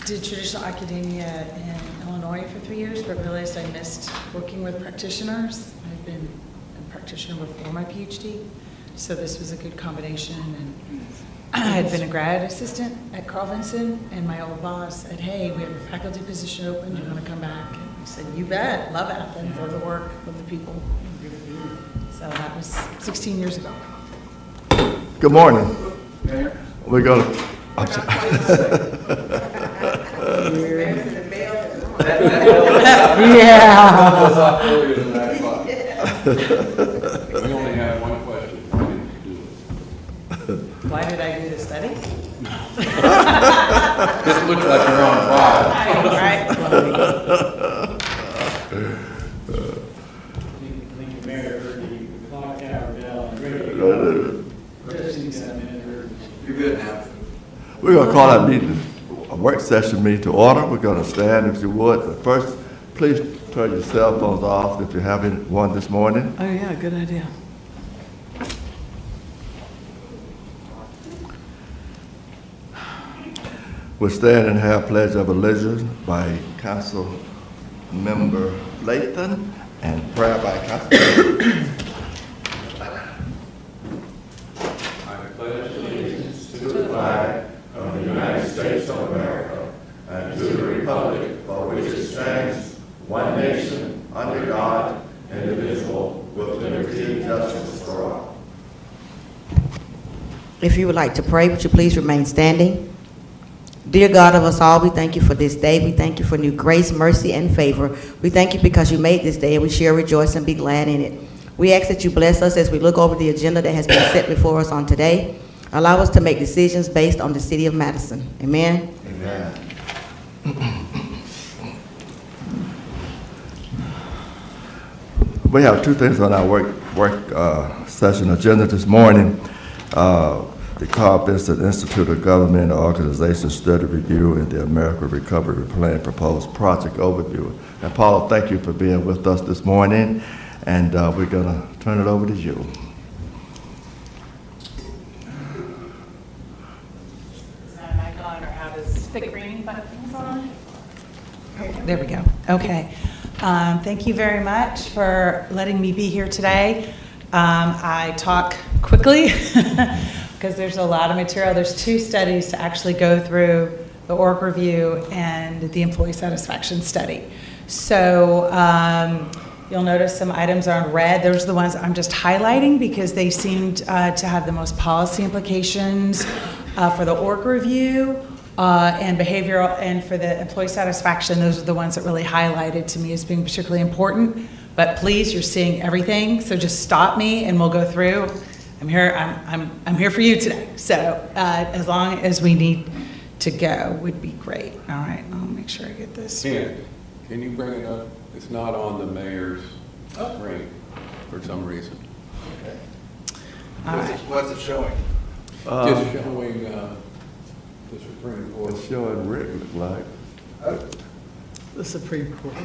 did traditional academia in Illinois for 3 years, but realized I missed working with practitioners. I've been a practitioner before my PhD, so this was a good combination. And I had been a grad assistant at Carl Vinson, and my old boss said, "Hey, we have a faculty position open. Do you want to come back?" And I said, "You bet. Love Athens. Love the work. Love the people." So that was 16 years ago. Good morning. Mayor? We're gonna. I'm sorry. Yeah. Was off earlier than 9 o'clock. We only have one question. Why did you do it? Why did I do the study? This looks like you're on fire. Right. Thank you, Mayor, for the clock tower bell and radio. You're good now. We're gonna call our meeting, a work session meeting to order. We're gonna stand if you would. But first, please turn your cell phones off if you haven't one this morning. Oh, yeah, good idea. We'll stand and have pledge of allegiance by Council Member Lathan and prayer by Council. I pledge allegiance to the flag of the United States of America and to the republic for which it stands, one nation, under God, indivisible, with liberty and justice for all. If you would like to pray, would you please remain standing? Dear God of us all, we thank you for this day. We thank you for new grace, mercy, and favor. We thank you because you made this day, and we shall rejoice and be glad in it. We ask that you bless us as we look over the agenda that has been set before us on today. Allow us to make decisions based on the city of Madison. Amen. Amen. We have two things on our work session agenda this morning. The Carl Vinson Institute of Government Organization Study Review and the American Recovery Plan Proposed Project Overview. And Paula, thank you for being with us this morning, and we're going to turn it over to you. Is that mic on, or how does the green buttons on? There we go. Okay. Thank you very much for letting me be here today. I talk quickly because there's a lot of material. There's two studies to actually go through, the org review and the employee satisfaction study. So you'll notice some items are in red. Those are the ones I'm just highlighting because they seemed to have the most policy implications for the org review and behavioral, and for the employee satisfaction. Those are the ones that really highlighted to me as being particularly important. But please, you're seeing everything, so just stop me and we'll go through. I'm here. I'm here for you today. So as long as we need to go, would be great. All right, I'll make sure I get this. Can you bring it up? It's not on the mayor's screen for some reason. All right. What's it showing? Just showing the Supreme Court. It's showing Rick look like. The Supreme Court.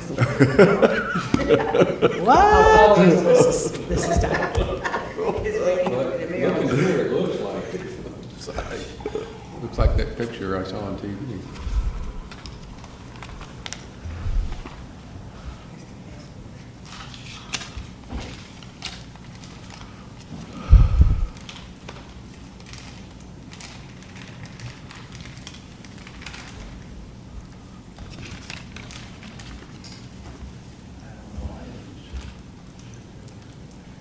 What? This is done. Looking here, it looks like. Sorry. Looks like that picture I saw on TV.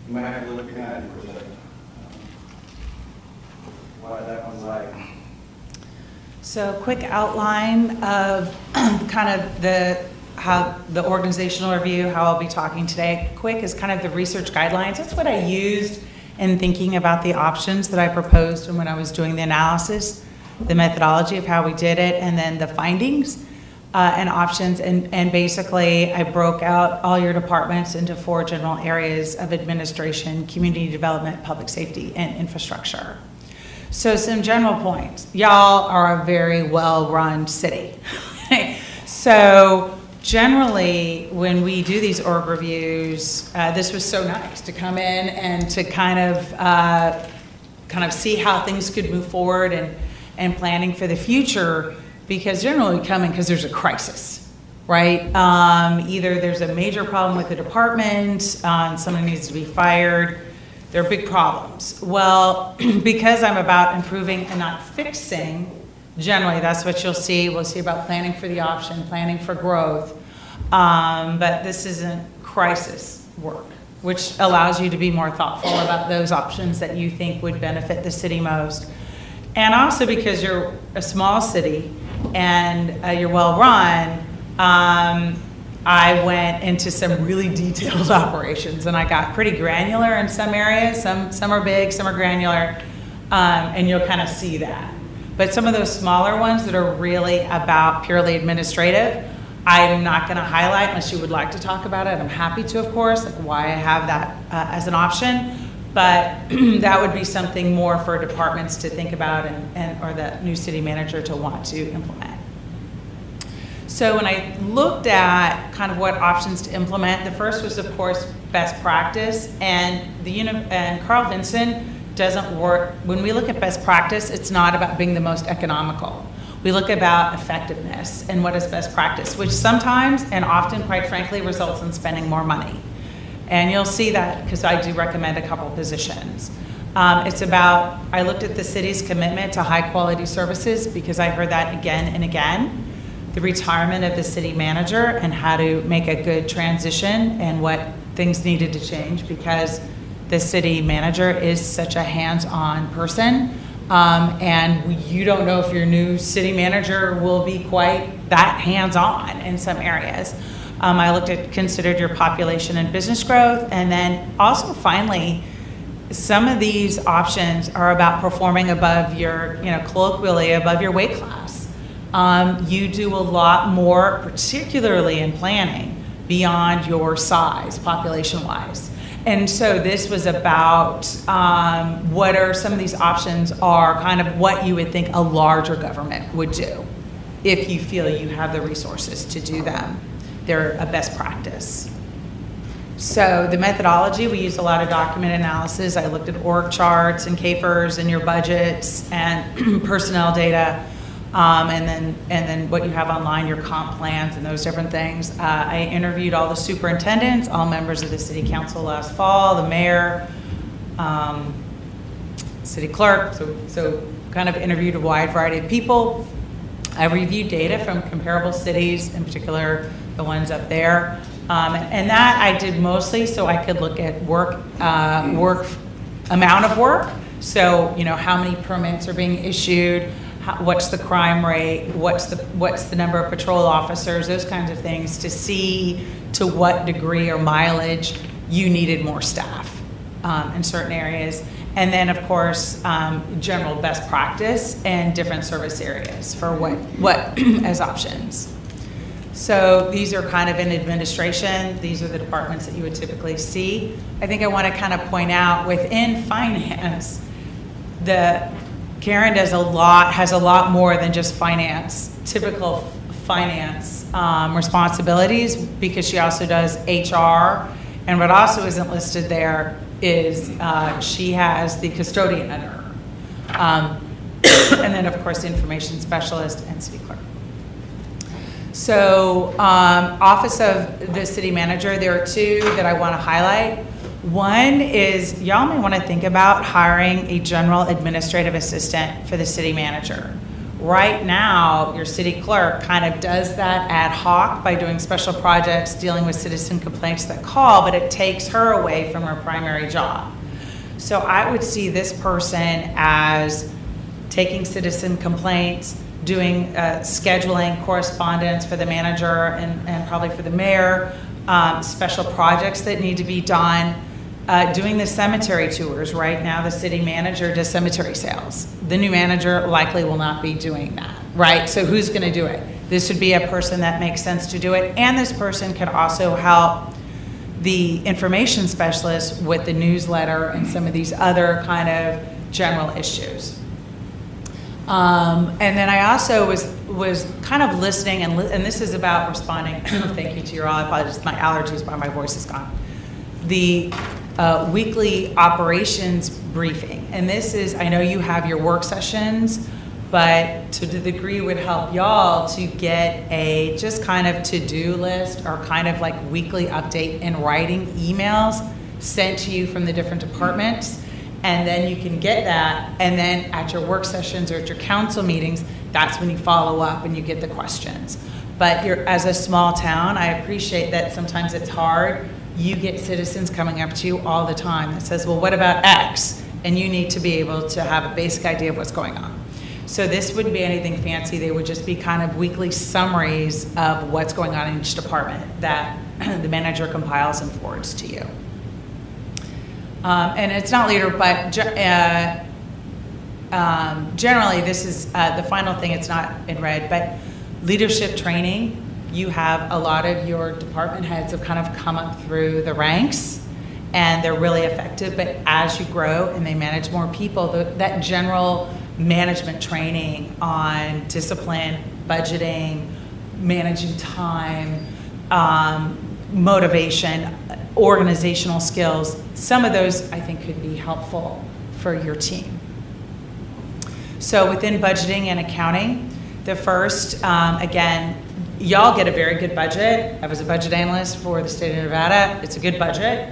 You might have to look at it for a second. Why that one's like. So quick outline of kind of how the organizational review, how I'll be talking today. Quick is kind of the research guidelines. That's what I used in thinking about the options that I proposed and when I was doing the analysis, the methodology of how we did it, and then the findings and options. And basically, I broke out all your departments into 4 general areas of administration, community development, public safety, and infrastructure. So some general points. Y'all are a very well-run city. So generally, when we do these org reviews, this was so nice to come in and to kind of see how things could move forward and planning for the future. because generally we come in because there's a crisis, right? Either there's a major problem with the department, and someone needs to be fired. There are big problems. Well, because I'm about improving and not fixing, generally that's what you'll see. We'll see about planning for the option, planning for growth. But this isn't crisis work, which allows you to be more thoughtful about those options that you think would benefit the city most. And also because you're a small city and you're well-run, I went into some really detailed operations, and I got pretty granular in some areas. Some are big, some are granular, and you'll kind of see that. But some of those smaller ones that are really about purely administrative, I'm not going to highlight unless you would like to talk about it. I'm happy to, of course, like why I have that as an option. But that would be something more for departments to think about and or the new city manager to want to implement. So when I looked at kind of what options to implement, the first was, of course, best practice. And and Carl Vinson doesn't work. When we look at best practice, it's not about being the most economical. We look about effectiveness and what is best practice, which sometimes and often, quite frankly, results in spending more money. And you'll see that because I do recommend a couple positions. It's about, I looked at the city's commitment to high quality services because I heard that again and again. The retirement of the city manager and how to make a good transition and what things needed to change because the city manager is such a hands-on person. And you don't know if your new city manager will be quite that hands-on in some areas. I considered your population and business growth, and then also finally, some of these options are about performing above your, colloquially above your weight class. You do a lot more, particularly in planning, beyond your size, population-wise. And so this was about what are some of these options are kind of what you would think a larger government would do if you feel you have the resources to do them. They're a best practice. So the methodology, we used a lot of document analysis. I looked at org charts and CAFRs and your budgets and personnel data. And then what you have online, your comp plans and those different things. I interviewed all the superintendents, all members of the city council last fall, the mayor, city clerk, so kind of interviewed a wide variety of people. I reviewed data from comparable cities, in particular the ones up there. And that I did mostly so I could look at amount of work. So, how many permits are being issued, what's the crime rate, what's the number of patrol officers, those kinds of things to see to what degree or mileage you needed more staff in certain areas. And then, of course, general best practice and different service areas for what as options. So these are kind of in administration. These are the departments that you would typically see. I think I want to kind of point out within finance, Karen has a lot more than just finance, typical finance responsibilities, because she also does HR. And what also isn't listed there is she has the custodian under her. And then, of course, the information specialist and city clerk. So office of the city manager, there are two that I want to highlight. One is y'all may want to think about hiring a general administrative assistant for the city manager. Right now, your city clerk kind of does that ad hoc by doing special projects, dealing with citizen complaints that call, but it takes her away from her primary job. So I would see this person as taking citizen complaints, doing scheduling correspondence for the manager and probably for the mayor, special projects that need to be done, doing the cemetery tours. Right now, the city manager does cemetery sales. The new manager likely will not be doing that, right? So who's going to do it? This would be a person that makes sense to do it, and this person could also help the information specialist with the newsletter and some of these other kind of general issues. And then I also was kind of listening, and this is about responding. Thank you to your all. I apologize, my allergies, but my voice is gone. The weekly operations briefing, and this is, I know you have your work sessions but to the degree would help y'all to get a just kind of to-do list or kind of like weekly update in writing emails sent to you from the different departments. And then you can get that, and then at your work sessions or at your council meetings, that's when you follow up and you get the questions. But as a small town, I appreciate that sometimes it's hard. You get citizens coming up to you all the time that says, well, what about X? And you need to be able to have a basic idea of what's going on. So this wouldn't be anything fancy. They would just be kind of weekly summaries of what's going on in each department that the manager compiles and forwards to you. And it's not leader, but generally this is the final thing. It's not in red, but leadership training. You have a lot of your department heads have kind of come up through the ranks, and they're really effective. But as you grow and they manage more people, that general management training on discipline, budgeting, managing time, motivation, organizational skills, some of those I think could be helpful for your team. So within budgeting and accounting, the first, again, y'all get a very good budget. I was a budget analyst for the state of Nevada. It's a good budget,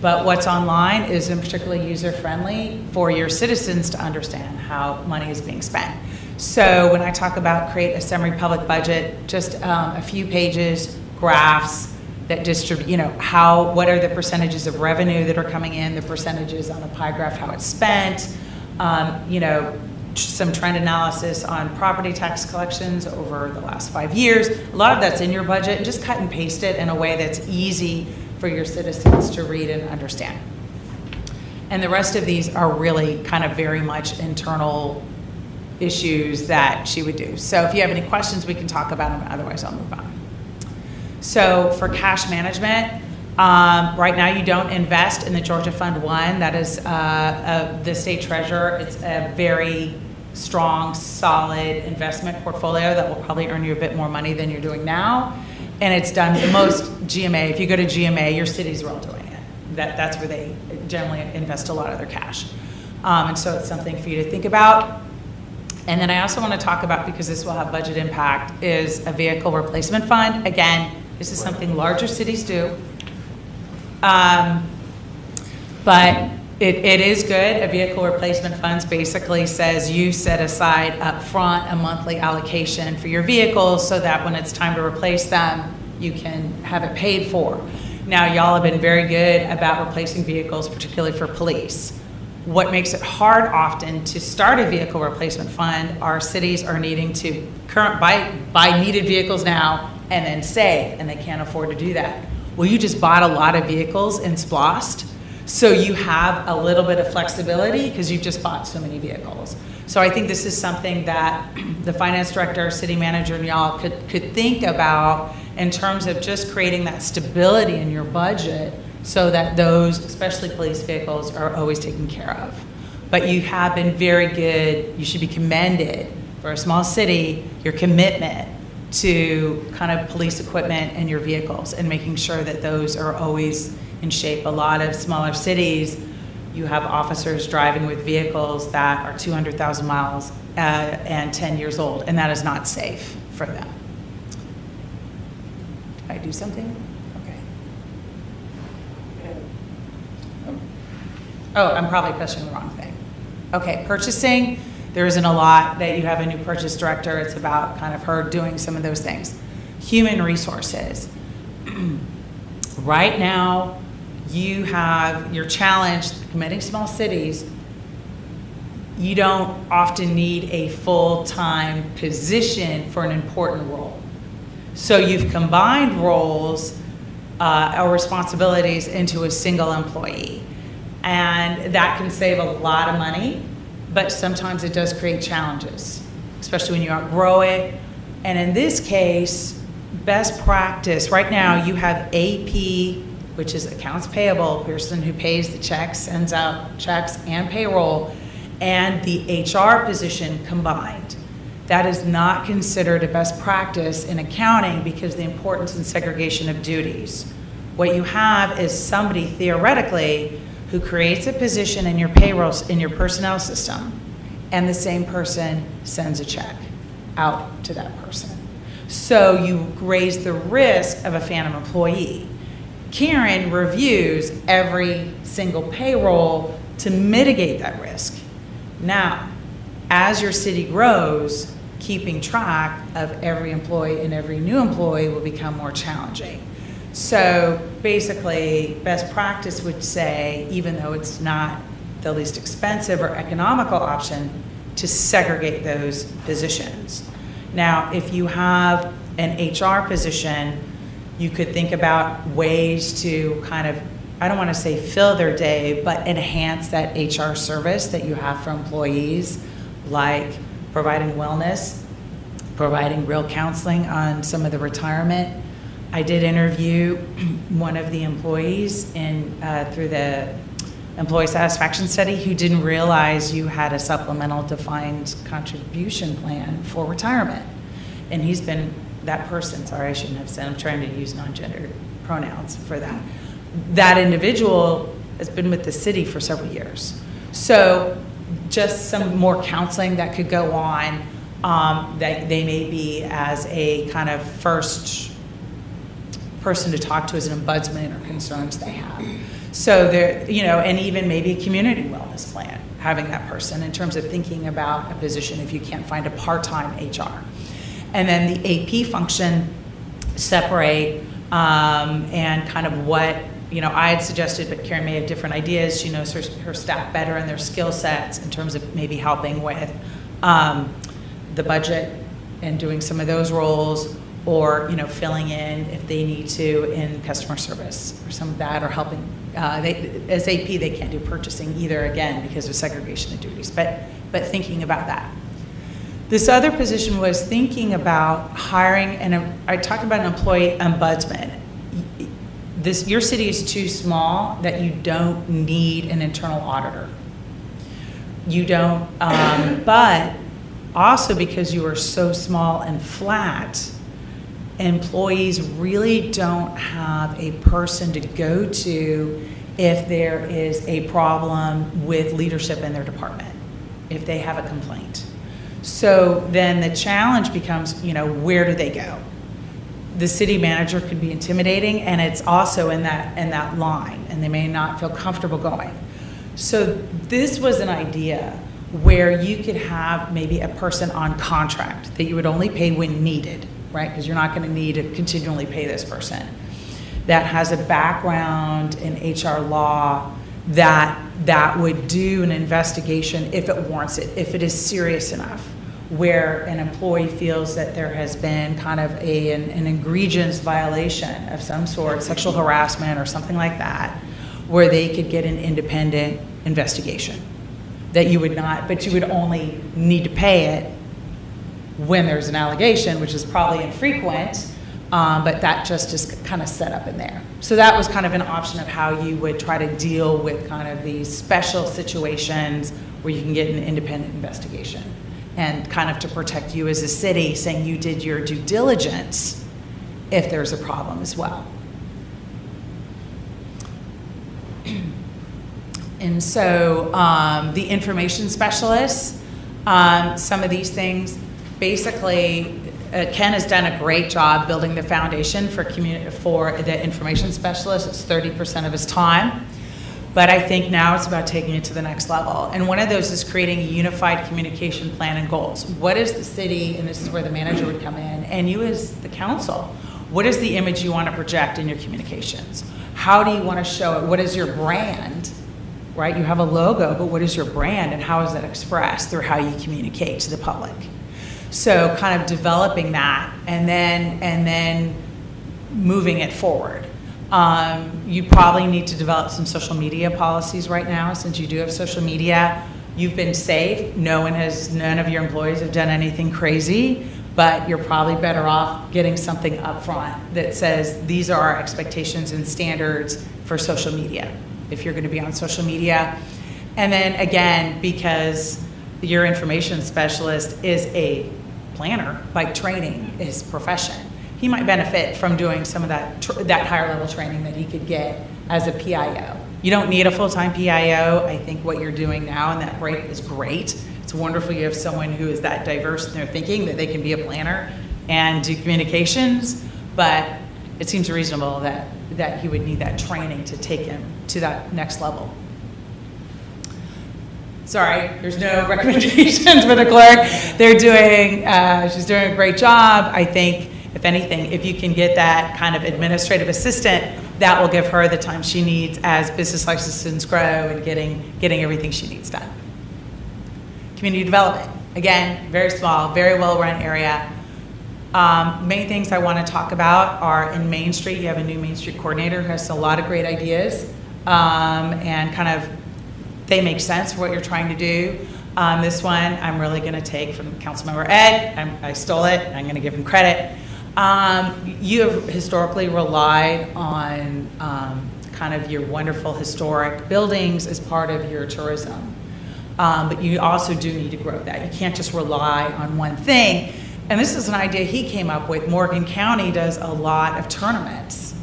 but what's online isn't particularly user-friendly for your citizens to understand how money is being spent. So when I talk about create a summary public budget, just a few pages, graphs that distribute, what are the percentages of revenue that are coming in, the percentages on a pie graph, how it's spent, some trend analysis on property tax collections over the last 5 years. A lot of that's in your budget. Just cut and paste it in a way that's easy for your citizens to read and understand. And the rest of these are really kind of very much internal issues that she would do. So if you have any questions, we can talk about them. Otherwise, I'll move on. So for cash management, right now you don't invest in the Georgia Fund 1. That is the state treasurer. It's a very strong, solid investment portfolio that will probably earn you a bit more money than you're doing now. And it's done most GMA. If you go to GMA, your cities are all doing it. That's where they generally invest a lot of their cash. And so it's something for you to think about. And then I also want to talk about, because this will have budget impact, is a vehicle replacement fund. Again, this is something larger cities do. But it is good. A vehicle replacement fund basically says you set aside up front a monthly allocation for your vehicles so that when it's time to replace them, you can have it paid for. Now, y'all have been very good about replacing vehicles, particularly for police. What makes it hard often to start a vehicle replacement fund, our cities are needing to buy needed vehicles now and then save, and they can't afford to do that. Well, you just bought a lot of vehicles in SPLOST, so you have a little bit of flexibility because you just bought so many vehicles. So I think this is something that the finance director, city manager, and y'all could think about in terms of just creating that stability in your budget so that those, especially police vehicles, are always taken care of. But you have been very good. You should be commended for a small city, your commitment to kind of police equipment and your vehicles and making sure that those are always in shape. A lot of smaller cities, you have officers driving with vehicles that are 200,000 miles and 10 years old, and that is not safe for them. Did I do something? Okay. Oh, I'm probably pressing the wrong thing. Okay, purchasing. There isn't a lot that you have a new purchase director. It's about kind of her doing some of those things. Human resources. Right now, you have your challenge, committing small cities. You don't often need a full-time position for an important role. So you've combined roles or responsibilities into a single employee. And that can save a lot of money, but sometimes it does create challenges, especially when you outgrow it. And in this case, best practice, right now you have AP, which is accounts payable, person who pays the checks, sends out checks and payroll, and the HR position combined. That is not considered a best practice in accounting because of the importance and segregation of duties. What you have is somebody theoretically who creates a position in your payroll, in your personnel system, and the same person sends a check out to that person. So you raise the risk of a phantom employee. Karen reviews every single payroll to mitigate that risk. Now, as your city grows, keeping track of every employee and every new employee will become more challenging. So basically, best practice would say, even though it's not the least expensive or economical option, to segregate those positions. Now, if you have an HR position, you could think about ways to kind of, I don't want to say fill their day, but enhance that HR service that you have for employees, like providing wellness, providing real counseling on some of the retirement. I did interview one of the employees through the employee satisfaction study who didn't realize you had a supplemental defined contribution plan for retirement. And he's been that person, sorry, I shouldn't have said, I'm trying to use non-gendered pronouns for that. That individual has been with the city for several years. So just some more counseling that could go on, that they may be as a kind of first person to talk to as an ombudsman or concerns they have. So there, you know, and even maybe a community wellness plan, having that person in terms of thinking about a position if you can't find a part-time HR. And then the AP function, separate, and kind of what, you know, I had suggested, but Karen may have different ideas. She knows her staff better and their skill sets in terms of maybe helping with the budget and doing some of those roles, or, you know, filling in if they need to in customer service or some of that, or helping. As AP, they can't do purchasing either, again, because of segregation of duties, but thinking about that. This other position was thinking about hiring, and I talked about an employee ombudsman. Your city is too small that you don't need an internal auditor. You don't, but also because you are so small and flat, employees really don't have a person to go to if there is a problem with leadership in their department, if they have a complaint. So then the challenge becomes, you know, where do they go? The city manager could be intimidating, and it's also in that line, and they may not feel comfortable going. So this was an idea where you could have maybe a person on contract that you would only pay when needed, right? Because you're not going to need to continually pay this person, that has a background in HR law, that would do an investigation if it warrants it, if it is serious enough, where an employee feels that there has been kind of an egregious violation of some sort, sexual harassment or something like that, where they could get an independent investigation. That you would not, but you would only need to pay it when there's an allegation, which is probably infrequent, but that just is kind of set up in there. So that was kind of an option of how you would try to deal with kind of these special situations where you can get an independent investigation, and kind of to protect you as a city, saying you did your due diligence if there's a problem as well. And so the information specialists, some of these things, basically, Ken has done a great job building the foundation for the information specialist. It's 30% of his time. But I think now it's about taking it to the next level. And one of those is creating a unified communication plan and goals. What is the city, and this is where the manager would come in, and you as the council, what is the image you want to project in your communications? How do you want to show it? What is your brand? Right? You have a logo, but what is your brand, and how is that expressed through how you communicate to the public? So kind of developing that, and then moving it forward. You probably need to develop some social media policies right now, since you do have social media. You've been safe. None of your employees have done anything crazy, but you're probably better off getting something up front that says these are our expectations and standards for social media, if you're going to be on social media. And then again, because your information specialist is a planner by training, his profession, he might benefit from doing some of that higher level training that he could get as a PIO. You don't need a full-time PIO. I think what you're doing now in that break is great. It's wonderful you have someone who is that diverse in their thinking that they can be a planner and do communications, but it seems reasonable that he would need that training to take him to that next level. Sorry, there's no recommendations for the clerk. She's doing a great job. I think, if anything, if you can get that kind of administrative assistant, that will give her the time she needs as business licenses grow and getting everything she needs done. Community development, again, very small, very well-run area. Main things I want to talk about are in Main Street. You have a new Main Street coordinator who has a lot of great ideas, and kind of they make sense for what you're trying to do. This one I'm really going to take from Councilmember Ed. I stole it. I'm going to give him credit. You have historically relied on kind of your wonderful historic buildings as part of your tourism, but you also do need to grow that. You can't just rely on one thing. And this is an idea he came up with. Morgan County does a lot of tournaments,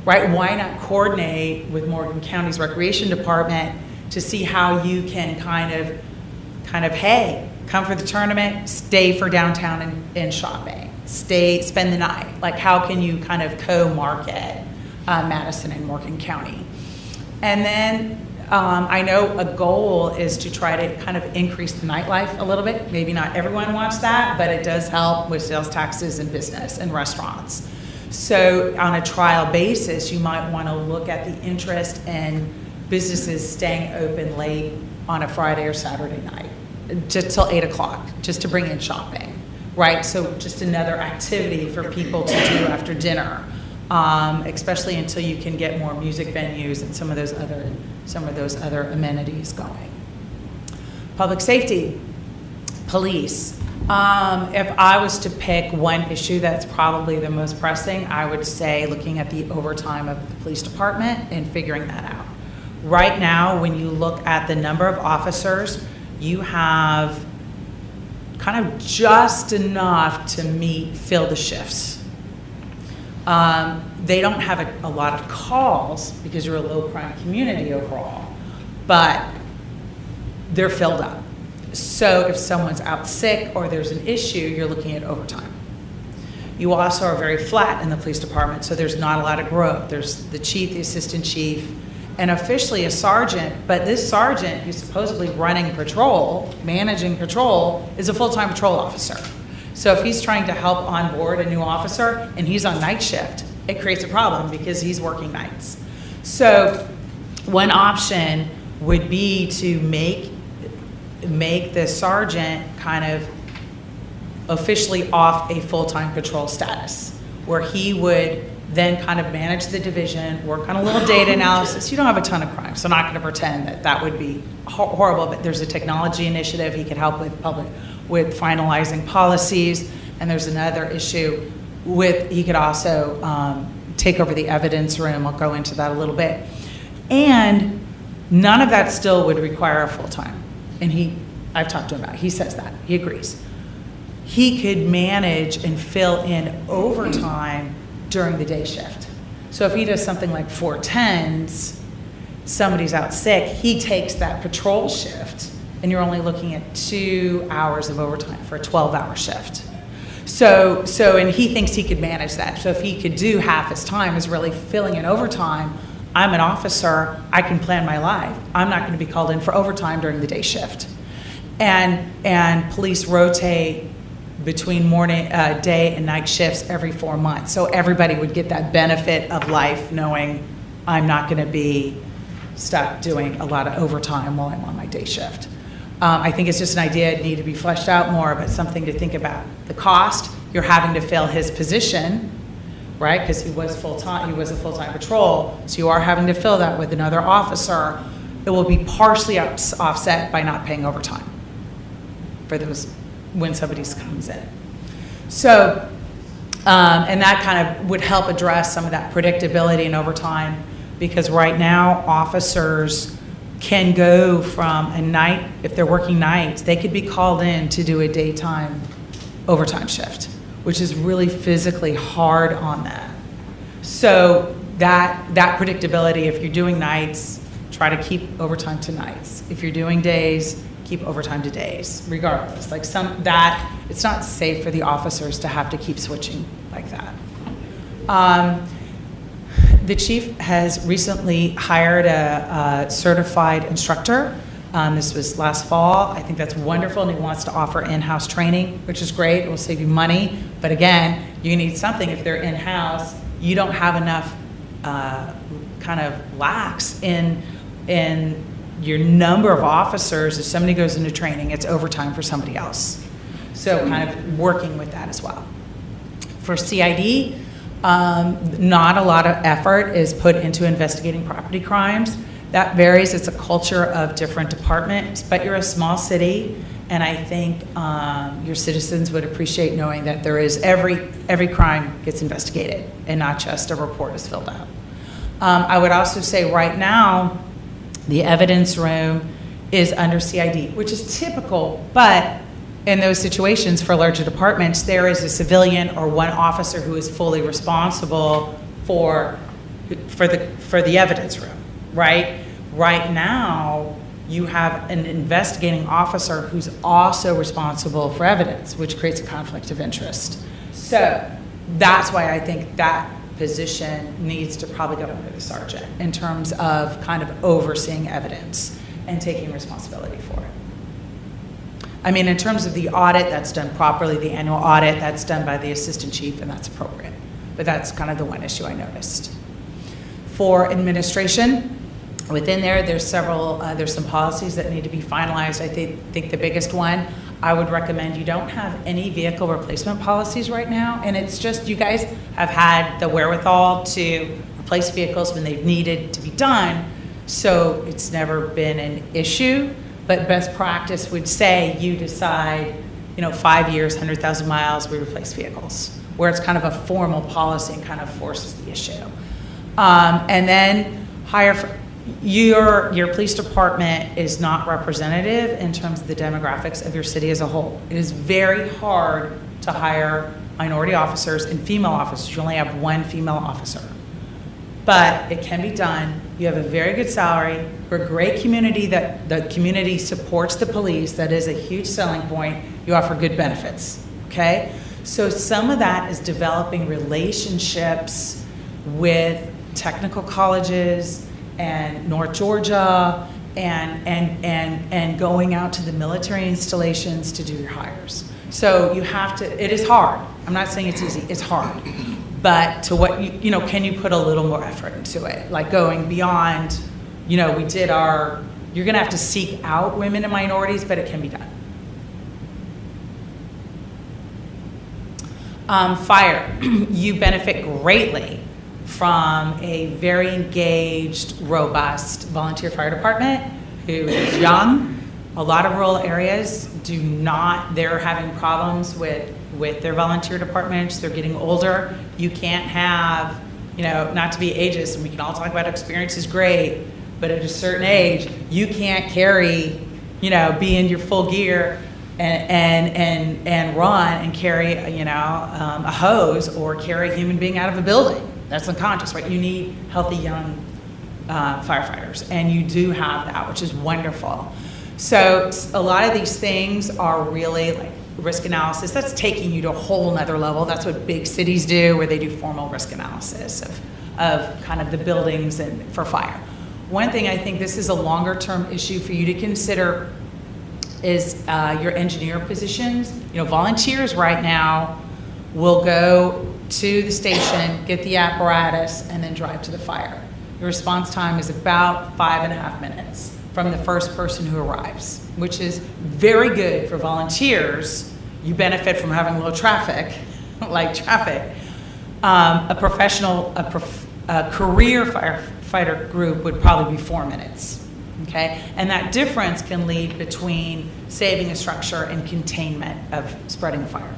right? Why not coordinate with Morgan County's recreation department to see how you can kind of, hey, come for the tournament, stay for downtown and shopping, spend the night. Like, how can you kind of co-market Madison and Morgan County? And then I know a goal is to try to kind of increase the nightlife a little bit. Maybe not everyone wants that, but it does help with sales taxes and business and restaurants. So on a trial basis, you might want to look at the interest in businesses staying open late on a Friday or Saturday night, just till 8 o'clock, just to bring in shopping, right? So just another activity for people to do after dinner, especially until you can get more music venues and some of those other amenities going. Public safety, police. If I was to pick one issue that's probably the most pressing, I would say looking at the overtime of the police department and figuring that out. Right now, when you look at the number of officers, you have kind of just enough to fill the shifts. They don't have a lot of calls because you're a low crime community overall, but they're filled up. So if someone's out sick or there's an issue, you're looking at overtime. You also are very flat in the police department, so there's not a lot of growth. There's the chief, the assistant chief, and officially a sergeant, but this sergeant who's supposedly running patrol, managing patrol, is a full-time patrol officer. So if he's trying to help onboard a new officer and he's on night shift, it creates a problem because he's working nights. So one option would be to make the sergeant kind of officially off a full-time patrol status, where he would then kind of manage the division, work on a little data analysis. You don't have a ton of crime, so I'm not going to pretend that would be horrible, but there's a technology initiative he could help with finalizing policies, and there's another issue he could also take over the evidence room. I'll go into that a little bit. And none of that still would require a full-time. And I've talked to him about it. He says that. He agrees. He could manage and fill in overtime during the day shift. So if he does something like 410s, somebody's out sick, he takes that patrol shift, and you're only looking at 2 hours of overtime for a 12-hour shift. So, and he thinks he could manage that. So if he could do half his time is really filling in overtime, I'm an officer, I can plan my life. I'm not going to be called in for overtime during the day shift. And police rotate between day and night shifts every 4 months. So everybody would get that benefit of life knowing I'm not going to be stuck doing a lot of overtime while I'm on my day shift. I think it's just an idea that needs to be fleshed out more, but something to think about. The cost, you're having to fill his position, right? Because he was full-time, he was a full-time patrol, so you are having to fill that with another officer. It will be partially offset by not paying overtime for those when somebody comes in. So, and that kind of would help address some of that predictability in overtime, because right now officers can go from a night, if they're working nights, they could be called in to do a daytime overtime shift, which is really physically hard on them. So that predictability, if you're doing nights, try to keep overtime to nights. If you're doing days, keep overtime to days, regardless. Like it's not safe for the officers to have to keep switching like that. The chief has recently hired a certified instructor. This was last fall. I think that's wonderful, and he wants to offer in-house training, which is great. It will save you money. But again, you need something. If they're in-house, you don't have enough kind of lax in your number of officers. If somebody goes into training, it's overtime for somebody else. So kind of working with that as well. For CID, not a lot of effort is put into investigating property crimes. That varies. It's a culture of different departments, but you're a small city, and I think your citizens would appreciate knowing that there is every crime gets investigated and not just a report is filled out. I would also say right now, the evidence room is under CID, which is typical, but in those situations for larger departments, there is a civilian or one officer who is fully responsible for the evidence room, right? Right now, you have an investigating officer who's also responsible for evidence, which creates a conflict of interest. So that's why I think that position needs to probably go under the sergeant in terms of kind of overseeing evidence and taking responsibility for it. I mean, in terms of the audit, that's done properly, the annual audit, that's done by the assistant chief, and that's appropriate. But that's kind of the one issue I noticed. For administration, within there's some policies that need to be finalized. I think the biggest one, I would recommend you don't have any vehicle replacement policies right now, and it's just you guys have had the wherewithal to replace vehicles when they've needed to be done, so it's never been an issue. But best practice would say you decide, 5 years, 100,000 miles, we replace vehicles, where it's kind of a formal policy and kind of forces the issue. And then your police department is not representative in terms of the demographics of your city as a whole. It is very hard to hire minority officers and female officers. You only have one female officer. But it can be done. You have a very good salary. We're a great community that the community supports the police. That is a huge selling point. You offer good benefits, okay? So some of that is developing relationships with technical colleges and North Georgia and going out to the military installations to do your hires. So you have to, it is hard. I'm not saying it's easy, it's hard. But to what, can you put a little more effort into it? Like going beyond, we did you're gonna have to seek out women and minorities, but it can be done. Fire, you benefit greatly from a very engaged, robust volunteer fire department who is young. A lot of rural areas they're having problems with their volunteer departments. They're getting older. You can't have, not to be ageist, and we can all talk about experience is great, but at a certain age, you can't carry, be in your full gear and run and carry, a hose or carry a human being out of a building. That's unconscious, right? You need healthy young firefighters, and you do have that, which is wonderful. So a lot of these things are really like risk analysis. That's taking you to a whole nother level. That's what big cities do, where they do formal risk analysis of kind of the buildings and for fire. One thing I think this is a longer term issue for you to consider is your engineer positions. Volunteers right now will go to the station, get the apparatus, and then drive to the fire. The response time is about 5.5 minutes from the first person who arrives, which is very good for volunteers. You benefit from having low traffic, like traffic. A career firefighter group would probably be 4 minutes, okay? And that difference can lead between saving a structure and containment of spreading fire.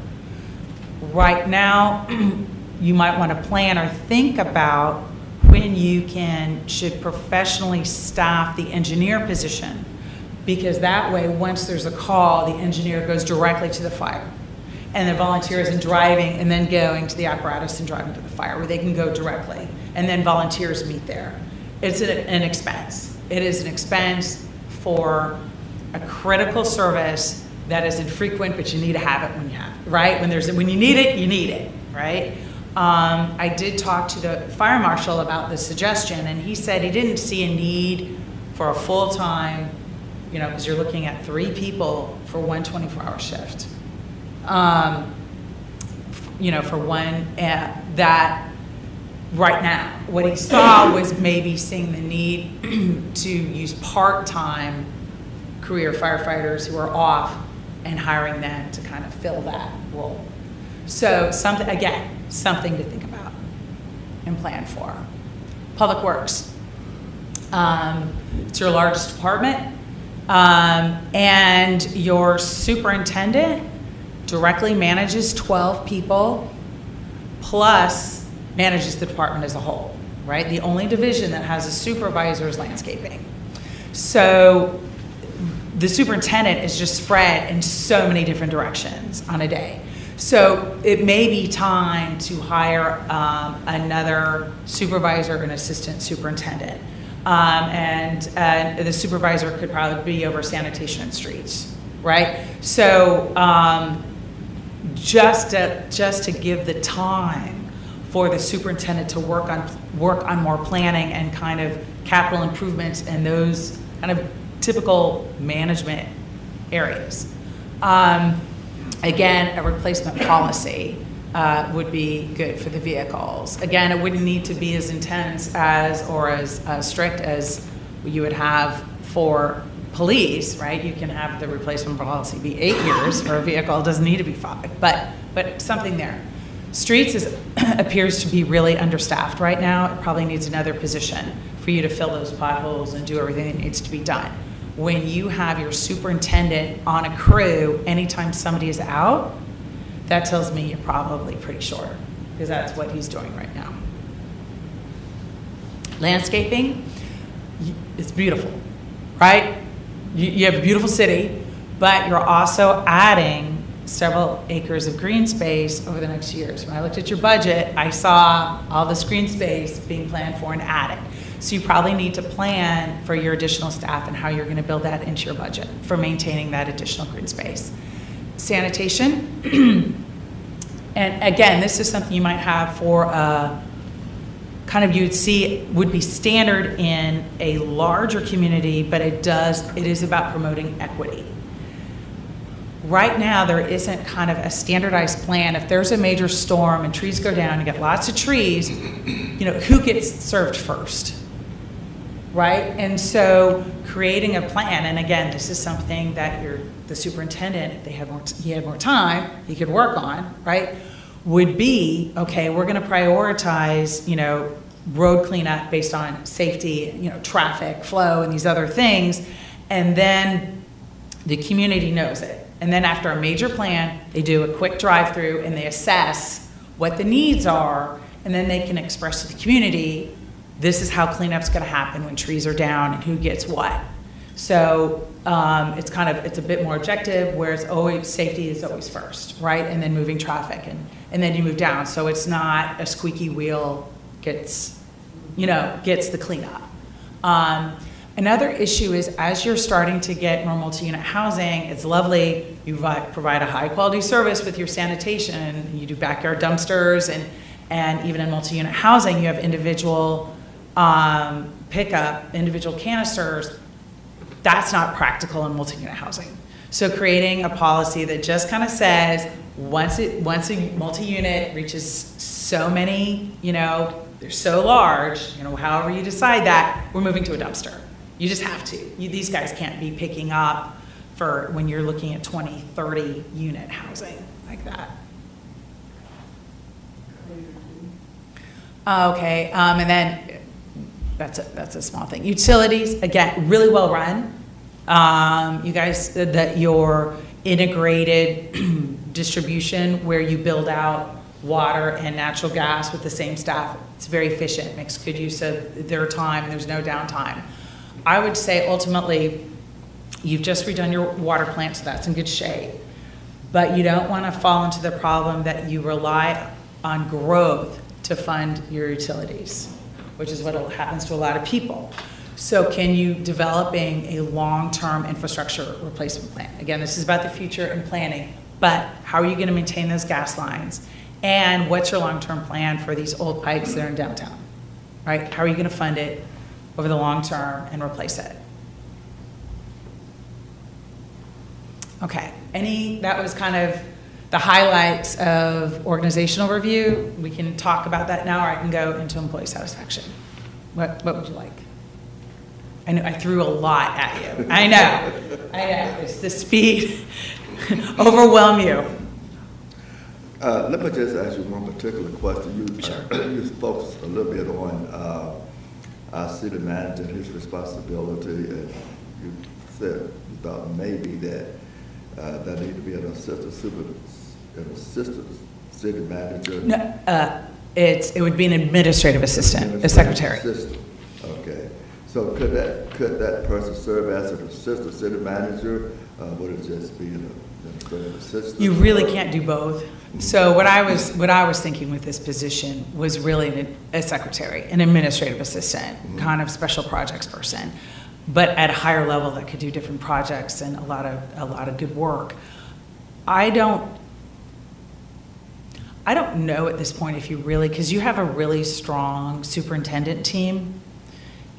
Right now, you might want to plan or think about when you should professionally staff the engineer position, because that way, once there's a call, the engineer goes directly to the fire, and the volunteer isn't driving and then going to the apparatus and driving to the fire, where they can go directly, and then volunteers meet there. It's an expense. It is an expense for a critical service that is infrequent, but you need to have it when you have it, right? When you need it, you need it, right? I did talk to the fire marshal about this suggestion, and he said he didn't see a need for a full-time, because you're looking at 3 people for one 24-hour shift. For one, that right now, what he saw was maybe seeing the need to use part-time career firefighters who are off and hiring them to kind of fill that role. So something to think about and plan for. Public Works. It's your largest department, and your superintendent directly manages 12 people, plus manages the department as a whole, right? The only division that has a supervisor is landscaping. So the superintendent is just spread in so many different directions on a day. So it may be time to hire another supervisor and assistant superintendent. And the supervisor could probably be over sanitation and streets, right? So just to give the time for the superintendent to work on more planning and kind of capital improvements and those kind of typical management areas. Again, a replacement policy would be good for the vehicles. Again, it wouldn't need to be as intense or as strict as you would have for police, right? You can have the replacement policy be 8 years for a vehicle. It doesn't need to be 5, but something there. Streets appears to be really understaffed right now. It probably needs another position for you to fill those potholes and do everything that needs to be done. When you have your superintendent on a crew, anytime somebody is out, that tells me you're probably pretty short, because that's what he's doing right now. Landscaping, it's beautiful, right? You have a beautiful city, but you're also adding several acres of green space over the next years. When I looked at your budget, I saw all this green space being planned for and added. So you probably need to plan for your additional staff and how you're going to build that into your budget for maintaining that additional green space. Sanitation, and again, this is something you might have for kind of you'd see would be standard in a larger community, but it is about promoting equity. Right now, there isn't kind of a standardized plan. If there's a major storm and trees go down, you get lots of trees, who gets served first, right? And so creating a plan, and again, this is something that the superintendent, if he had more time, he could work on, right? Would be, okay, we're gonna prioritize, road cleanup based on safety, traffic flow and these other things, and then the community knows it. And then after a major plan, they do a quick drive-through and they assess what the needs are, and then they can express to the community, this is how cleanup's gonna happen when trees are down and who gets what. So it's a bit more objective, whereas safety is always first, right? And then moving traffic, and then you move down. So it's not a squeaky wheel gets the cleanup. Another issue is, as you're starting to get more multi-unit housing, it's lovely, you provide a high quality service with your sanitation, you do backyard dumpsters, and even in multi-unit housing, you have individual pickup, individual canisters. That's not practical in multi-unit housing. So creating a policy that just kind of says, once a multi-unit reaches so many, they're so large, however you decide that, we're moving to a dumpster. You just have to. These guys can't be picking up for when you're looking at 20, 30 unit housing like that. Okay, and then that's a small thing. Utilities, again, really well run. You guys, that your integrated distribution where you build out water and natural gas with the same staff, it's very efficient, makes good use of their time, there's no downtime. I would say ultimately, you've just redone your water plant, so that's in good shape. But you don't want to fall into the problem that you rely on growth to fund your utilities, which is what happens to a lot of people. So can you developing a long-term infrastructure replacement plan? Again, this is about the future and planning, but how are you going to maintain those gas lines? And what's your long-term plan for these old pipes that are in downtown, right? How are you going to fund it over the long term and replace it? Okay, that was kind of the highlights of organizational review. We can talk about that now, or I can go into employee satisfaction. What would you like? I know I threw a lot at you. I know. It's the speed overwhelm you. Let me just ask you one particular question. You focused a little bit on our city manager and his responsibility, and you said you thought maybe that there need to be an assistant city manager. No, it would be an administrative assistant, a secretary. Assistant. Okay. So could that person serve as an assistant city manager? Would it just be an administrative assistant? You really can't do both. So what I was thinking with this position was really a secretary, an administrative assistant, kind of special projects person, but at a higher level that could do different projects and a lot of good work. I don't know at this point if you really, because you have a really strong superintendent team,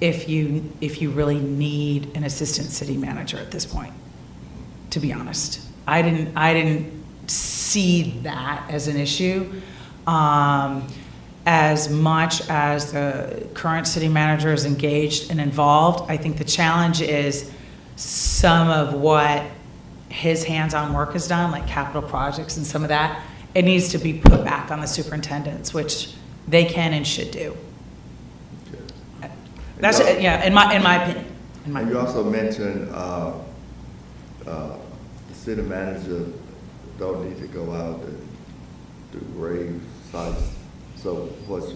if you really need an assistant city manager at this point, to be honest. I didn't see that as an issue. As much as the current city manager is engaged and involved, I think the challenge is some of what his hands-on work has done, like capital projects and some of that, it needs to be put back on the superintendents, which they can and should do. Okay. That's, yeah, in my opinion. And you also mentioned the city manager don't need to go out and do grave sites. So what's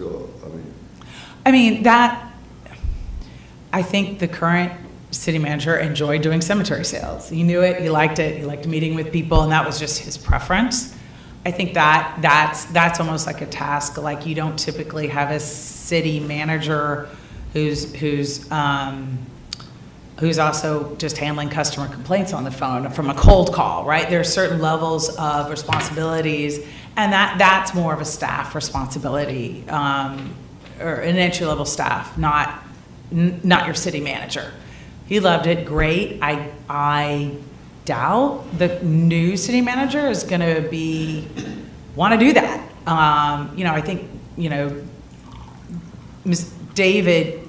I think the current city manager enjoyed doing cemetery sales. He knew it, he liked meeting with people, and that was just his preference. I think that's almost like a task, like you don't typically have a city manager who's also just handling customer complaints on the phone from a cold call, right? There are certain levels of responsibilities, and that's more of a staff responsibility, or an entry-level staff, not your city manager. He loved it, great. I doubt the new city manager is going to want to do that. I think, Ms. David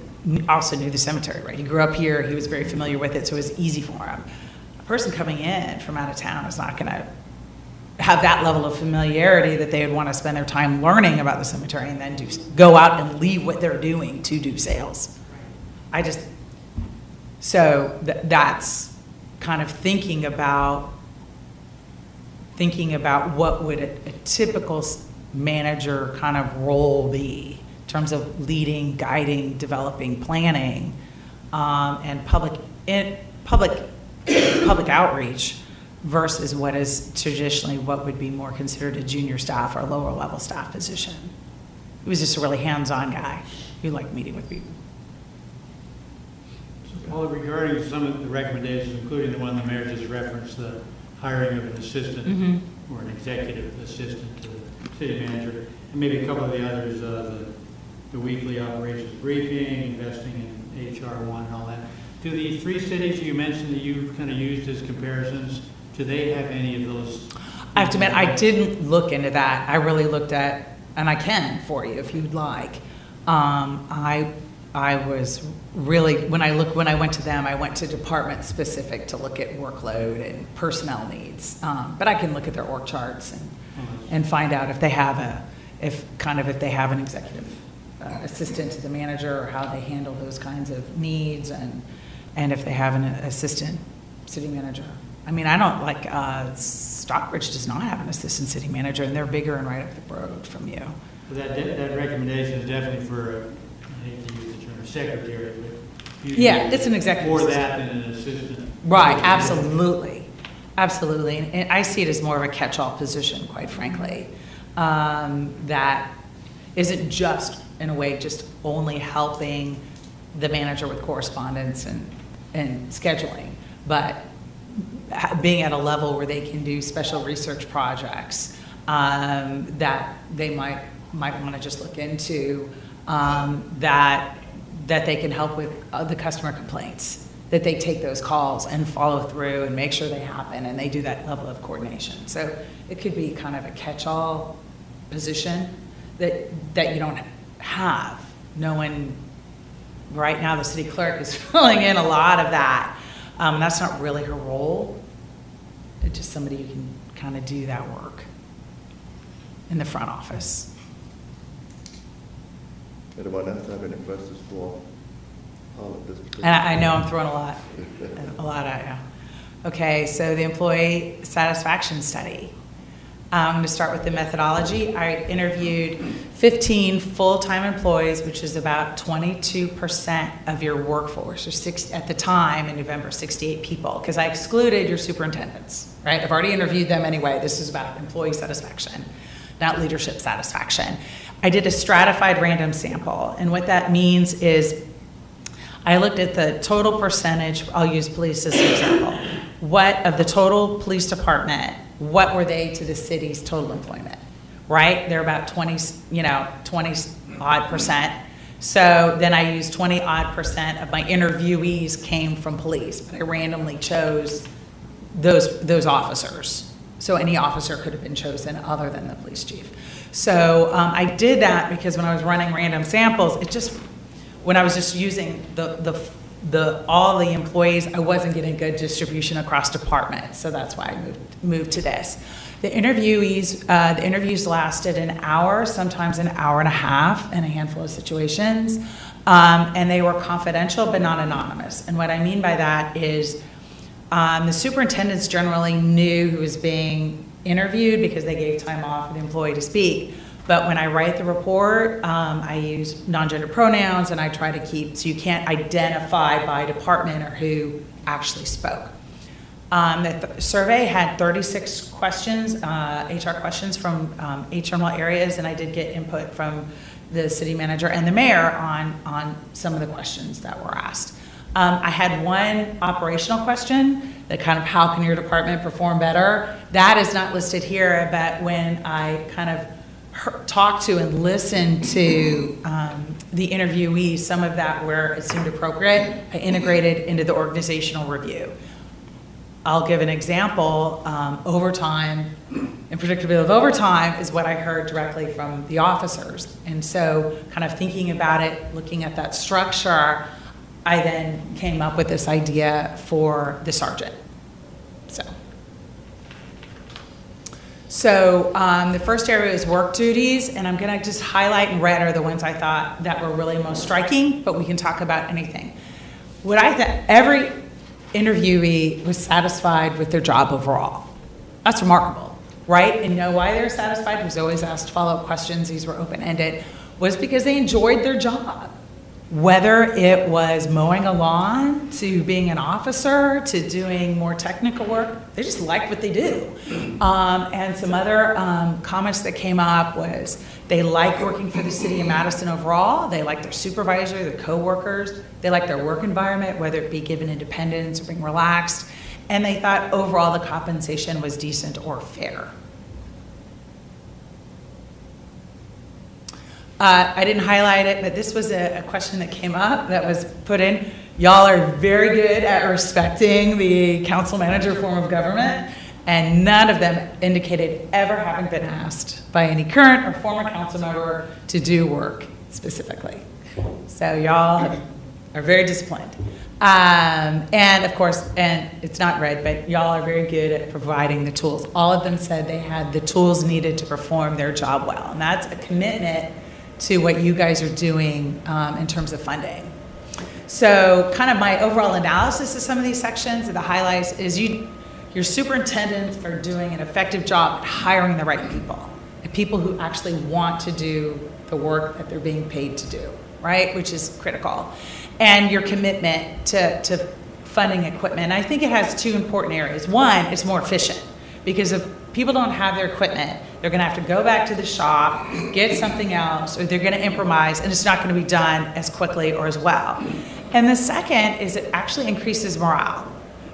also knew the cemetery, right? He grew up here, he was very familiar with it, so it was easy for him. A person coming in from out of town is not going to have that level of familiarity that they would want to spend their time learning about the cemetery and then go out and leave what they're doing to do sales. That's kind of thinking about what would a typical manager kind of role be in terms of leading, guiding, developing, planning, and public outreach versus what is traditionally what would be more considered a junior staff or lower level staff position. He was just a really hands-on guy who liked meeting with people. Paula, regarding some of the recommendations, including the one the mayor just referenced, the hiring of an assistant or an executive assistant to the city manager, and maybe a couple of the others, the weekly operations briefing, investing in HR1 and all that. Do the three cities you mentioned that you kind of used as comparisons, do they have any of those? I have to admit, I didn't look into that. I really looked at, and I can for you if you'd like. I was really, when I went to them, I went to department specific to look at workload and personnel needs. But I can look at their org charts and find out if they have if they have an executive assistant to the manager, or how they handle those kinds of needs, and if they have an assistant city manager. I mean, I don't Stockbridge does not have an assistant city manager, and they're bigger and right up the road from you. So that recommendation is definitely for, I hate to use the term secretary, but Yeah, it's an executive more assistant. that than an assistant. Right, absolutely. Absolutely. And I see it as more of a catch-all position, quite frankly, that isn't just, in a way, just only helping the manager with correspondence and scheduling, but being at a level where they can do special research projects that they might want to just look into, that they can help with the customer complaints, that they take those calls and follow through and make sure they happen, and they do that level of coordination. So it could be kind of a catch-all position that you don't have. No one, right now, the city clerk is filling in a lot of that. That's not really her role. It's just somebody who can kind of do that work in the front office. Anyone else have any questions for Paul at this particular? And I know I'm throwing a lot at you. Okay, so the employee satisfaction study. I'm going to start with the methodology. I interviewed 15 full-time employees, which is about 22% of your workforce, or at the time in November, 68 people, because I excluded your superintendents, right? I've already interviewed them anyway. This is about employee satisfaction, not leadership satisfaction. I did a stratified random sample, and what that means is I looked at the total percentage. I'll use police as an example. What of the total police department, what were they to the city's total employment, right? They're about 20 odd percent. So then I used 20 odd percent of my interviewees came from police, but I randomly chose those officers. So any officer could have been chosen other than the police chief. So I did that because when I was running random samples, when I was just using all the employees, I wasn't getting good distribution across departments. So that's why I moved to this. The interviews lasted an hour, sometimes an hour and a half in a handful of situations. And they were confidential but not anonymous. And what I mean by that is the superintendents generally knew who was being interviewed because they gave time off for the employee to speak. But when I write the report, I use non-gender pronouns, and I try to keep, so you can't identify by department or who actually spoke. The survey had 36 questions, HR questions from 8 terminal areas, and I did get input from the city manager and the mayor on some of the questions that were asked. I had one operational question that kind of, how can your department perform better? That is not listed here, but when I kind of talked to and listened to the interviewees, some of that where it seemed appropriate, I integrated into the organizational review. I'll give an example. Overtime and predictability of overtime is what I heard directly from the officers. And so kind of thinking about it, looking at that structure, I then came up with this idea for the sergeant. So the first area is work duties, and I'm going to just highlight in red are the ones I thought that were really most striking, but we can talk about anything. What I thought, every interviewee was satisfied with their job overall. That's remarkable, right? And you know why they were satisfied? He was always asked follow-up questions. These were open-ended. Was because they enjoyed their job. Whether it was mowing a lawn, to being an officer, to doing more technical work, they just liked what they do. And some other comments that came up was they like working for the city of Madison overall. They like their supervisor, their coworkers. They like their work environment, whether it be given independence or being relaxed. And they thought overall the compensation was decent or fair. I didn't highlight it, but this was a question that came up that was put in. Y'all are very good at respecting the council manager form of government, and none of them indicated ever having been asked by any current or former council member to do work specifically. So y'all are very disciplined. And of course, and it's not red, but y'all are very good at providing the tools. All of them said they had the tools needed to perform their job well, and that's a commitment to what you guys are doing in terms of funding. So kind of my overall analysis of some of these sections, the highlights is your superintendents are doing an effective job at hiring the right people, the people who actually want to do the work that they're being paid to do, right? Which is critical. And your commitment to funding equipment. And I think it has two important areas. One, it's more efficient because of people don't have their equipment, they're gonna have to go back to the shop, get something else, or they're gonna improvise, and it's not gonna be done as quickly or as well. And the second is it actually increases morale.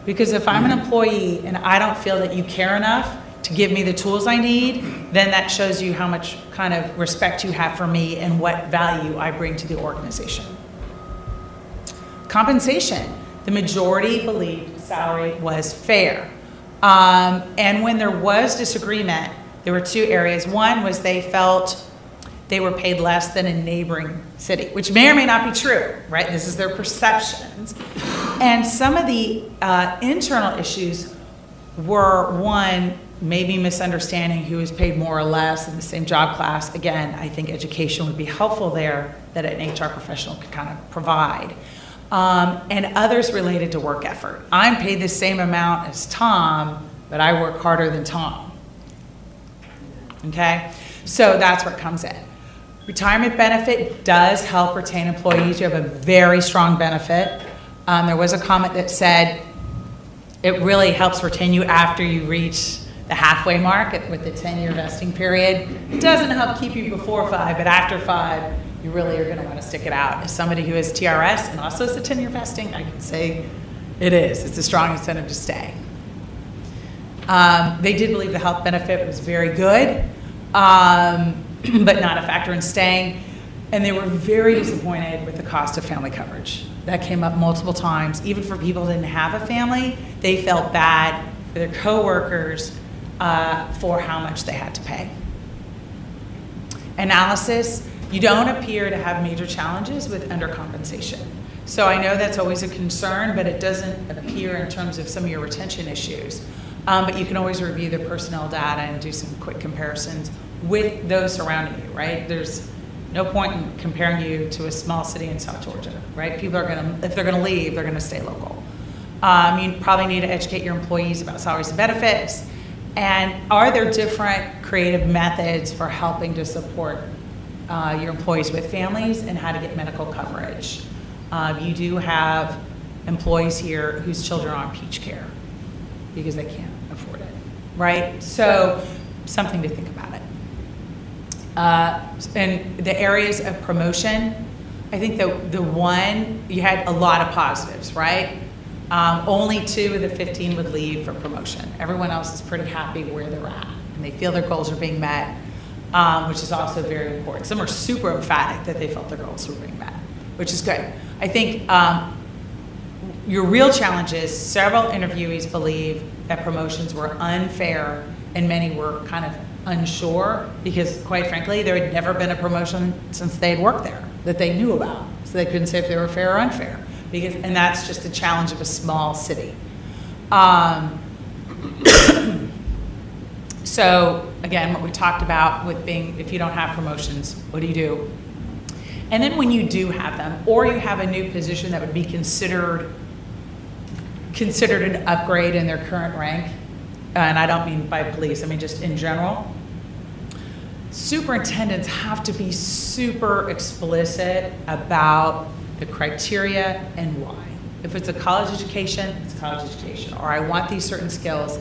Because if I'm an employee and I don't feel that you care enough to give me the tools I need, then that shows you how much kind of respect you have for me and what value I bring to the organization. Compensation. The majority believed salary was fair. And when there was disagreement, there were two areas. One was they felt they were paid less than a neighboring city, which may or may not be true, right? This is their perceptions. And some of the internal issues were, one, maybe misunderstanding who was paid more or less in the same job class. Again, I think education would be helpful there that an HR professional could kind of provide. And others related to work effort. I'm paid the same amount as Tom, but I work harder than Tom. Okay? So that's where it comes in. Retirement benefit does help retain employees. You have a very strong benefit. There was a comment that said it really helps retain you after you reach the halfway mark with the 10-year vesting period. It doesn't help keep you before 5, but after 5, you really are going to want to stick it out. As somebody who has TRS and also has a 10-year vesting, I can say it is. It's a strong incentive to stay. They did believe the health benefit was very good, but not a factor in staying. And they were very disappointed with the cost of family coverage. That came up multiple times. Even for people who didn't have a family, they felt bad for their coworkers for how much they had to pay. Analysis, you don't appear to have major challenges with undercompensation. So I know that's always a concern, but it doesn't appear in terms of some of your retention issues. But you can always review the personnel data and do some quick comparisons with those surrounding you, right? There's no point in comparing you to a small city in South Georgia, right? People are gonna, if they're gonna leave, they're gonna stay local. You probably need to educate your employees about salaries and benefits. And are there different creative methods for helping to support your employees with families and how to get medical coverage? You do have employees here whose children are on peach care because they can't afford it, right? So something to think about it. And the areas of promotion, I think the one, you had a lot of positives, right? Only 2 of the 15 would leave for promotion. Everyone else is pretty happy where they're at, and they feel their goals are being met, which is also very important. Some are super emphatic that they felt their goals were being met, which is good. I think your real challenge is several interviewees believe that promotions were unfair, and many were kind of unsure because, quite frankly, there had never been a promotion since they had worked there that they knew about, so they couldn't say if they were fair or unfair. And that's just the challenge of a small city. So again, what we talked about with being, if you don't have promotions, what do you do? And then when you do have them, or you have a new position that would be considered an upgrade in their current rank, and I don't mean by police, I mean just in general, superintendents have to be super explicit about the criteria and why. If it's a college education, it's a college education, or I want these certain skills,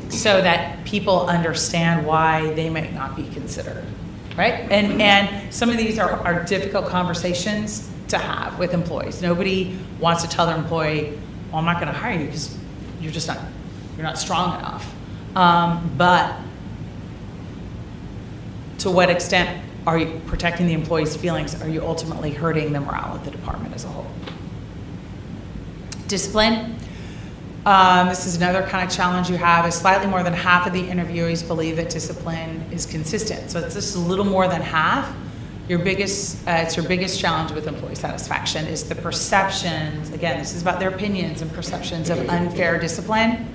so that people understand why they might not be considered, right? And some of these are difficult conversations to have with employees. Nobody wants to tell their employee, well, I'm not gonna hire you because you're not strong enough. But to what extent are you protecting the employee's feelings? Are you ultimately hurting the morale of the department as a whole? Discipline. This is another kind of challenge you have. Is slightly more than half of the interviewees believe that discipline is consistent. So it's just a little more than half. It's your biggest challenge with employee satisfaction is the perceptions. Again, this is about their opinions and perceptions of unfair discipline.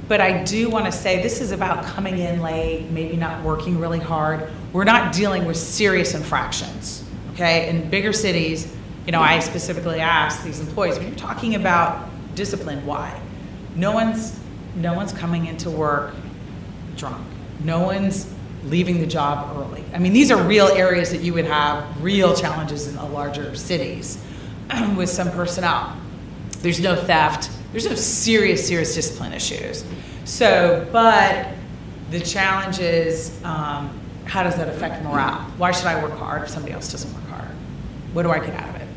But I do want to say this is about coming in late, maybe not working really hard. We're not dealing with serious infractions, okay? In bigger cities, I specifically asked these employees, when you're talking about discipline, why? No one's coming into work drunk. No one's leaving the job early. I mean, these are real areas that you would have real challenges in the larger cities with some personnel. There's no theft. There's no serious discipline issues. So, but the challenge is, how does that affect morale? Why should I work hard if somebody else doesn't work hard? What do I get out of it?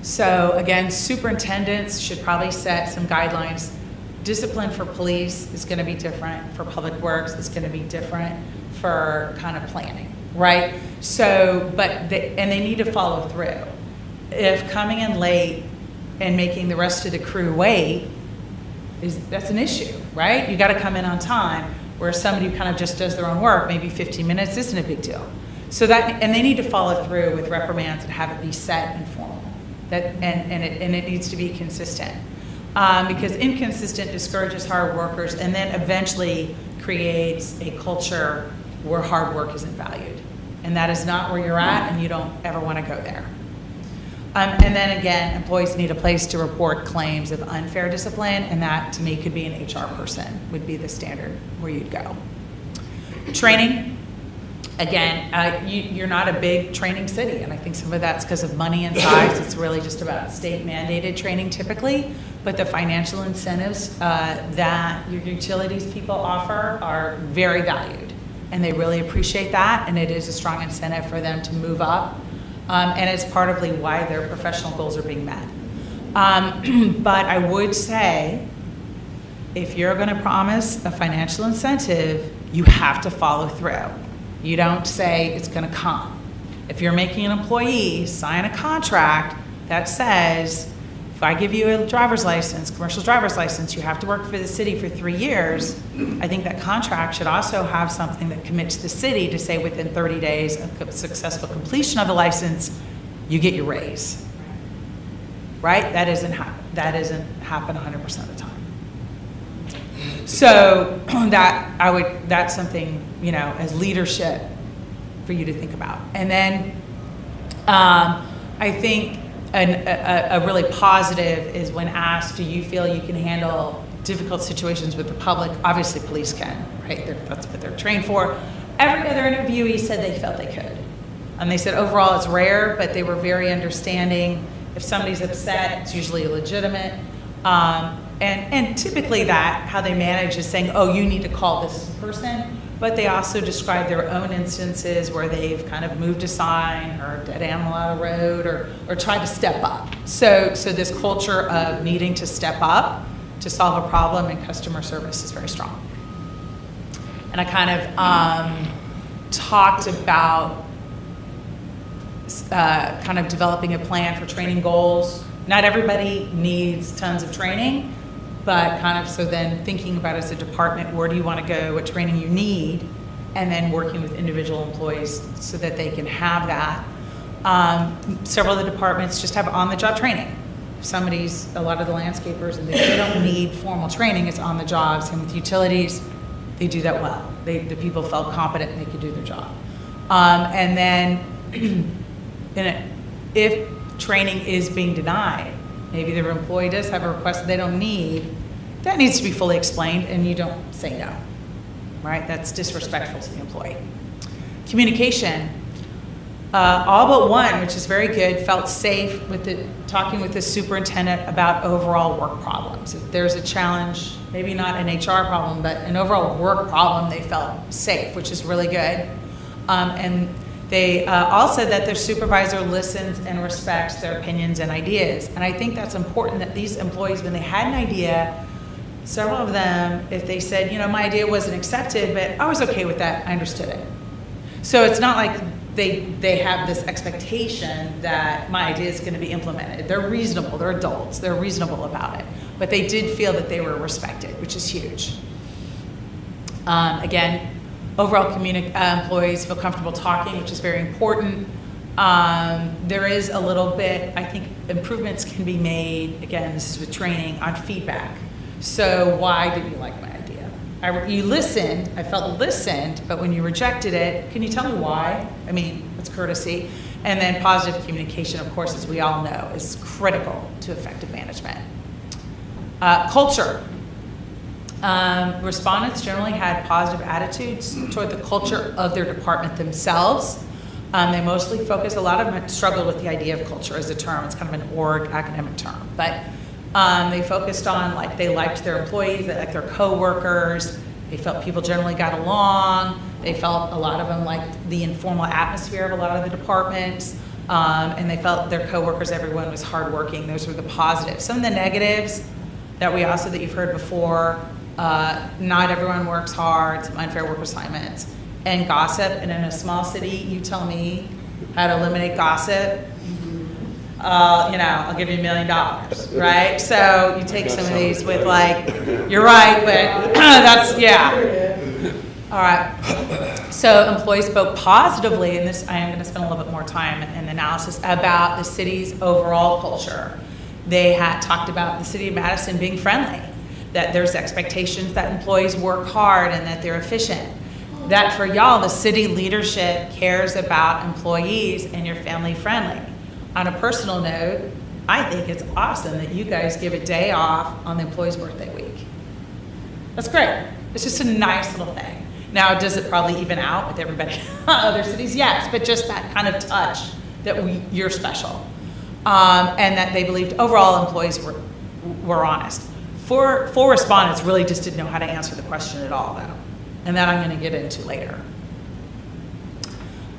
So again, superintendents should probably set some guidelines. Discipline for police is going to be different, for public works it's going to be different, for kind of planning, right? So, and they need to follow through. If coming in late and making the rest of the crew wait, that's an issue, right? You got to come in on time, where somebody who kind of just does their own work, maybe 15 minutes isn't a big deal. So that, and they need to follow through with reprimands and have it be set and formal. And it needs to be consistent. Because inconsistent discourages hard workers and then eventually creates a culture where hard work isn't valued. And that is not where you're at, and you don't ever want to go there. And then again, employees need a place to report claims of unfair discipline, and that to me could be an HR person, would be the standard where you'd go. Training. Again, you're not a big training city, and I think some of that's because of money and size. It's really just about state mandated training typically, but the financial incentives that your utilities people offer are very valued, and they really appreciate that, and it is a strong incentive for them to move up, and it's partly why their professional goals are being met. But I would say, if you're going to promise a financial incentive, you have to follow through. You don't say it's going to come. If you're making an employee sign a contract that says, if I give you a driver's license, commercial driver's license, you have to work for the city for 3 years, I think that contract should also have something that commits the city to say within 30 days of successful completion of the license, you get your raise. Right? That doesn't happen 100% of the time. So that's something, as leadership for you to think about. And then I think a really positive is when asked, do you feel you can handle difficult situations with the public? Obviously police can, right? That's what they're trained for. Every other interviewee said they felt they could. And they said overall it's rare, but they were very understanding. If somebody's upset, it's usually legitimate. And typically how they manage is saying, oh, you need to call this person. But they also describe their own instances where they've kind of moved a sign or a dead animal out of the road or tried to step up. So this culture of needing to step up to solve a problem in customer service is very strong. And I kind of talked about kind of developing a plan for training goals. Not everybody needs tons of training, but kind of so then thinking about as a department, where do you want to go, what training you need, and then working with individual employees so that they can have that. Several of the departments just have on-the-job training. If a lot of the landscapers, and they don't need formal training, it's on the job. Same with utilities, they do that well. The people felt competent and they could do their job. And then if training is being denied, maybe their employee does have a request that they don't need, that needs to be fully explained, and you don't say no, right? That's disrespectful to the employee. Communication. All but one, which is very good, felt safe with talking with the superintendent about overall work problems. If there's a challenge, maybe not an HR problem, but an overall work problem, they felt safe, which is really good. And they all said that their supervisor listens and respects their opinions and ideas. And I think that's important, that these employees, when they had an idea, several of them, if they said, my idea wasn't accepted, but I was okay with that, I understood it. So it's not like they have this expectation that my idea is going to be implemented. They're reasonable, they're adults, they're reasonable about it. But they did feel that they were respected, which is huge. Again, overall employees feel comfortable talking, which is very important. There is a little bit, I think improvements can be made, again, this is with training, on feedback. So why did you like my idea? You listened, I felt listened, but when you rejected it, can you tell me why? I mean, it's courtesy. And then positive communication, of course, as we all know, is critical to effective management. Culture. Respondents generally had positive attitudes toward the culture of their department themselves. They mostly focus, a lot of them struggled with the idea of culture as a term. It's kind of an org academic term. But They focused on, like, they liked their employees, they liked their coworkers, they felt people generally got along, they felt a lot of them liked the informal atmosphere of a lot of the departments, and they felt their coworkers, everyone was hardworking. Those were the positives. Some of the negatives that you've heard before, not everyone works hard, some unfair work assignments, and gossip. And in a small city, you tell me how to eliminate gossip, I'll give you $1 million, right? So you take some of these with, like, you're right, but that's, yeah. All right. So employees spoke positively, and this, I am going to spend a little bit more time in the analysis about the city's overall culture. They had talked about the city of Madison being friendly, that there's expectations that employees work hard and that they're efficient. That for y'all, the city leadership cares about employees and you're family friendly. On a personal note, I think it's awesome that you guys give a day off on the employee's birthday week. That's great. It's just a nice little thing. Now, does it probably even out with everybody other cities? Yes, but just that kind of touch that you're special. And that they believed overall employees were honest. Four respondents really just didn't know how to answer the question at all, though. And that I'm going to get into later.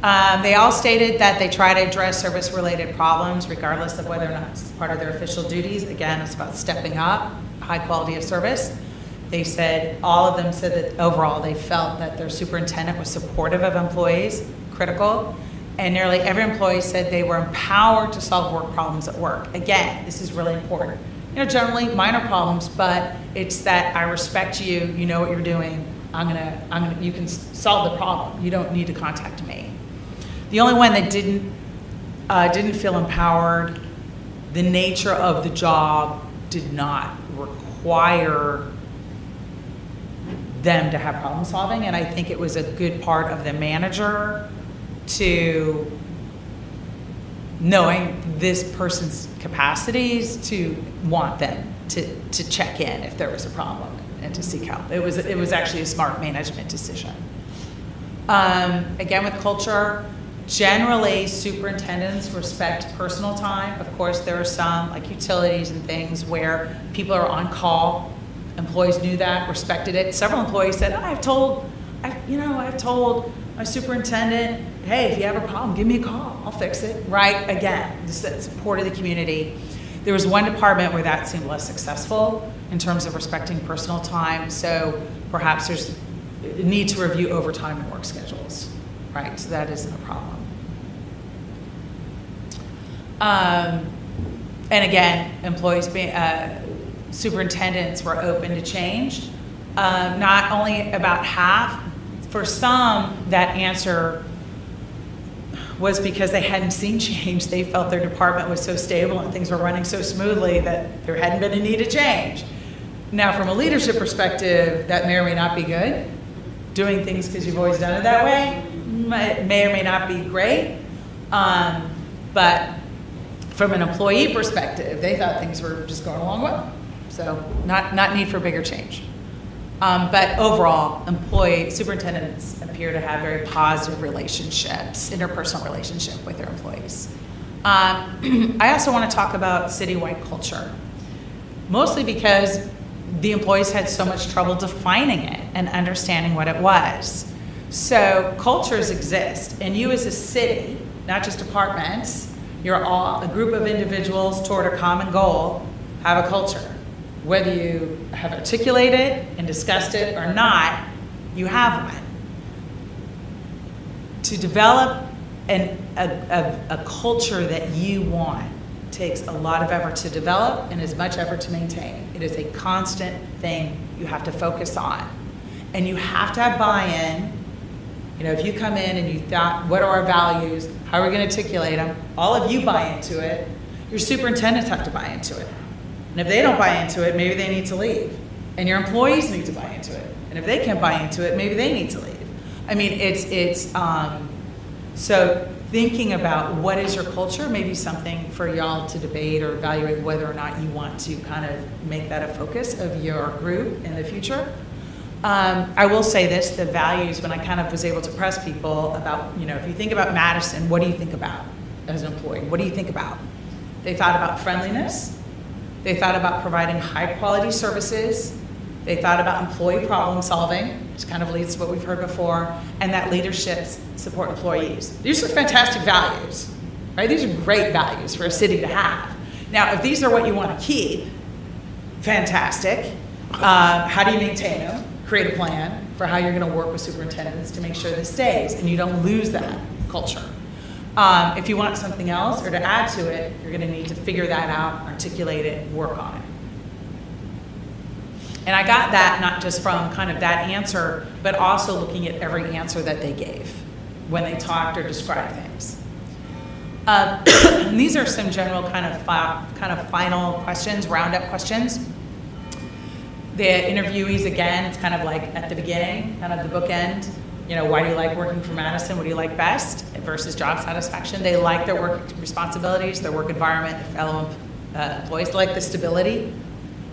They all stated that they try to address service-related problems regardless of whether or not it's part of their official duties. Again, it's about stepping up, high quality of service. They said, all of them said that overall they felt that their superintendent was supportive of employees, critical, and nearly every employee said they were empowered to solve work problems at work. Again, this is really important. Generally minor problems, but it's that I respect you, you know what you're doing, you can solve the problem. You don't need to contact me. The only one that didn't feel empowered, the nature of the job did not require them to have problem solving, and I think it was a good part of the manager to knowing this person's capacities to want them to check in if there was a problem and to seek help. It was actually a smart management decision. Again, with culture, generally superintendents respect personal time. Of course, there are some, like utilities and things, where people are on call. Employees knew that, respected it. Several employees said, I've told my superintendent, hey, if you have a problem, give me a call, I'll fix it, right? Again, just that support of the community. There was one department where that seemed less successful in terms of respecting personal time, so perhaps there's a need to review overtime and work schedules, right? So that isn't a problem. And again, employees being, superintendents were open to change. Not only about half, for some, that answer was because they hadn't seen change. They felt their department was so stable and things were running so smoothly that there hadn't been a need to change. Now, from a leadership perspective, that may or may not be good. Doing things because you've always done it that way may or may not be great. But from an employee perspective, they thought things were just going along well. So not need for bigger change. But overall, superintendents appear to have very positive relationships, interpersonal relationship with their employees. I also want to talk about citywide culture, mostly because the employees had so much trouble defining it and understanding what it was. So cultures exist, and you as a city, not just departments, you're all a group of individuals toward a common goal, have a culture. Whether you have articulated and discussed it or not, you have one. To develop a culture that you want takes a lot of effort to develop and as much effort to maintain. It is a constant thing you have to focus on. And you have to have buy-in. If you come in and you thought, what are our values? How are we going to articulate them? All of you buy into it. Your superintendents have to buy into it. And if they don't buy into it, maybe they need to leave. And your employees need to buy into it. And if they can't buy into it, maybe they need to leave. I mean, so thinking about what is your culture may be something for y'all to debate or evaluate whether or not you want to kind of make that a focus of your group in the future. I will say this, the values, when I kind of was able to press people about, if you think about Madison, what do you think about as an employee? What do you think about? They thought about friendliness. They thought about providing high-quality services. They thought about employee problem solving, which kind of leads to what we've heard before, and that leadership support employees. These are fantastic values, right? These are great values for a city to have. Now, if these are what you want to keep, fantastic. How do you maintain them? Create a plan for how you're going to work with superintendents to make sure this stays and you don't lose that culture. If you want something else or to add to it, you're going to need to figure that out, articulate it, work on it. And I got that not just from kind of that answer, but also looking at every answer that they gave when they talked or described things. And these are some general kind of final questions, roundup questions. The interviewees, again, it's kind of like at the beginning, kind of the bookend. You know, why do you like working for Madison? What do you like best? Versus job satisfaction. They like their work responsibilities, their work environment, their fellow employees. They like the stability.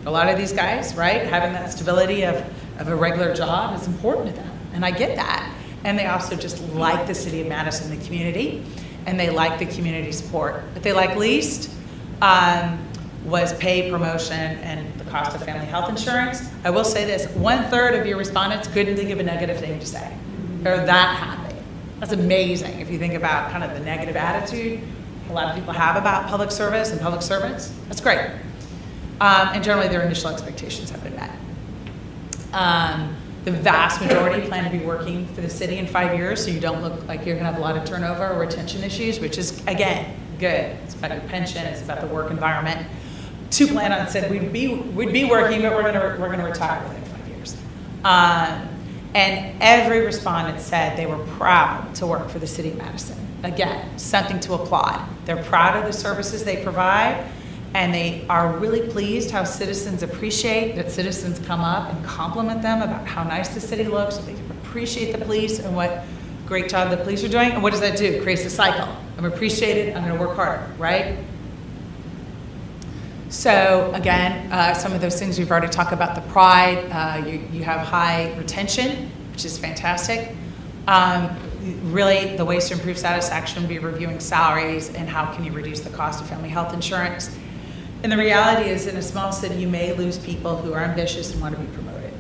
A lot of these guys, right, having that stability of a regular job is important to them. And I get that. And they also just like the city of Madison, the community, and they like the community support. What they like least was pay, promotion, and the cost of family health insurance. I will say this, 1/3 of your respondents couldn't think of a negative thing to say. They're that happy. That's amazing if you think about kind of the negative attitude a lot of people have about public service and public servants. That's great. And generally their initial expectations have been met. The vast majority plan to be working for the city in 5 years, so you don't look like you're gonna have a lot of turnover or retention issues, which is, again, good. It's about your pension, it's about the work environment. 2 plan on said we'd be working, but we're gonna retire within 5 years. And every respondent said they were proud to work for the city of Madison. Again, something to applaud. They're proud of the services they provide, and they are really pleased how citizens appreciate that citizens come up and compliment them about how nice the city looks. They appreciate the police and what great job the police are doing. And what does that do? It creates a cycle. I'm appreciated, I'm gonna work harder, right? So again, some of those things we've already talked about, the pride, you have high retention, which is fantastic. Really, the ways to improve satisfaction would be reviewing salaries and how can you reduce the cost of family health insurance. And the reality is in a small city, you may lose people who are ambitious and want to be promoted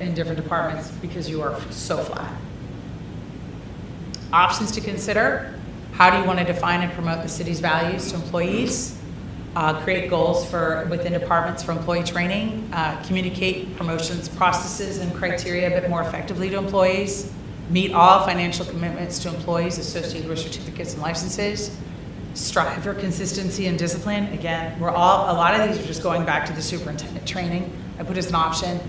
in different departments because you are so flat. Options to consider: how do you want to define and promote the city's values to employees? Create goals within departments for employee training, communicate promotions processes and criteria a bit more effectively to employees, meet all financial commitments to employees associated with certificates and licenses, strive for consistency and discipline. Again, a lot of these are just going back to the superintendent training. I put as an option,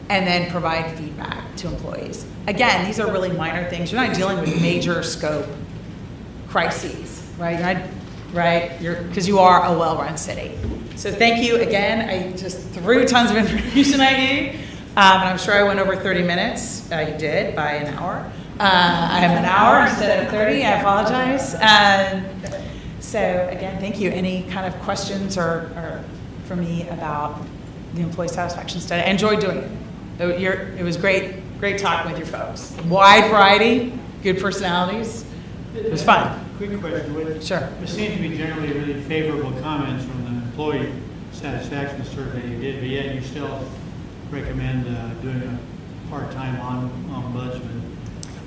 and then provide feedback to employees. Again, these are really minor things. You're not dealing with major scope crises, right? Because you are a well-run city. So thank you again. I just threw tons of information at you, and I'm sure I went over 30 minutes. You did by an hour. I have an hour instead of 30. I apologize. So again, thank you. Any kind of questions or for me about the employee satisfaction study? I enjoyed doing it. It was great talking with your folks. Wide variety, good personalities. It was fun. Quick question. Sure. There seemed to be generally really favorable comments from the employee satisfaction survey you did, but yet you still recommend doing a part-time ombudsman.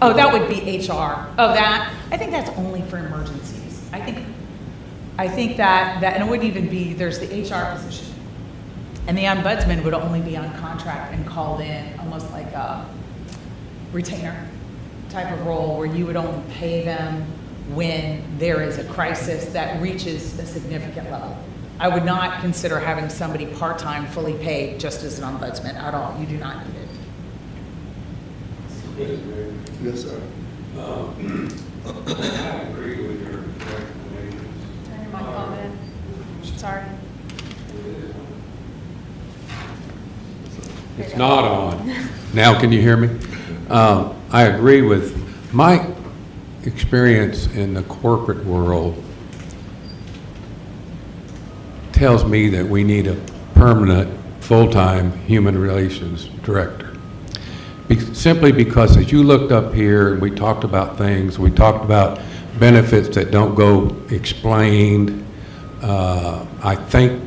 Oh, that would be HR. Oh, that, I think that's only for emergencies. I think that, and it wouldn't even be, there's the HR position. And the ombudsman would only be on contract and called in, almost like a retainer type of role where you would only pay them when there is a crisis that reaches a significant level. I would not consider having somebody part-time fully paid just as an ombudsman at all. You do not need it. Yes, sir. I agree with your recommendations. Turn your mic on, man. Sorry. It's not on. Now can you hear me? I agree with my experience in the corporate world tells me that we need a permanent, full-time human relations director. Simply because as you looked up here and we talked about things, we talked about benefits that don't go explained, I think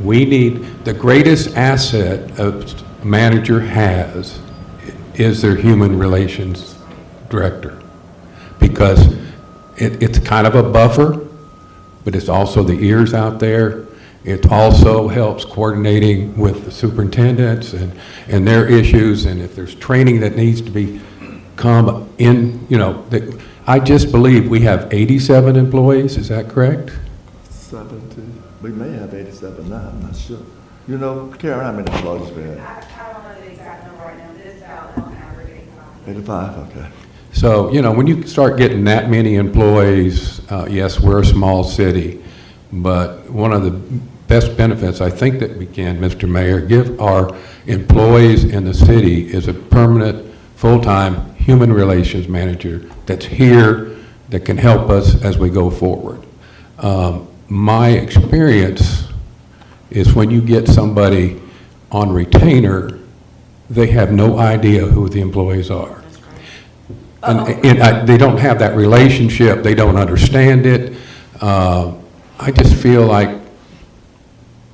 We need, the greatest asset a manager has is their human relations director. Because it's kind of a buffer, but it's also the ears out there. It also helps coordinating with the superintendents and their issues, and if there's training that needs to be come in, I just believe we have 87 employees, is that correct? 70, we may have 87 now, I'm not sure. You know, Karen, how many employees we have? I don't know the exact number right now, but it's about on average 85. 85, okay. So, when you start getting that many employees, yes, we're a small city, but one of the best benefits I think that we can, Mr. Mayor, give our employees in the city is a permanent, full-time human relations manager that's here, that can help us as we go forward. My experience is when you get somebody on retainer, they have no idea who the employees are. And they don't have that relationship, they don't understand it. I just feel like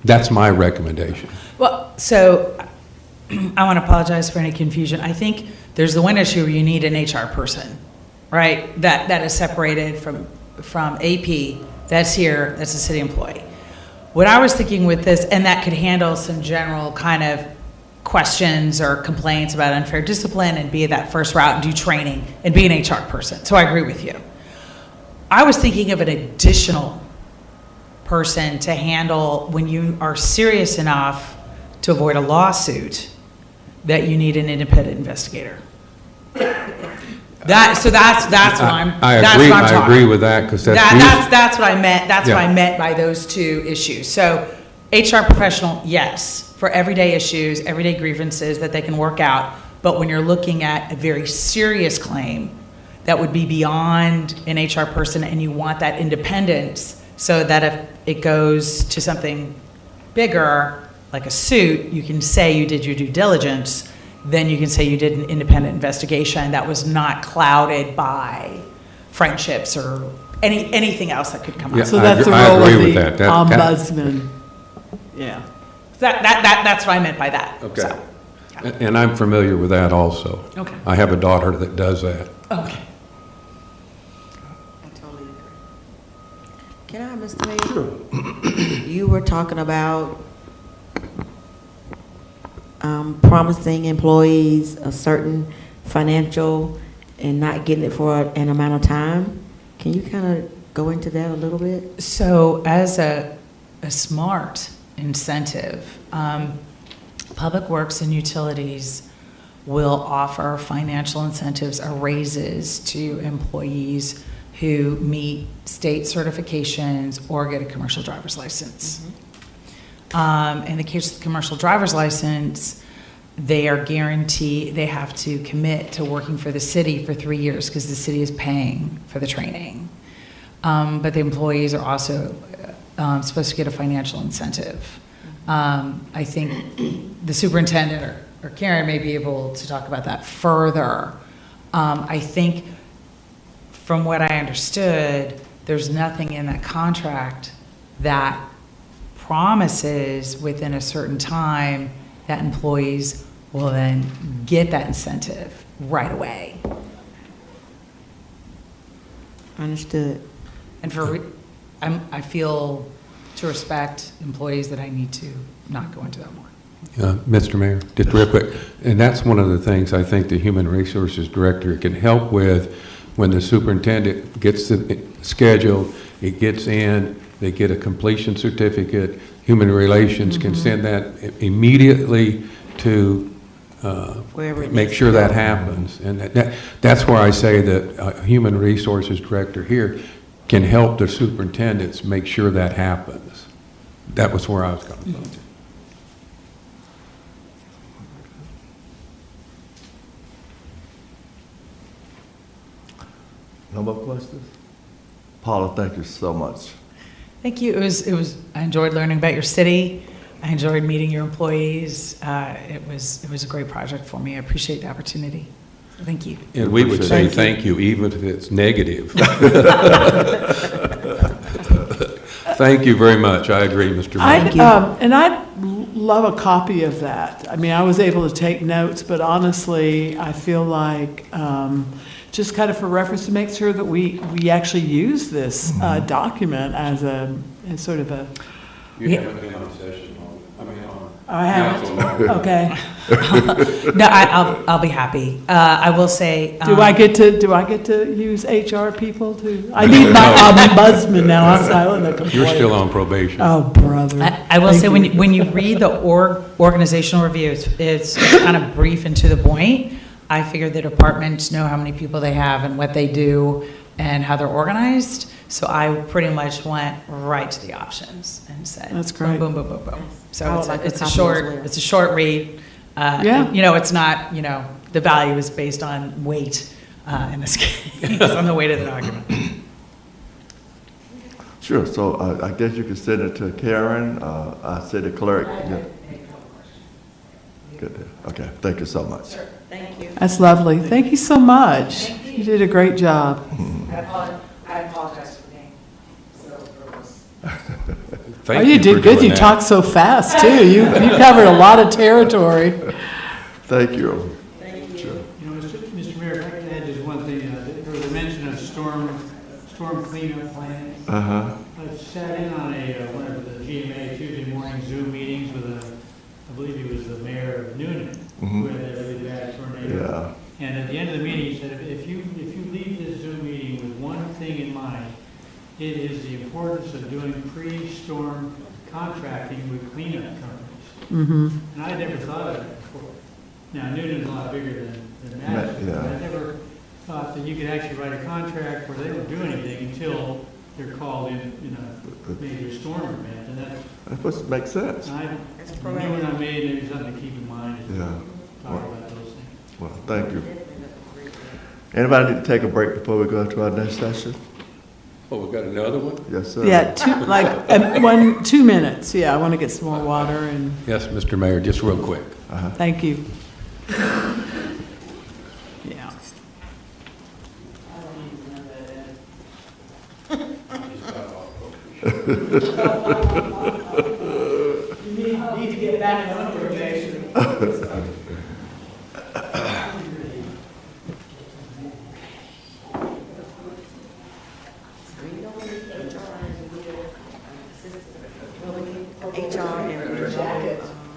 that's my recommendation. Well, so I want to apologize for any confusion. I think there's the one issue where you need an HR person, right? That is separated from AP, that's here, that's a city employee. What I was thinking with this, and that could handle some general kind of questions or complaints about unfair discipline and be that first route and do training and be an HR person. So I agree with you. I was thinking of an additional person to handle when you are serious enough to avoid a lawsuit that you need an independent investigator. That's what I'm. I that's agree. what I'm I talking. agree with that because That's what I meant. That's what Yeah. I meant by those two issues. So, HR professional, yes, for everyday issues, everyday grievances that they can work out. But when you're looking at a very serious claim that would be beyond an HR person, and you want that independence, so that if it goes to something bigger, like a suit, you can say you did your due diligence. Then you can say you did an independent investigation that was not clouded by friendships or anything else that could come up. Yeah. So that's the I role agree of with the that. That- ombudsman. Yeah. That's what I meant by that. Okay. So, yeah. And I'm familiar with that also. Okay. I have a daughter that does that. Okay. I totally agree. Can I, Mr. Mayor? You were talking about promising employees a certain financial and not getting it for an amount of time. Can you kind of go into that a little bit? So as a smart incentive, Public Works and Utilities will offer financial incentives or raises to employees who meet state certifications or get a commercial driver's license. In the case of the commercial driver's license, they are guaranteed, they have to commit to working for the city for 3 years because the city is paying for the training. But the employees are also supposed to get a financial incentive. I think the superintendent or Karen may be able to talk about that further. I think from what I understood, there's nothing in that contract that promises within a certain time that employees will then get that incentive right away. Understood. And I feel to respect employees that I need to not go into that more. Mr. Mayor, just real quick, and that's one of the things I think the Human Resources Director can help with when the superintendent gets the schedule, it gets in, they get a completion certificate, Human Relations can send that immediately to Wherever it make needs sure to go. that happens. And that's where I say that a Human Resources Director here can help the superintendents make sure that happens. That was where I was coming from. No more questions? Paula, thank you so much. Thank you. I enjoyed learning about your city. I enjoyed meeting your employees. It was a great project for me. I appreciate the opportunity. Thank you. And we would say Thank you. thank you, even if it's negative. Thank you very much. I agree, Mr. Mayor. And I'd love a copy of that. I mean, I was able to take notes, but honestly, I feel like, just kind of for reference to make sure that we actually use this document as sort of a, You haven't been on session, on I haven't, council. okay. No, I'll be happy. I will say. Do I get to use HR people too? I need my ombudsman now, I'm silent the complaint. You're still on probation. Oh, brother. I will Thank say, you. when you read the organizational review, it's kind of brief and to the point. I figure the departments know how many people they have and what they do and how they're organized. So I pretty much went right to the options and said. That's great. Boom, boom, boom, boom, boom. I So would it's like a, a it's a copy as short, well. it's a short read. Yeah. You know, it's not, you know, the value is based on weight in this case, on the weight of the document. Sure, so I guess you could send it to Karen, our city clerk. Yeah. Good, deal. Okay, thank you so much. Thank you. That's lovely. Thank you so much. You did a great job. I apologize for being so verbose. Thank Oh, you for did good. doing You that. talked so fast, too. You covered a lot of territory. Thank you. You know, Mr. Mayor, if I could add just one thing, there was a mention of storm cleanup plans. Uh-huh. I sat in on one of the GMA Tuesday morning Zoom meetings with I believe he was the mayor of Noonan, who had that really bad tornado. Yeah. And at the end of the meeting, he said, if you leave this Zoom meeting with one thing in mind, it is the importance of doing pre-storm contracting with cleanup companies. Mm-hmm. And I never thought of that before. Now, Noonan's a lot bigger than Madison, Yeah. but I never thought that you could actually write a contract where they don't do anything until they're called in a major storm event. And That must make sense. knew when I made, maybe something to keep in mind as we Yeah. talk about those things. Well, thank you. Anybody need to take a break before we go into our next session? Oh, we got another one? Yes, sir. Yeah, 2 minutes. Yeah, I want to get some more water and Yes, Mr. Mayor, just real quick. thank you. Yeah. Need to get back on probation. HR and.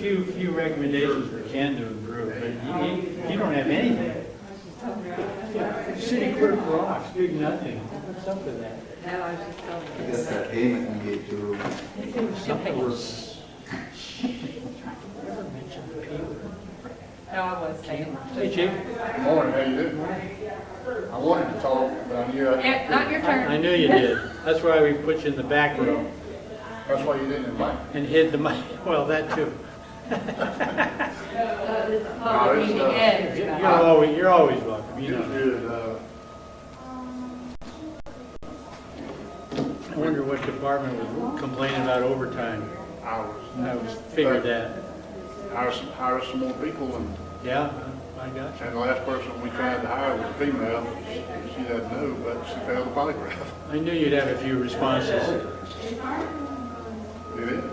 Few recommendations for Ken to improve, but you don't have anything. City clerk rocks, big nothing. What's up with that? I guess that payment we gave to Something was. No, I was saying. Hey, Chief. Morning, how you doing? I wanted to talk, but I knew Not your turn. I knew you did. That's why we put you in the back row that's why you didn't invite me. and hid the mic. Well, that too. You're always welcome, you It was know. good, I wonder what department was complaining about overtime. I Figured that. hired some more people, and Yeah, I got you. the last person we tried to hire was a female. She doesn't know, but she failed the polygraph. I knew you'd have a few responses. It is.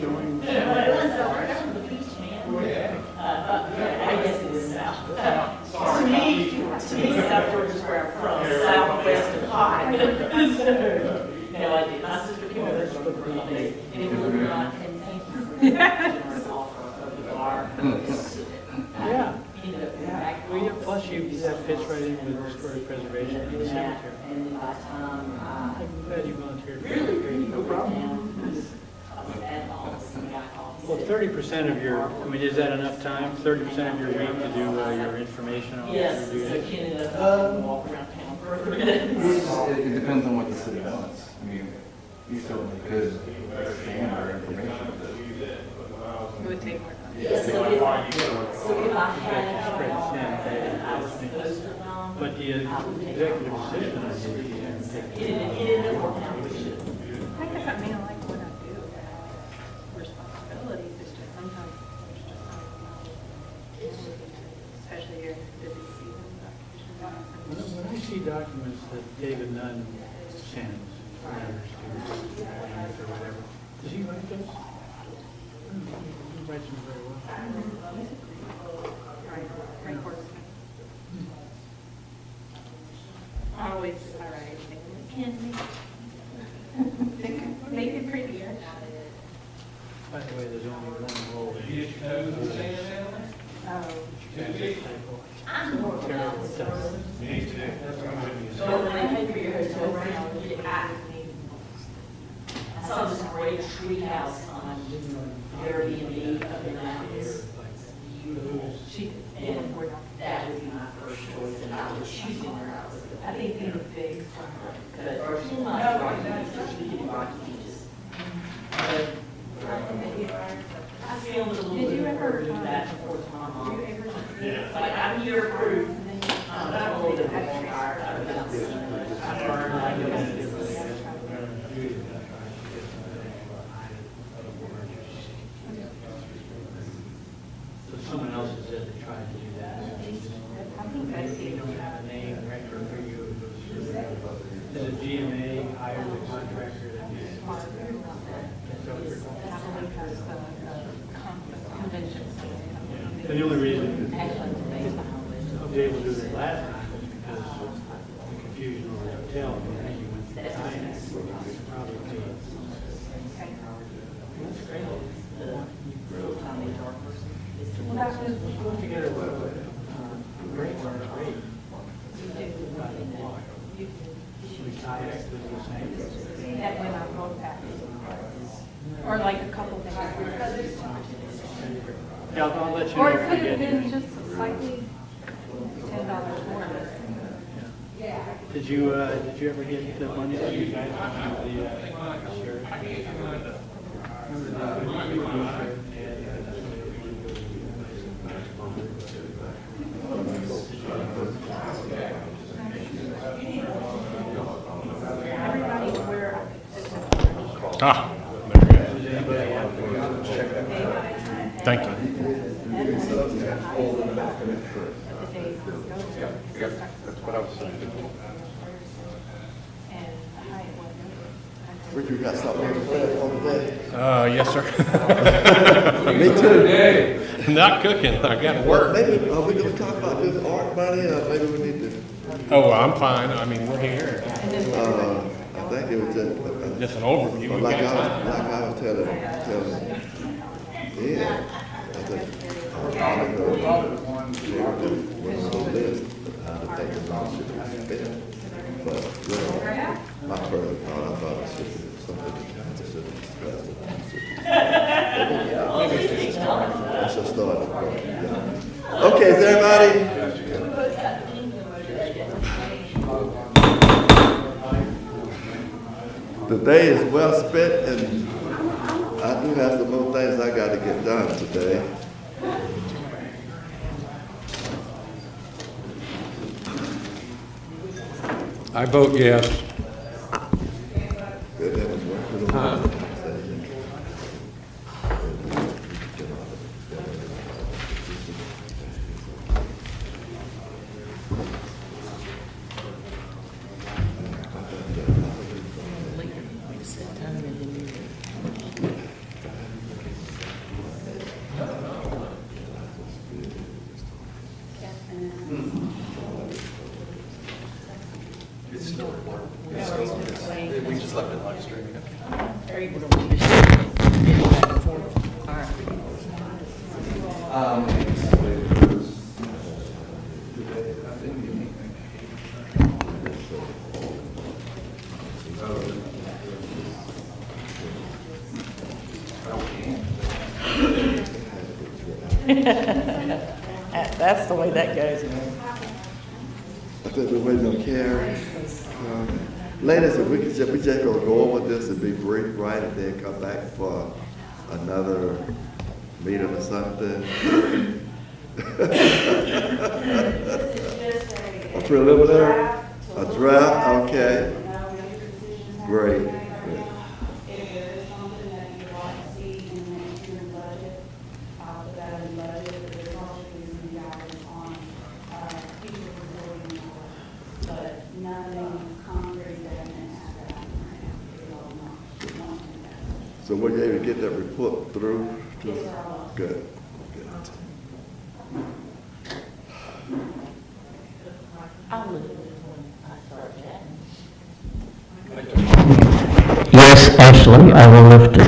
showing? I guess it is south. To me, South Georgia is where I'm from, southwest of High. No, I did. My sister came over from the days, and it was not, and thank you for the offer of the bar. Yeah. Ended up being back. Well, yeah, plus that fits right in with historic preservation and the cemetery. And by the time I'm glad you volunteered. no problem. Well, 30% of your, I mean, is that enough time? 30% of your week to do your information on what Yes, you're so doing? Ken ended up walk around town for a minute. It depends on what the city wants. I mean, you certainly could expand our information. It would take more time. So if I had, Spread thin, I was supposed to know. But the executive assistant, I think, It didn't work out, we should. I guess I mean, I like what I do. Responsibilities, it's just sometimes there's just not enough. Especially during busy season. when I see documents that David Nunn sends, letters to or whatever, does he write those? He writes them very well. Right, records. I always, I write anything. Make it prettier. By the way, there's only one role. Oh. Terrible stuff. So when I paid for your hotel room, I saw this great tree house on Airbnb up in the mountains. And that would be my first choice, and I was choosing where I was. I think they're big, but too much Rocky Beach, we did Rocky Beaches. But I filmed a little Did you bit of ever, her doing that before my mom. you ever? Like, I'm year proof. I'm a little bit more tired. I've been out there. I've learned how to do this. So someone else has said they tried to do that. I think I see. They don't have a name record for you. Does a GMA hire the contractor to do it? That's what you're calling it. And the only reason I was able to do it last time was because of the confusion over the hotel. And then you went through the time. Probably. That's great. Put together great one, great. We kayak was the same. That when I wrote that. Or like a couple things. Yeah, I'll let you know Or it if could we have get been it. just slightly $10 more. Did you ever get the money that you guys got from the sheriff? Everybody where. Ah, there we go. Thank you. That's what I was saying. Richard, got something to say on today? Yes, sir. Me too. Not cooking, I got to work. Maybe, are we gonna talk about this art money, or maybe we need to, Oh, I'm fine, I mean, we're here. I think it was Just an overview. but like I was telling, yeah, I think, was on the list of how to take the money should be spent. But, really, my personal thought, I thought it should be something that should be discussed. That's a starting point, yeah. Okay, is everybody? The day is well spent, and I do have some more things I got to get done today. I vote yes. Good heavens, what could have been? That's the way that goes. I think we're waiting on Karen. Ladies, if we just gonna go over this and be brief, right, and then come back for another meeting or something. A preliminary, a draft, okay. Great. If there is something that you'd like to see in the next year's budget, I'll put that in the budget, but there's also going to be items on, future reporting, but nothing concrete that I can have that I can have, it's all not. So were you able to get that report through? Yes, sir, I will. Good. Yes, Ashley, I will lift it.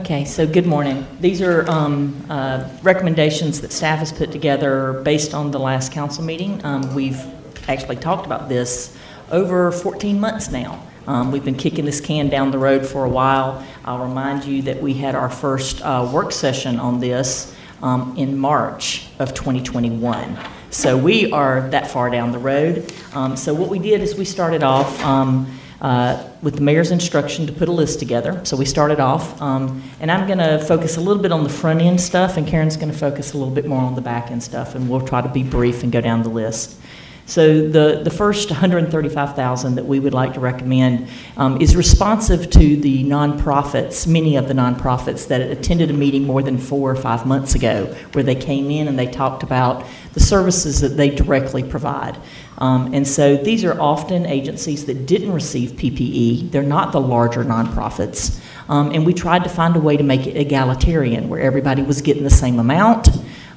Okay, so good morning. These are recommendations that staff has put together based on the last council meeting. We've actually talked about this over 14 months now. We've been kicking this can down the road for a while. I'll remind you that we had our first work session on this in March of 2021. So we are that far down the road. So what we did is we started off with the mayor's instruction to put a list together. So we started off, and I'm going to focus a little bit on the front end stuff, and Karen's going to focus a little bit more on the back end stuff, and we'll try to be brief and go down the list. So the first $135,000 that we would like to recommend is responsive to the nonprofits, many of the nonprofits that attended a meeting more than 4 or 5 months ago, where they came in and they talked about the services that they directly provide. And so these are often agencies that didn't receive PPE. They're not the larger nonprofits. And we tried to find a way to make it egalitarian, where everybody was getting the same amount,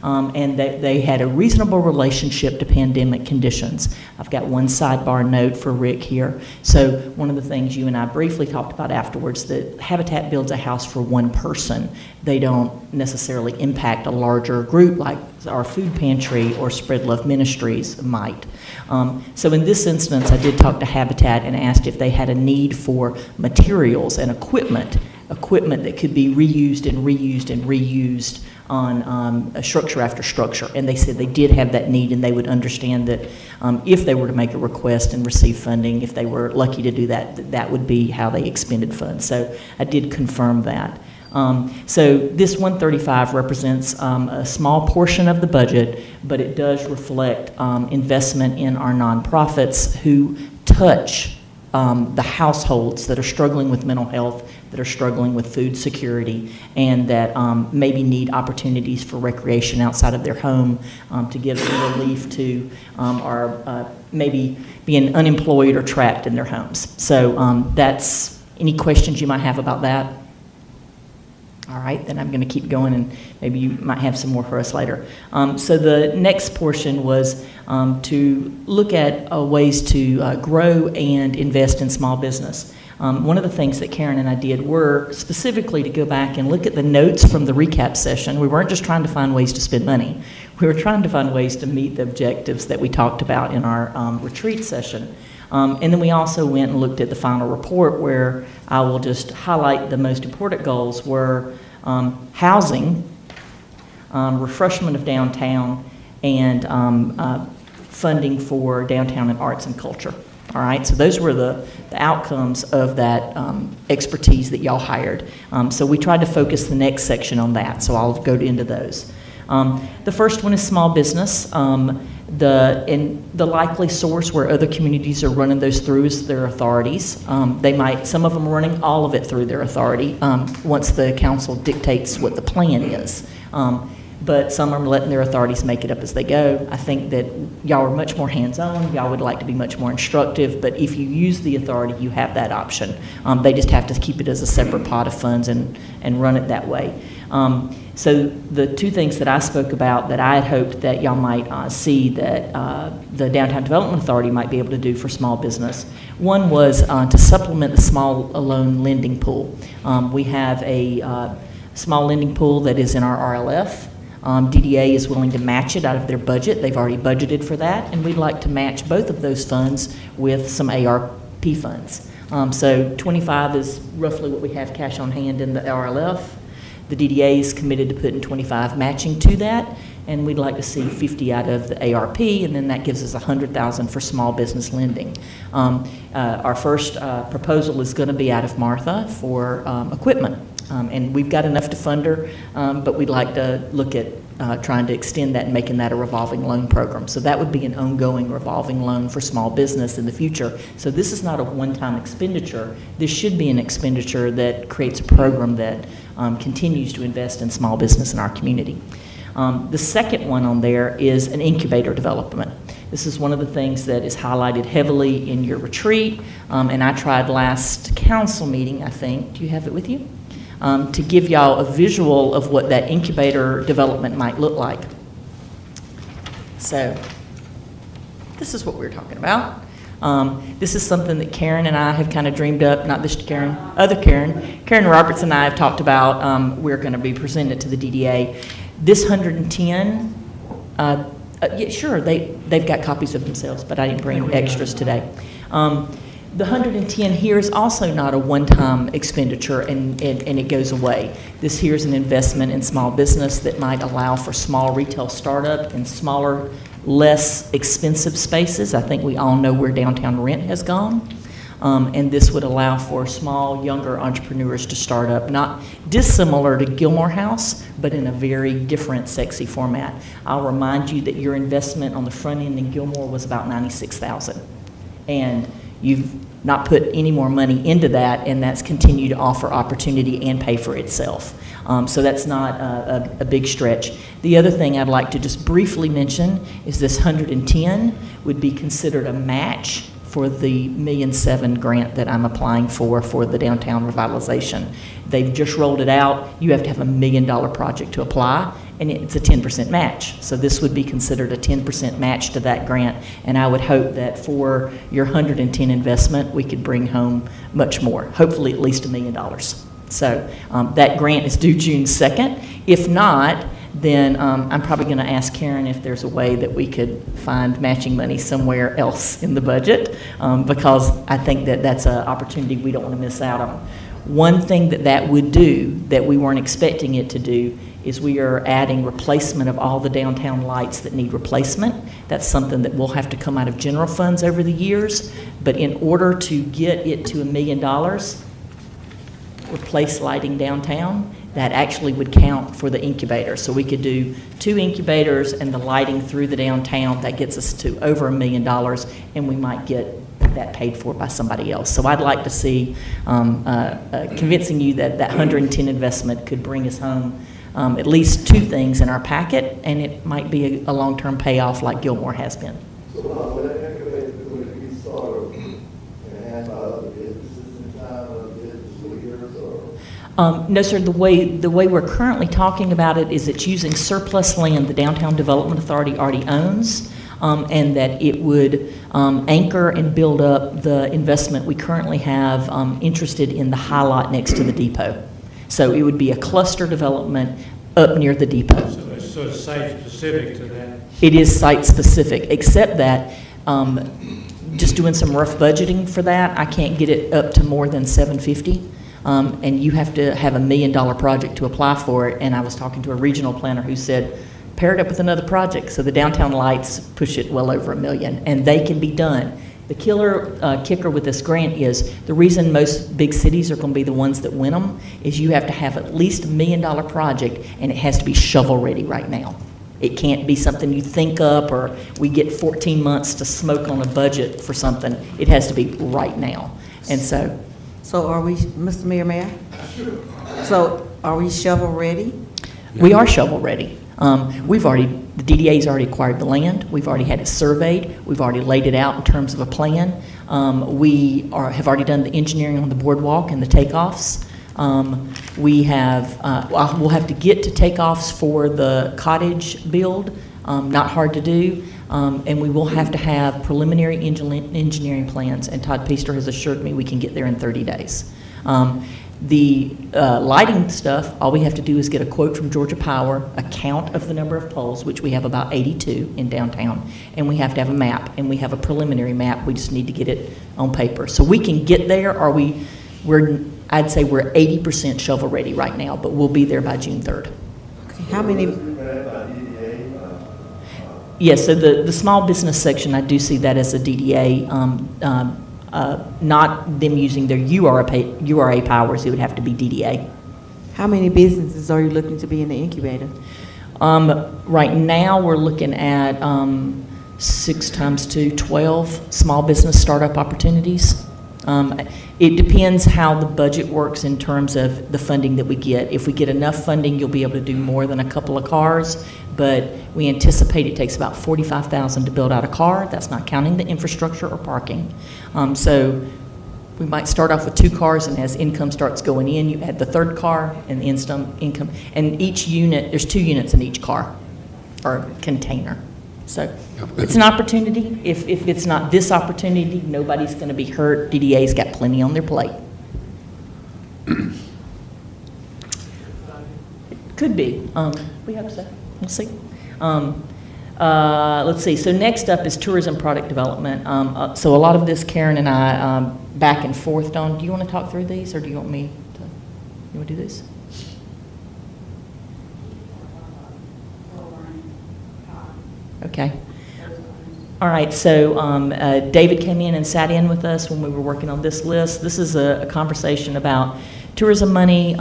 and that they had a reasonable relationship to pandemic conditions. I've got one sidebar note for Rick here. So one of the things you and I briefly talked about afterwards, that Habitat builds a house for one person. They don't necessarily impact a larger group like our food pantry or Spread Love Ministries might. So in this instance, I did talk to Habitat and asked if they had a need for materials and equipment that could be reused and reused and reused on a structure after structure. And they said they did have that need, and they would understand that if they were to make a request and receive funding, if they were lucky to do that, that would be how they expended funds. So I did confirm that. So this 135 represents a small portion of the budget, but it does reflect investment in our nonprofits who touch the households that are struggling with mental health, that are struggling with food security, and that maybe need opportunities for recreation outside of their home to give some relief to or maybe being unemployed or trapped in their homes. So that's any questions you might have about that? All right, then I'm going to keep going, and maybe you might have some more for us later. So the next portion was to look at ways to grow and invest in small business. One of the things that Karen and I did were specifically to go back and look at the notes from the recap session. We weren't just trying to find ways to spend money. We were trying to find ways to meet the objectives that we talked about in our retreat session. And then we also went and looked at the final report, where I will just highlight the most important goals were housing, refreshment of downtown, and funding for downtown and arts and culture. All right, so those were the outcomes of that expertise that y'all hired. So we tried to focus the next section on that, so I'll go into those. The first one is small business. The likely source where other communities are running those through is their authorities. Some of them are running all of it through their authority once the council dictates what the plan is. But some are letting their authorities make it up as they go. I think that y'all are much more hands-on. Y'all would like to be much more instructive, but if you use the authority, you have that option. They just have to keep it as a separate pot of funds and run it that way. So the two things that I spoke about that I had hoped that y'all might see that the Downtown Development Authority might be able to do for small business. One was to supplement the small loan lending pool. We have a small lending pool that is in our RLF. DDA is willing to match it out of their budget. They've already budgeted for that, and we'd like to match both of those funds with some ARP funds. So 25 is roughly what we have cash on hand in the RLF. The DDA is committed to putting 25 matching to that, and we'd like to see 50 out of the ARP, and then that gives us 100,000 for small business lending. Our first proposal is going to be out of Martha for equipment, and we've got enough to fund her, but we'd like to look at trying to extend that and making that a revolving loan program. So that would be an ongoing revolving loan for small business in the future. So this is not a one-time expenditure. This should be an expenditure that creates a program that continues to invest in small business in our community. The second one on there is an incubator development. This is one of the things that is highlighted heavily in your retreat, and I tried last council meeting, I think. Do you have it with you? To give y'all a visual of what that incubator development might look like. So this is what we're talking about. This is something that Karen and I have kind of dreamed up, not this Karen, other Karen. Karen Roberts and I have talked about. We're going to be presenting it to the DDA. This 110, yeah, sure, they've got copies of themselves, but I didn't bring extras today. The 110 here is also not a one-time expenditure and it goes away. This here is an investment in small business that might allow for small retail startup in smaller, less expensive spaces. I think we all know where downtown rent has gone. And this would allow for small, younger entrepreneurs to start up, not dissimilar to Gilmore House, but in a very different, sexy format. I'll remind you that your investment on the front end in Gilmore was about $96,000. And you've not put any more money into that, and that's continued to offer opportunity and pay for itself. So that's not a big stretch. The other thing I'd like to just briefly mention is this 110 would be considered a match for the $1.7 million grant that I'm applying for the downtown revitalization. They've just rolled it out. You have to have $1 million project to apply, and it's a 10% match. So this would be considered a 10% match to that grant, and I would hope that for your 110 investment, we could bring home much more, hopefully at least $1 million. So that grant is due June 2nd. If not, then I'm probably going to ask Karen if there's a way that we could find matching money somewhere else in the budget, because I think that that's an opportunity we don't want to miss out on. One thing that would do that we weren't expecting it to do is we are adding replacement of all the downtown lights that need replacement. That's something that will have to come out of general funds over the years, but in order to get it to $1 million, replace lighting downtown, that actually would count for the incubator. So we could do 2 incubators and the lighting through the downtown. That gets us to over $1 million, and we might get that paid for by somebody else. So I'd like to see convincing you that that 110 investment could bring us home at least 2 things in our packet, and it might be a long-term payoff like Gilmore has been. So would that incubator would be sort of enhanced by other businesses in town, other business leaders, or? No, sir. The way we're currently talking about it is it's using surplus land the Downtown Development Authority already owns, and that it would anchor and build up the investment we currently have interested in the high lot next to the depot. So it would be a cluster development up near the depot. So it's site-specific to that? It is site-specific, except that just doing some rough budgeting for that, I can't get it up to more than $750. And you have to have $1 million project to apply for it. And I was talking to a regional planner who said, pair it up with another project. So the downtown lights push it well over $1 million, and they can be done. The killer kicker with this grant is the reason most big cities are going to be the ones that win them is you have to have at least $1 million project, and it has to be shovel ready right now. It can't be something you think up or we get 14 months to smoke on a budget for something. It has to be right now. And so. So are we, Mr. Mayor? So are we shovel ready? We are shovel ready. The DDA's already acquired the land. We've already had it surveyed. We've already laid it out in terms of a plan. We have already done the engineering on the boardwalk and the takeoffs. We have, we'll have to get to takeoffs for the cottage build, not hard to do, and we will have to have preliminary engineering plans, and Todd Peaster has assured me we can get there in 30 days. The lighting stuff, all we have to do is get a quote from Georgia Power, a count of the number of poles, which we have about 82 in downtown, and we have to have a map, and we have a preliminary map. We just need to get it on paper. So we can get there, or I'd say we're 80% shovel ready right now, but we'll be there by June 3rd. How many, Yes, so the small business section, I do see that as a DDA, not them using their URA powers, it would have to be DDA. how many businesses are you looking to be in the incubator? Right now, we're looking at 6 times 2, 12 small business startup opportunities. It depends how the budget works in terms of the funding that we get. If we get enough funding, you'll be able to do more than a couple of cars, but we anticipate it takes about $45,000 to build out a car. That's not counting the infrastructure or parking. So we might start off with 2 cars, and as income starts going in, you add the 3rd car and the income. And each unit, there's 2 units in each car or container. So it's an opportunity. If it's not this opportunity, nobody's going to be hurt. DDA's got plenty on their plate. Could be. We hope so. We'll see. Let's see. So next up is tourism product development. So a lot of this Karen and I back and forth on. Do you want to talk through these, or do you want me to? You want to do this? Okay. All right, so David came in and sat in with us when we were working on this list. This is a conversation about tourism money.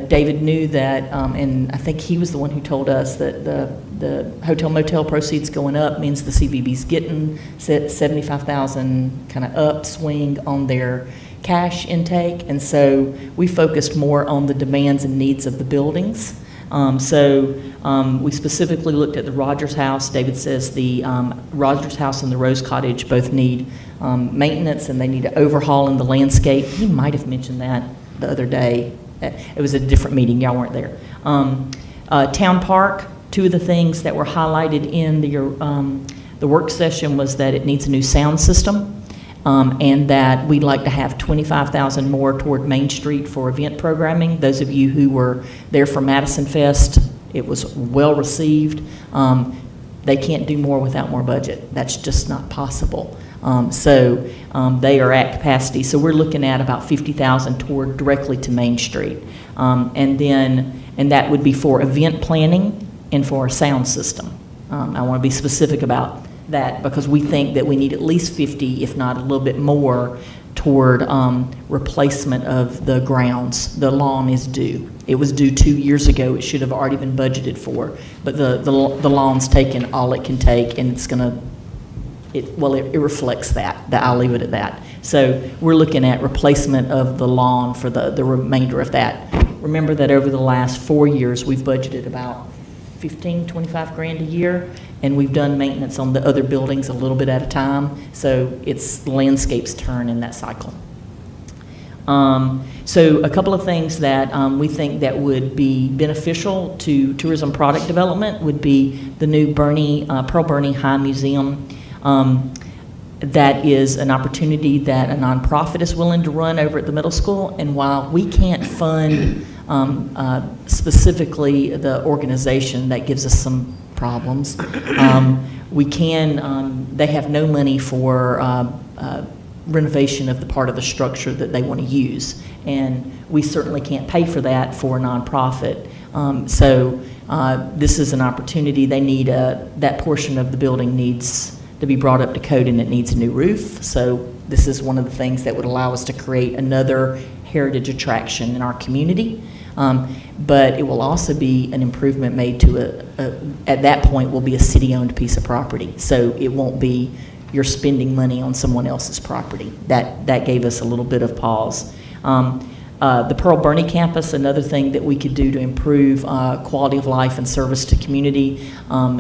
David knew that, and I think he was the one who told us that the hotel motel proceeds going up means the CVB's getting $75,000 kind of upswing on their cash intake, and so we focused more on the demands and needs of the buildings. We specifically looked at the Rogers House. David says the Rogers House and the Rose Cottage both need maintenance, and they need to overhaul in the landscape. He might have mentioned that the other day. It was a different meeting. Y'all weren't there. Town Park, 2 of the things that were highlighted in the work session was that it needs a new sound system. And that we'd like to have $25,000 more toward Main Street for event programming. Those of you who were there for Madison Fest, it was well received. They can't do more without more budget. That's just not possible. They are at capacity. So we're looking at about $50,000 toward directly to Main Street. And that would be for event planning and for a sound system. I want to be specific about that because we think that we need at least 50, if not a little bit more, toward replacement of the grounds. The lawn is due. It was due 2 years ago. It should have already been budgeted for, but the lawn's taken all it can take, and it's going to, it reflects that. I'll leave it at that. So we're looking at replacement of the lawn for the remainder of that. Remember that over the last 4 years, we've budgeted about 15, 25 grand a year, and we've done maintenance on the other buildings a little bit at a time, so it's the landscape's turn in that cycle. So a couple of things that we think that would be beneficial to tourism product development would be the new Pearl Burney High Museum. That is an opportunity that a nonprofit is willing to run over at the middle school, and while we can't fund specifically the organization, that gives us some problems. We can, they have no money for renovation of the part of the structure that they want to use, and we certainly can't pay for that for a nonprofit. This is an opportunity. They need that portion of the building needs to be brought up to code, and it needs a new roof. So this is one of the things that would allow us to create another heritage attraction in our community. But it will also be an improvement made to at that point will be a city-owned piece of property. So it won't be you're spending money on someone else's property. That gave us a little bit of pause. The Pearl Burney campus, another thing that we could do to improve quality of life and service to community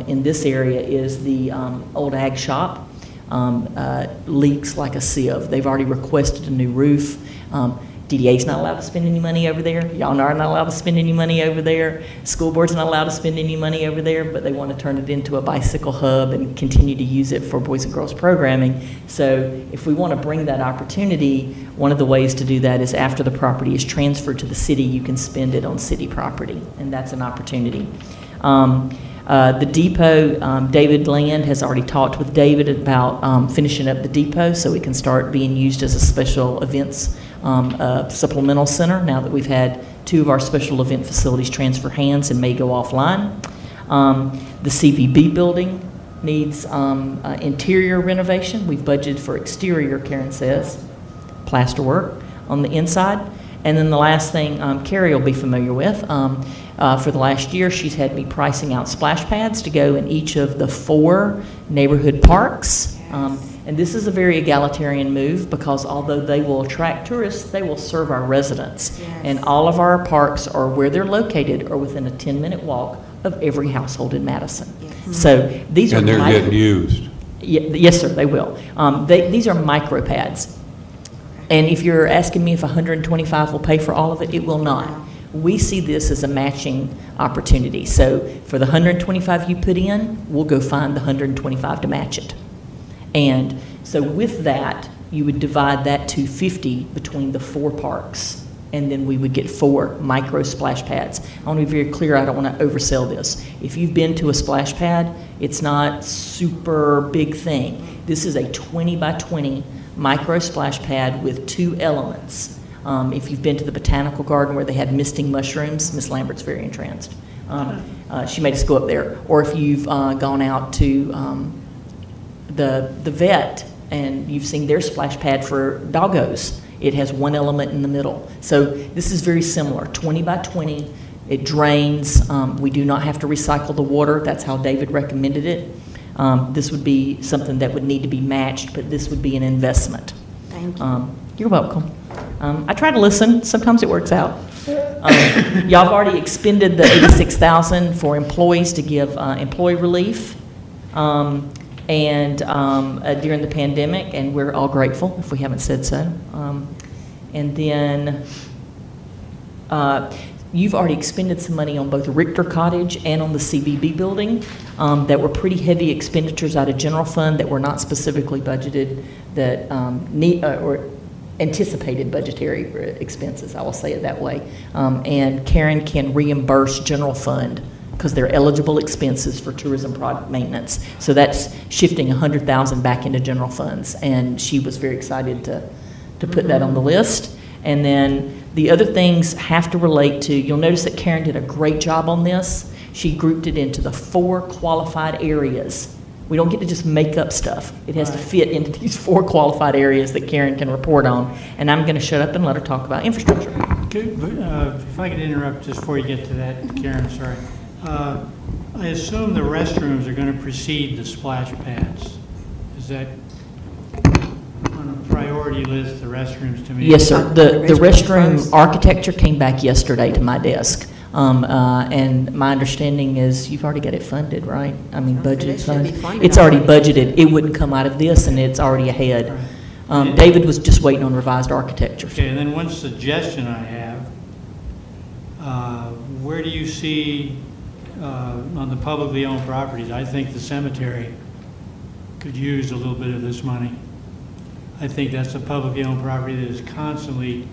in this area is the old ag shop. Leaks like a sieve. They've already requested a new roof. DDA's not allowed to spend any money over there. Y'all are not allowed to spend any money over there. School board's not allowed to spend any money over there, but they want to turn it into a bicycle hub and continue to use it for boys and girls programming. So if we want to bring that opportunity, one of the ways to do that is after the property is transferred to the city, you can spend it on city property, and that's an opportunity. The depot, David Land has already talked with David about finishing up the depot so it can start being used as a special events supplemental center now that we've had 2 of our special event facilities transfer hands and may go offline. The CVB building needs interior renovation. We've budgeted for exterior, Karen says, plaster work on the inside. And then the last thing Carrie will be familiar with, for the last year, she's had me pricing out splash pads to go in each of the 4 neighborhood parks. And this is a very egalitarian move because although they will attract tourists, they will serve our residents. Yes. And all of our parks are where they're located or within a 10-minute walk of every household in Madison. Yes. So these are And they're getting used. Yes, sir, they will. These are micro pads. And if you're asking me if 125 will pay for all of it, it will not. We see this as a matching opportunity. So for the 125 you put in, we'll go find the 125 to match it. And so with that, you would divide that 250 between the 4 parks, and then we would get 4 micro splash pads. I want to be very clear, I don't want to oversell this. If you've been to a splash pad, it's not super big thing. This is a 20 by 20 micro splash pad with 2 elements. If you've been to the botanical garden where they have misting mushrooms, Miss Lambert's very entranced. She made us go up there. Or if you've gone out to the vet and you've seen their splash pad for doggos, it has 1 element in the middle. So this is very similar, 20 by 20. It drains. We do not have to recycle the water. That's how David recommended it. This would be something that would need to be matched, but this would be an investment. Thank you. You're welcome. I try to listen. Sometimes it works out. Y'all have already expended the $86,000 for employees to give employee relief and during the pandemic, and we're all grateful if we haven't said so. And then you've already expended some money on both Richter Cottage and on the CVB building that were pretty heavy expenditures out of general fund that were not specifically budgeted, that or anticipated budgetary expenses, I will say it that way. And Karen can reimburse general fund because they're eligible expenses for tourism product maintenance. So that's shifting $100,000 back into general funds, and she was very excited to put that on the list. And then the other things have to relate to, you'll notice that Karen did a great job on this. She grouped it into the 4 qualified areas. We don't get to just make up stuff. It has to fit into these 4 qualified areas that Karen can report on. And I'm going to shut up and let her talk about infrastructure. If I could interrupt just before you get to that, Karen, sorry. I assume the restrooms are going to precede the splash pads. Is that on a priority list, the restrooms to me? Yes, sir. The restroom architecture came back yesterday to my desk. And my understanding is you've already got it funded, right? I mean, budget funded. It's already budgeted. It wouldn't come out of this, and it's already ahead. David was just waiting on revised architecture. Okay, and then one suggestion I have, where do you see on the publicly owned properties? I think the cemetery could use a little bit of this money. I think that's a publicly owned property that is constantly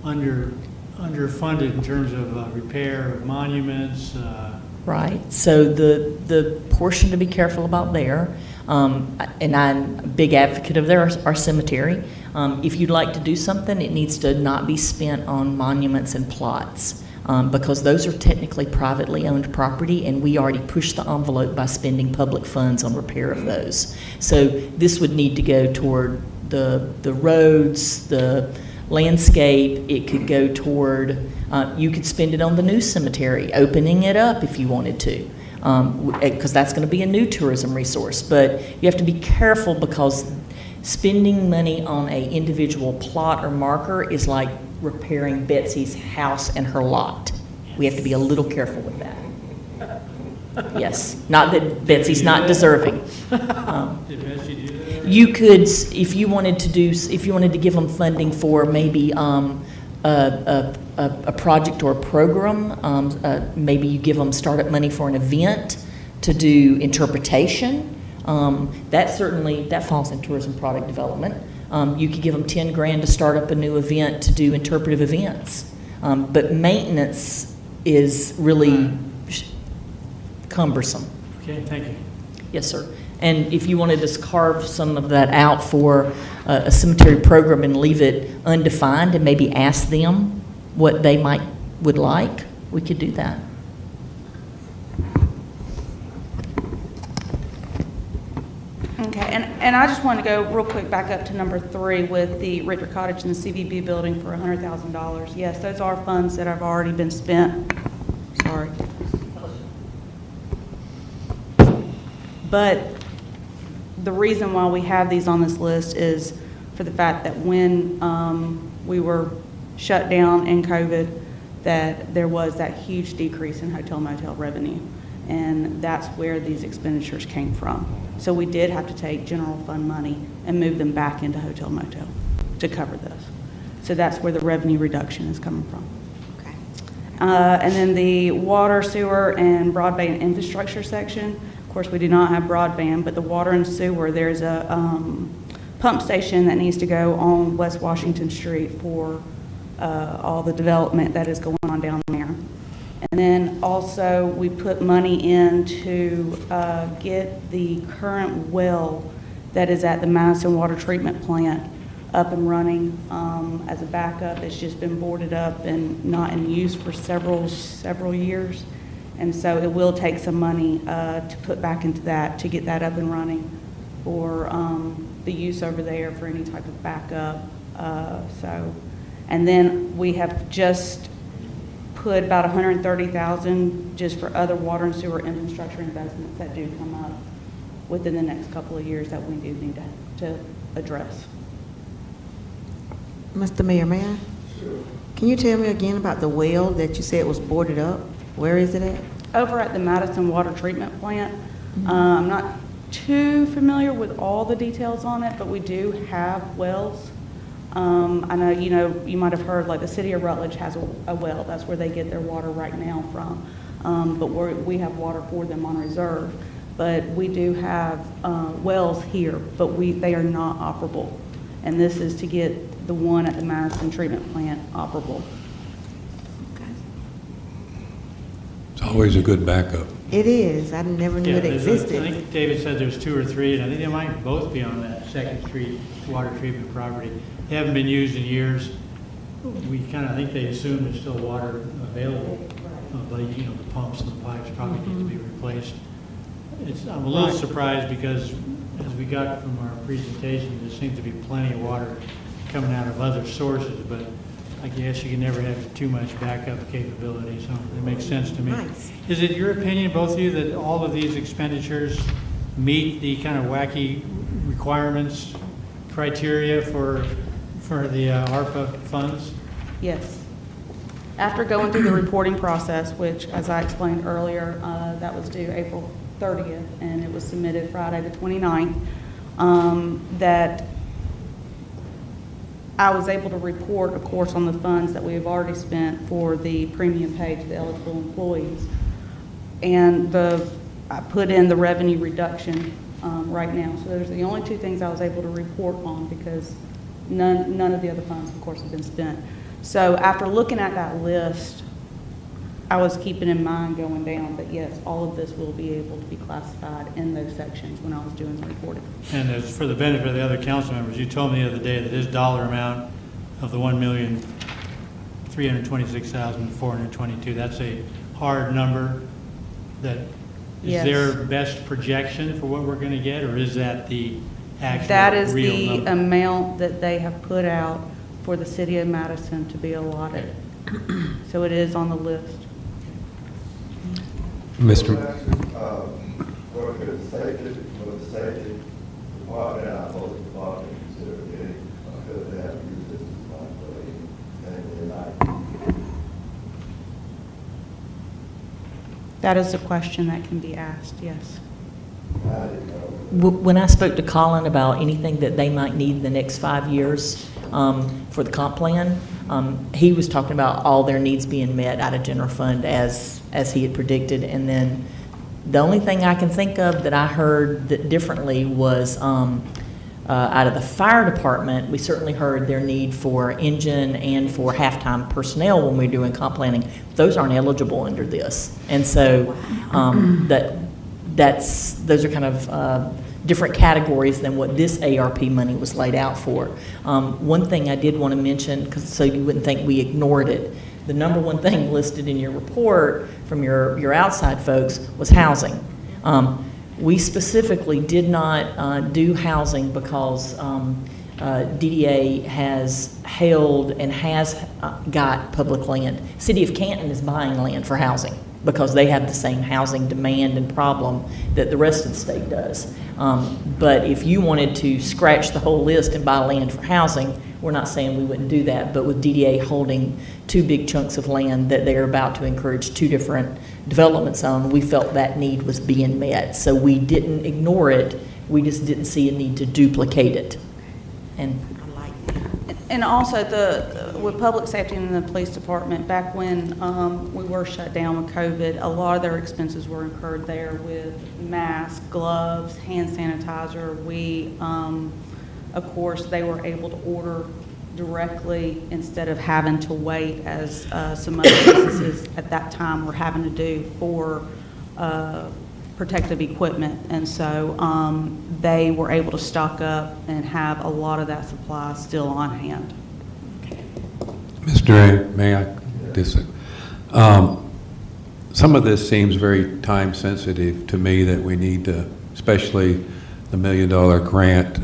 underfunded in terms of repair of monuments. Right. So the portion to be careful about there, and I'm a big advocate of our cemetery. If you'd like to do something, it needs to not be spent on monuments and plots. Because those are technically privately owned property, and we already pushed the envelope by spending public funds on repair of those. So this would need to go toward the roads, the landscape. It could go toward, you could spend it on the new cemetery, opening it up if you wanted to, because that's going to be a new tourism resource. But you have to be careful because spending money on an individual plot or marker is like repairing Betsy's house and her lot. We have to be a little careful with that. Yes, not that Betsy's not deserving. Did Betsy do that? You could, if you wanted to give them funding for maybe a project or a program. Maybe you give them startup money for an event to do interpretation. That falls in tourism product development. You could give them 10 grand to start up a new event to do interpretive events. But maintenance is really cumbersome. Okay, thank you. Yes, sir. And if you wanted to carve some of that out for a cemetery program and leave it undefined and maybe ask them what they would like, we could do that. Okay, and I just want to go real quick back up to number 3 with the Ritter Cottage and the CVB building for $100,000. Yes, those are funds that have already been spent. Sorry. But the reason why we have these on this list is for the fact that when we were shut down in COVID, that there was that huge decrease in hotel motel revenue. And that's where these expenditures came from. So we did have to take general fund money and move them back into hotel motel to cover this. So that's where the revenue reduction is coming from. Okay. And then the water, sewer, and broadband infrastructure section. Of course, we do not have broadband, but the water and sewer, there's a pump station that needs to go on West Washington Street for all the development that is going on down there. And then also, we put money in to get the current well that is at the Madison Water Treatment Plant up and running as a backup. It's just been boarded up and not in use for several years. And so it will take some money to put back into that, to get that up and running for the use over there for any type of backup. And then we have just put about $130,000 just for other water and sewer infrastructure investments that do come up within the next couple of years that we do need to address. Mr. Mayor, may I? Sure. Can you tell me again about the well that you said was boarded up? Where is it at? Over at the Madison Water Treatment Plant. I'm not too familiar with all the details on it, but we do have wells. I know, you might have heard, like, the city of Rutledge has a well. That's where they get their water right now from. But we have water for them on reserve. But we do have wells here, but they are not operable. And this is to get the one at the Madison Treatment Plant operable. It's always a good backup. It is. I never knew it I existed. think David said there's 2 or 3, and I think they might both be on that Second Street water treatment property. They haven't been used in years. We kind of think they assume there's still water available, but the pumps and the pipes probably need to be replaced. I'm a little surprised because as we got from our presentation, there seems to be plenty of water coming out of other sources, but I guess you can never have too much backup capability, so it makes sense to me. Nice. Is it your opinion, both of you, that all of these expenditures meet the kind of wacky requirements, criteria for the ARPA funds? Yes. After going through the reporting process, which, as I explained earlier, that was due April 30th, and it was submitted Friday the 29th, that I was able to report, of course, on the funds that we have already spent for the premium paid to the eligible employees. And I put in the revenue reduction right now. So those are the only 2 things I was able to report on because none of the other funds, of course, have been spent. So after looking at that list, I was keeping in mind going down that, yes, all of this will be able to be classified in those sections when I was doing the reporting. And as for the benefit of the other council members, you told me the other day that his dollar amount of the $1,326,422, that's a hard number. That is Yes. their best projection for what we're going to get, or is that the actual That is real the number? amount that they have put out for the city of Madison to be allotted. So it is on the list. Mr. For the safety department, our police department, consider it, because they have used this as one for anything like. That is a question that can be asked, yes. When I spoke to Colin about anything that they might need in the next 5 years, for the comp plan. He was talking about all their needs being met out of general fund as he had predicted. And then the only thing I can think of that I heard that differently was out of the fire department, we certainly heard their need for engine and for halftime personnel when we were doing comp planning. Those aren't eligible under this. And so those are kind of different categories than what this ARP money was laid out for. One thing I did want to mention, so you wouldn't think we ignored it, the number one thing listed in your report from your outside folks was housing. We specifically did not do housing because DDA has held and has got public land. City of Canton is buying land for housing because they have the same housing demand and problem that the rest of the state does. But if you wanted to scratch the whole list and buy land for housing, we're not saying we wouldn't do that, but with DDA holding 2 big chunks of land that they're about to encourage 2 different developments on, we felt that need was being met. So we didn't ignore it, we just didn't see a need to duplicate it. And also with public safety and the police department, back when we were shut down with COVID, a lot of their expenses were incurred there with masks, gloves, hand sanitizer. We, of course, they were able to order directly instead of having to wait as some other businesses at that time were having to do for protective equipment. And so they were able to stock up and have a lot of that supply still on hand. Mr. A, may I disagree? Some of this seems very time sensitive to me that we need to, especially the $1 million grant.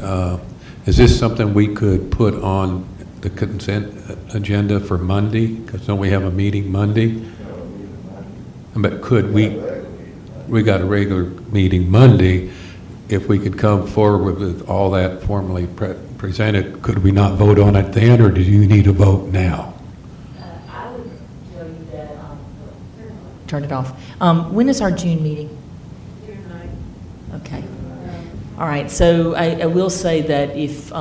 Is this something we could put on the consent agenda for Monday? Because don't we have a meeting Monday? But could we got a regular meeting Monday, if we could come forward with all that formally presented, could we not vote on it then, or do you need to vote now? I would tell you that, turn it off. When is our June meeting? June 9th. Okay. All right, so I will say that if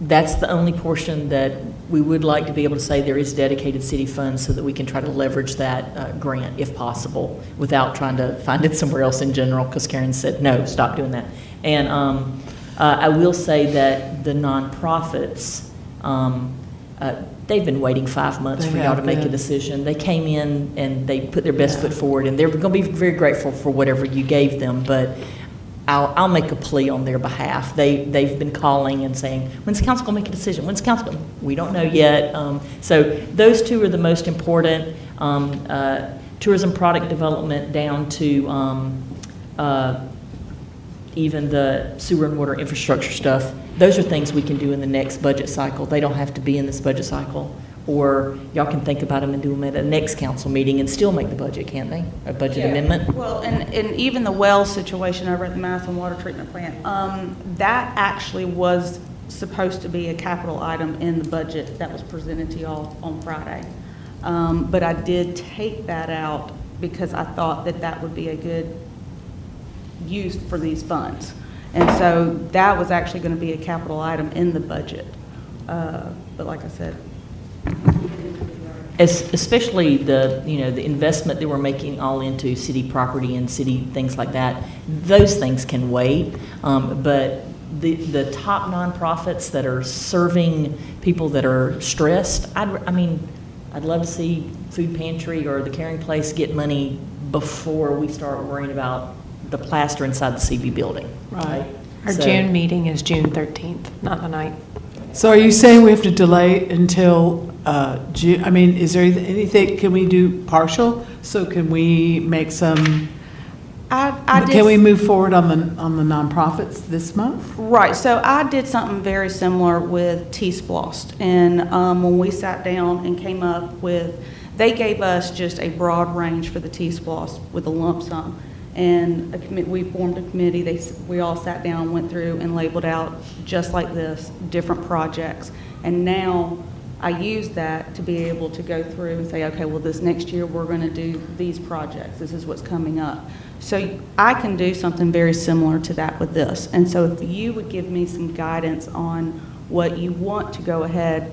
that's the only portion that we would like to be able to say there is dedicated city funds so that we can try to leverage that grant if possible without trying to find it somewhere else in general, because Karen said, no, stop doing that. And I will say that the nonprofits, they've been waiting 5 months for y'all to make a decision. They came in and they put their best foot forward, and they're going to be very grateful for whatever you gave them, but I'll make a plea on their behalf. They've been calling and saying, when's council going to make a decision? When's council going? We don't know yet. So those 2 are the most important. Tourism product development down to even the sewer and water infrastructure stuff. Those are things we can do in the next budget cycle. They don't have to be in this budget cycle. Or y'all can think about them and do them at a next council meeting and still make the budget, can't they? A budget amendment? Well, and even the well situation over at the Madison Water Treatment Plant, that actually was supposed to be a capital item in the budget that was presented to y'all on Friday. But I did take that out because I thought that that would be a good use for these funds. And so that was actually going to be a capital item in the budget. But like I said, especially the investment that we're making all into city property and city things like that, those things can wait. But the top nonprofits that are serving people that are stressed, I'd love to see Food Pantry or the Caring Place get money before we start worrying about the plaster inside the CB building. Right. Our June meeting is June 13th, not the 9th. So are you saying we have to delay until June? I mean, is there anything, can we do partial? So can we make some, can we move forward on the nonprofits this month? right, so I did something very similar with T-Splost. And when we sat down and came up with, they gave us just a broad range for the T-Splost with a lump sum. And we formed a committee, we all sat down, went through and labeled out, just like this, different projects. And now I use that to be able to go through and say, okay, well, this next year we're going to do these projects. This is what's coming up. So I can do something very similar to that with this. And so if you would give me some guidance on what you want to go ahead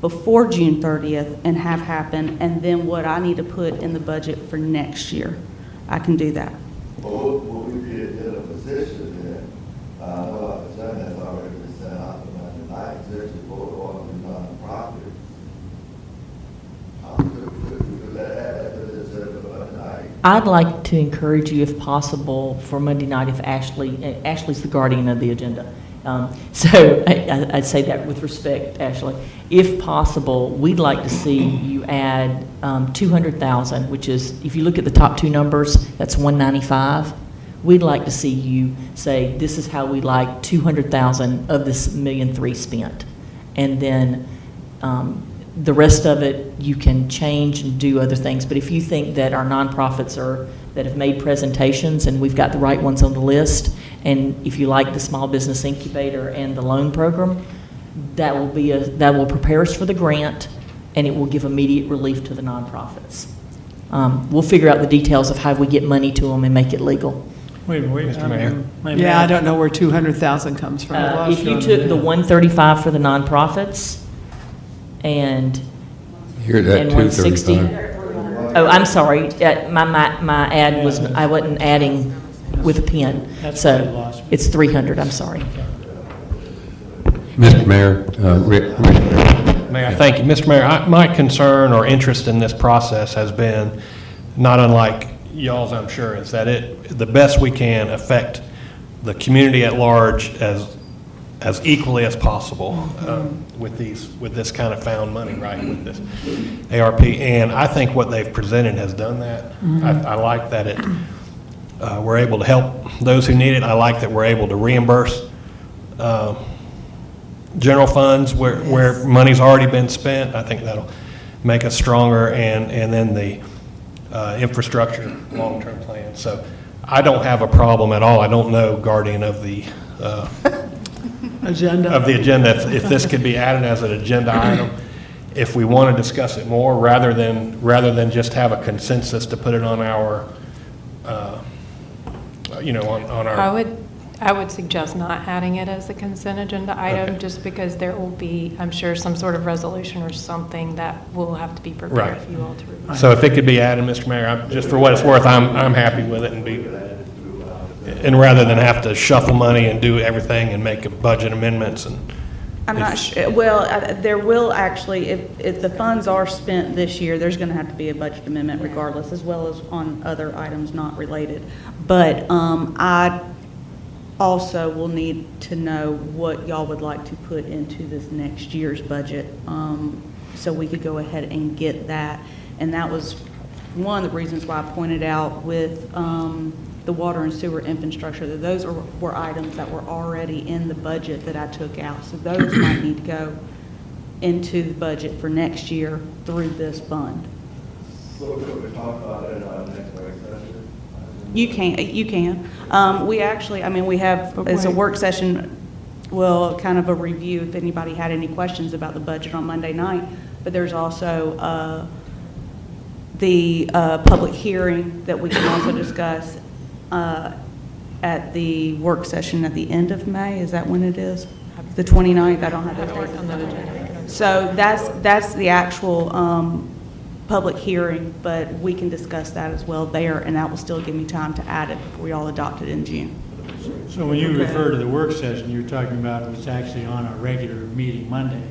before June 30th and have happen, and then what I need to put in the budget for next year. I can do that. Well, will we be in a position then, I know our agenda has already been set out, but tonight, essentially vote on the nonprofit. Could that add to the agenda tonight? I'd like to encourage you, if possible, for Monday night, if Ashley's the guardian of the agenda. So I'd say that with respect, Ashley. If possible, we'd like to see you add 200,000, which is, if you look at the top two numbers, that's 195. We'd like to see you say, this is how we like 200,000 of this $1.3 million spent. And then the rest of it, you can change and do other things. But if you think that our nonprofits that have made presentations and we've got the right ones on the list, and if you like the Small Business Incubator and the loan program, that will prepare us for the grant, and it will give immediate relief to the nonprofits. We'll figure out the details of how we get money to them and make it legal. Wait, Mr. Mayor. Yeah, I don't know where 200,000 comes from. If you took the 135 for the nonprofits and You're at and 160. 235. Oh, I'm sorry. My ad was, I wasn't adding with a pen. That's So what I lost. it's 300, I'm sorry. Mr. Mayor, Rick. Mayor, thank you. Mr. Mayor, my concern or interest in this process has been, not unlike y'all's, I'm sure, is that the best we can affect the community at large as equally as possible with this kind of found money, right, with this ARP. And I think what they've presented has done that. I like that we're able to help those who need it. I like that we're able to reimburse general funds where money's already been spent. I think that'll make us stronger, and then the infrastructure long-term plan. So I don't have a problem at all. I don't know, guardian of the agenda, if this could be added as an agenda item, if we want to discuss it more, rather than just have a consensus to put it on our, on our. I would suggest not adding it as a consent agenda item, Okay. just because there will be, I'm sure, some sort of resolution or something that will have to be prepared Right. for you all to review. So if it could be added, Mr. Mayor, just for what it's worth, I'm happy with it, and rather than have to shuffle money and do everything and make budget amendments and. I'm not sure, well, there will actually, if the funds are spent this year, there's going to have to be a budget amendment regardless, as well as on other items not related. But I also will need to know what y'all would like to put into this next year's budget, so we could go ahead and get that. And that was one of the reasons why I pointed out with the water and sewer infrastructure, that those were items that were already in the budget that I took out. So those might need to go into the budget for next year through this fund. So could we talk about it in our next work session? You can. We actually, we have, But it's a wait. work session, well, kind of a review if anybody had any questions about the budget on Monday night. But there's also the public hearing that we can also discuss at the work session at the end of May. Is that when it is? The 29th? I don't have that. So that's the actual public hearing, but we can discuss that as well there, and that will still give me time to add it before we all adopt it in June. So when you refer to the work session, you're talking about what's actually on our regular meeting Monday.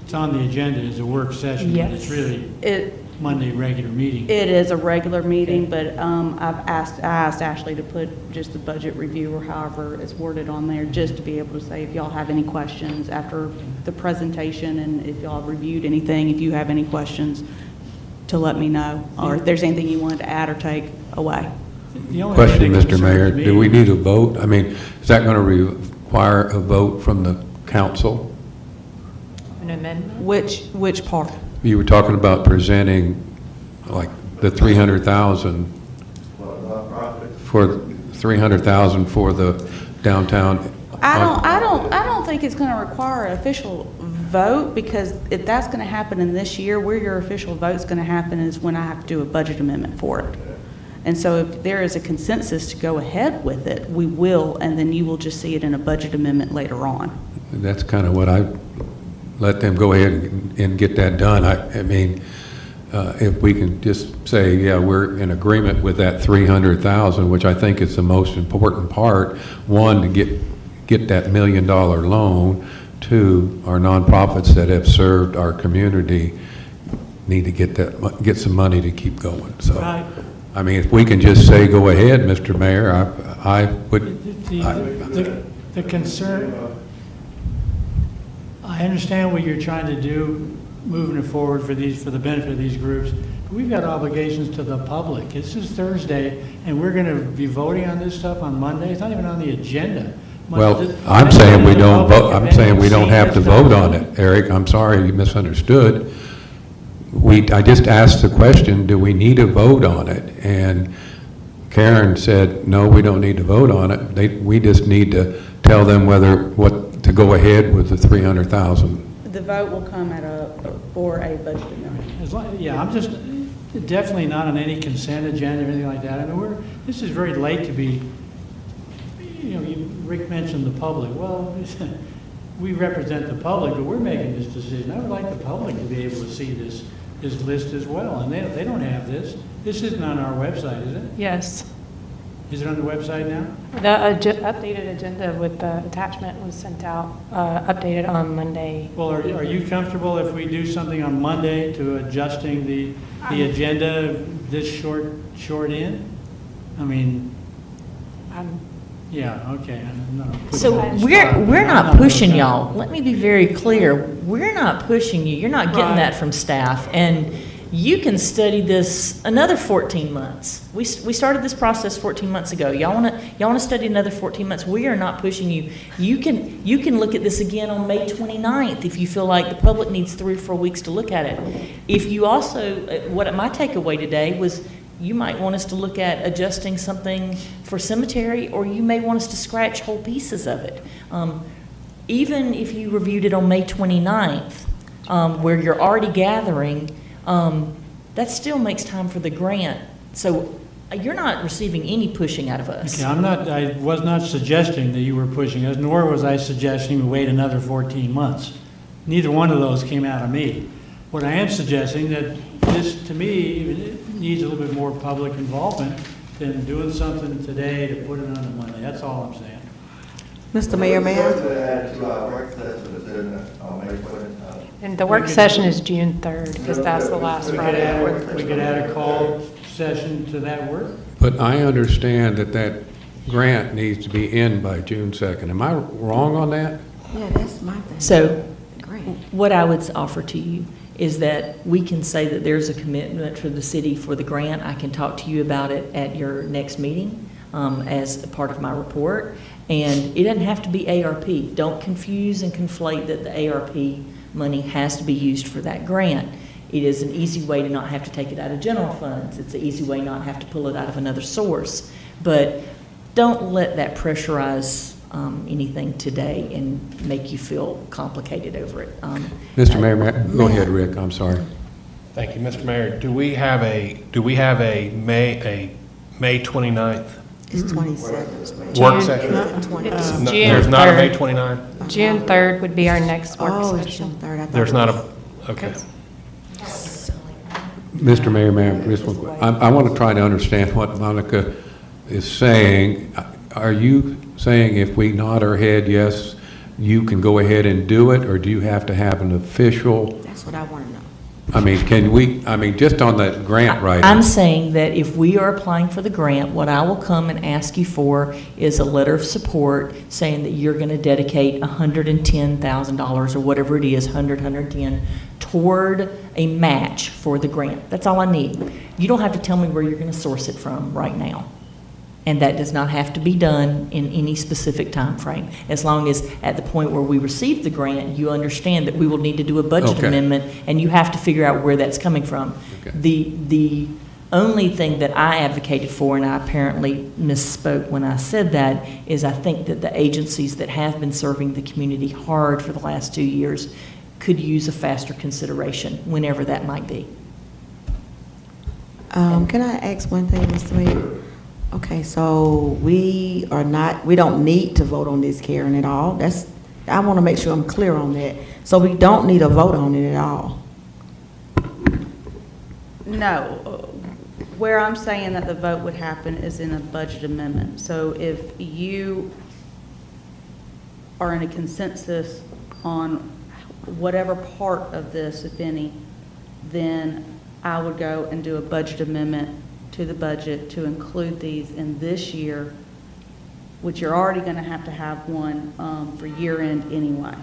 It's on the agenda as a work session, but it's Yes. really Monday regular meeting. It is a regular meeting, but I asked Ashley to put just the budget review or however it's worded on there, just to be able to say if y'all have any questions after the presentation, and if y'all have reviewed anything, if you have any questions, to let me know, or if there's anything you wanted to add or take away. The only Question, thing that Mr. Mayor, concerns me- do we need a vote? I mean, is that going to require a vote from the council? An amendment? Which part? You were talking about presenting, like, the 300,000 for 300,000 for the downtown. I don't think it's gonna require an official vote, because if that's gonna happen in this year, where your official vote's gonna happen is when I have to do a budget amendment for it. And so if there is a consensus to go ahead with it, we will, and then you will just see it in a budget amendment later on. that's kind of what I let them go ahead and get that done. I mean, if we can just say, yeah, we're in agreement with that 300,000, which I think is the most important part. One, to get that $1 million loan. Two, our nonprofits that have served our community need to get some money to keep going. So, Right. I mean, if we can just say, go ahead, Mr. Mayor, I would. The concern, I understand what you're trying to do, moving it forward for the benefit of these groups. But we've got obligations to the public. This is Thursday, and we're going to be voting on this stuff on Monday. It's not even on the agenda. Well, I'm saying we don't vote, I'm saying we don't have to vote on it, Eric. I'm sorry, you misunderstood. I just asked the question, do we need to vote on it? And Karen said, no, we don't need to vote on it. We just need to tell them what to go ahead with the 300,000. The vote will come for a budget amendment. Yeah, I'm just definitely not on any consent agenda or anything like that. I mean, this is very late to be, Rick mentioned the public. Well, we represent the public, but we're making this decision. I would like the public to be able to see this list as well, and they don't have this. This isn't on our website, is it? Yes. Is it on the website now? The updated agenda with the attachment was sent out, updated on Monday. Well, are you comfortable if we do something on Monday to adjusting the agenda this short in? I mean, yeah, okay. I'm not putting So that in we're spot, we're but I'm not gonna pushing vote no. y'all. Let me be very clear. We're not pushing you. You're not getting Right. that from staff. And you can study this another 14 months. We started this process 14 months ago. Y'all want to study another 14 months. We are not pushing you. You can look at this again on May 29th if you feel like the public needs 3 or 4 weeks to look at it. If you also, what my takeaway today was, you might want us to look at adjusting something for cemetery, or you may want us to scratch whole pieces of it. Even if you reviewed it on May 29th, where you're already gathering, that still makes time for the grant. So you're not receiving any pushing out of us. Okay, I was not suggesting that you were pushing us, nor was I suggesting we wait another 14 months. Neither one of those came out of me. What I am suggesting that this, to me, needs a little bit more public involvement than doing something today to put it on the Monday. That's all I'm saying. Mr. Mayor, may I? And the work session is June 3rd, because that's the last We Friday. could add a call session to that work. But I understand that grant needs to be in by June 2nd. Am I wrong on that? Yeah, that's my thing. So Great. what I would offer to you is that we can say that there's a commitment for the city for the grant. I can talk to you about it at your next meeting as a part of my report. And it doesn't have to be ARP. Don't confuse and conflate that the ARP money has to be used for that grant. It is an easy way to not have to take it out of general funds. It's an easy way not to have to pull it out of another source. But don't let that pressurize anything today and make you feel complicated over it. Mr. Mayor, go ahead, Rick, I'm sorry. Thank you, Mr. Mayor. Do we have a May 29th It's 27th. work session? It's No, June there's not a May 3rd. 29th? June 3rd would be our next Oh, work it's session. June 3rd. I thought There's it not was- a, okay. Mr. Mayor, ma'am, I want to try to understand what Monica is saying. Are you saying if we nod our head yes, you can go ahead and do it, or do you have to have an official? That's what I want to know. I mean, just on that grant writing. I'm saying that if we are applying for the grant, what I will come and ask you for is a letter of support saying that you're going to dedicate $110,000 or whatever it is, 110, toward a match for the grant. That's all I need. You don't have to tell me where you're going to source it from right now. And that does not have to be done in any specific time frame. As long as at the point where we receive the grant, you understand that we will need to do a budget Okay. amendment, and you have to figure out where that's coming from. Okay. The only thing that I advocated for, and I apparently misspoke when I said that, is I think that the agencies that have been serving the community hard for the last 2 years could use a faster consideration, whenever that might be. Can I ask one thing, Mr. Mayor? Okay, so we don't need to vote on this, Karen, at all. I want to make sure I'm clear on that. So we don't need a vote on it at all. No, where I'm saying that the vote would happen is in a budget amendment. So if you are in a consensus on whatever part of this, if any, then I would go and do a budget amendment to the budget to include these in this year, which you're already going to have one for year end anyway.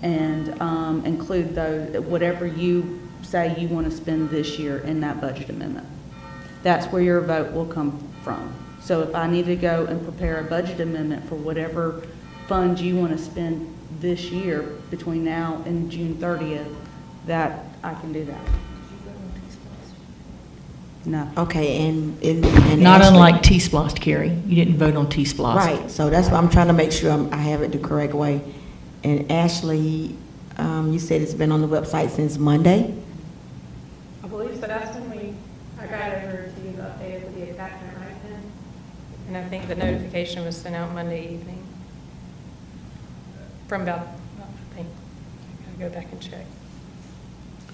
And include those, whatever you say you want to spend this year in that budget amendment. That's where your vote will come from. So if I need to go and prepare a budget amendment for whatever funds you want to spend this year between now and June 30th, that I can do that. No. Okay, and Not Ashley- unlike T-Splosh, Carrie. You didn't vote on T-Splosh. Right, so that's why I'm trying to make sure I have it the correct way. And Ashley, you said it's been on the website since Monday? I believe so. That's when I got it over to you updated with the attachment, right, Ken? And I think the notification was sent out Monday evening. From about, I think, I gotta go back and check.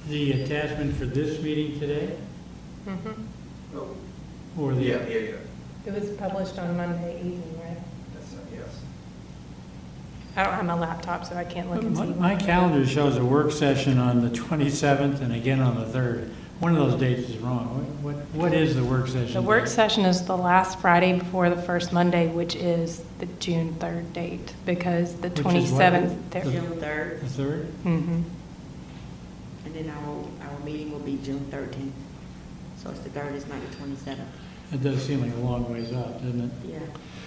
The attachment for this meeting today, or the? It was published on Monday evening, right? Yes. I don't have my laptop, so I can't look and see. My calendar shows a work session on the 27th and again on the 3rd. One of those dates is wrong. What is the work session? The work date? session is the last Friday before the first Monday, which is the June 3rd date, because the Which is what? 27th. The- June 3rd. The 3rd? Mm-hmm. And then our meeting will be June 13th. So it's the 3rd, it's not the 27th. It does seem like a long ways off, doesn't it? Yeah.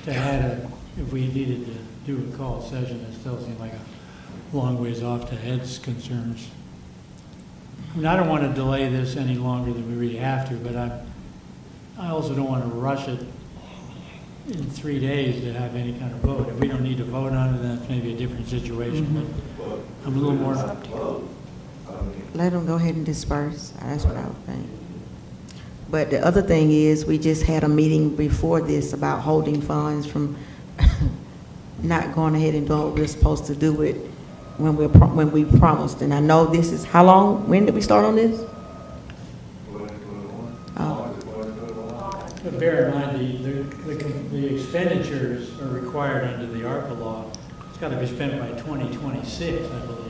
To add if we needed to do a call session, it still seems like a long ways off to Ed's concerns. I mean, I don't want to delay this any longer than we really have to, but I also don't want to rush it in 3 days to have any kind of vote. If we don't need to vote on it, then it's maybe a different situation, but I'm a little more. Let them go ahead and disperse. That's what I would think. But the other thing is, we just had a meeting before this about holding funds from not going ahead and doing what we're supposed to do it when we promised. And I know this is, how long, when did we start on this? Oh, But bear in mind, the expenditures are required under the ARPA law. It's got to be spent by 2026, I believe.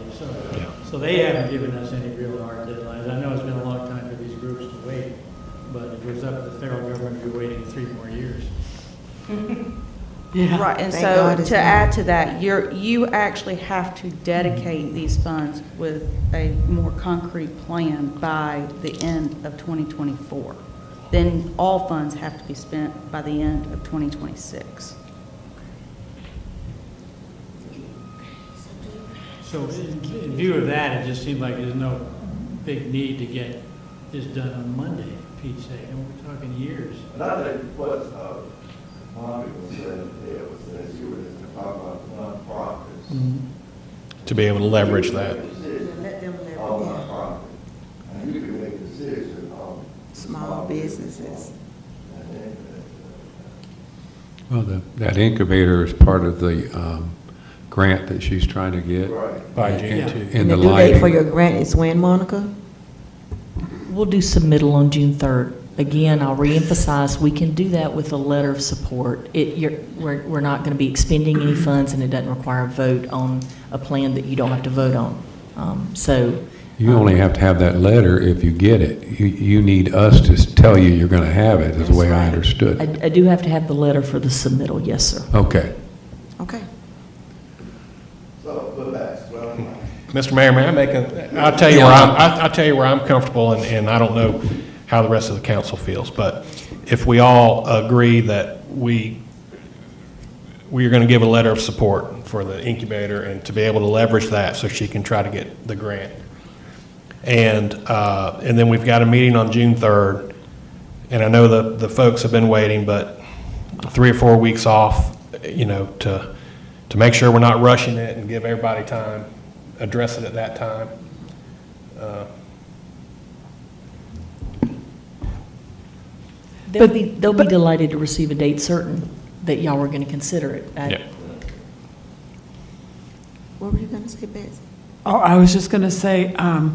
So they haven't given us any real hard deadlines. I know it's been a long time for these groups to wait, but if it was up to the federal government, we'd be waiting 3 more years. Yeah. Right, and Thank so God it's to not. add to that, you actually have to dedicate these funds with a more concrete plan by the end of 2024. Then all funds have to be spent by the end of 2026. So in view of that, it just seemed like there's no big need to get this done on Monday, for Pete's sake, and we're talking years. And I think what Monica was saying there was that you were to talk about nonprofits. To be able to leverage that. let them live, All yeah. nonprofits. And you can make decisions on. Small businesses. Well, that incubator is part of the grant that she's trying to get. Right. By June And- 2. And And the the due date for lighting. your grant is when, Monica? We'll do submittal on June 3rd. Again, I'll reemphasize, we can do that with a letter of support. We're not going to be expending any funds, and it doesn't require a vote on a plan that you don't have to vote on. You only have to have that letter if you get it. You need us to tell you you're going to have it, is the way I understood. I do have to have the letter for the submittal, yes, sir. Okay. Okay. So, but that's, well, Mr. Mayor, may I make I'll tell you I'll tell you where I'm comfortable, and I don't know how the rest of the council feels, but if we all agree that we are going to give a letter of support for the incubator and to be able to leverage that so she can try to get the grant. And then we've got a meeting on June 3rd, and I know the folks have been waiting, but 3 or 4 weeks off, to make sure we're not rushing it and give everybody time, address it at that time. They'll be delighted to receive a date certain that y'all were going to consider it. Yeah. What were you gonna say, Betsy? Oh, I was just going to say, I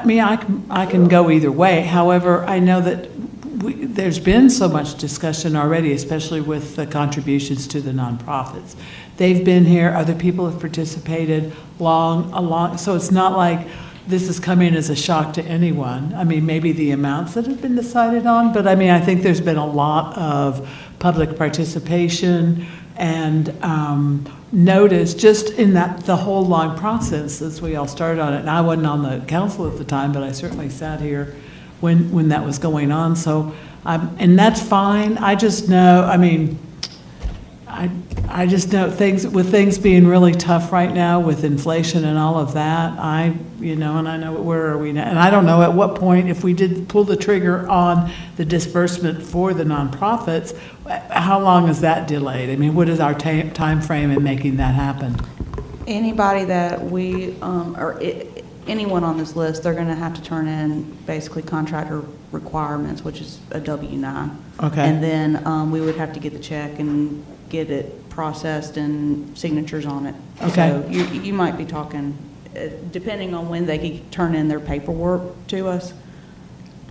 mean, I can go either way. However, I know that there's been so much discussion already, especially with the contributions to the nonprofits. They've been here, other people have participated along, so it's not like this is coming as a shock to anyone. I mean, maybe the amounts that have been decided on, but I mean, I think there's been a lot of public participation and notice just in the whole long process as we all started on it. And I wasn't on the council at the time, but I certainly sat here when that was going on. So, and that's fine. I just know, I mean, I just know with things being really tough right now with inflation and all of that, and I know where are we now? And I don't know at what point, if we did pull the trigger on the disbursement for the nonprofits, how long is that delayed? I mean, what is our time frame in making that happen? Anybody that anyone on this list, they're going to have to turn in basically contractor requirements, which is a W-9. Okay. And then we would have to get the check and get it processed and signatures on it. Okay. So you might be talking, depending on when they can turn in their paperwork to us,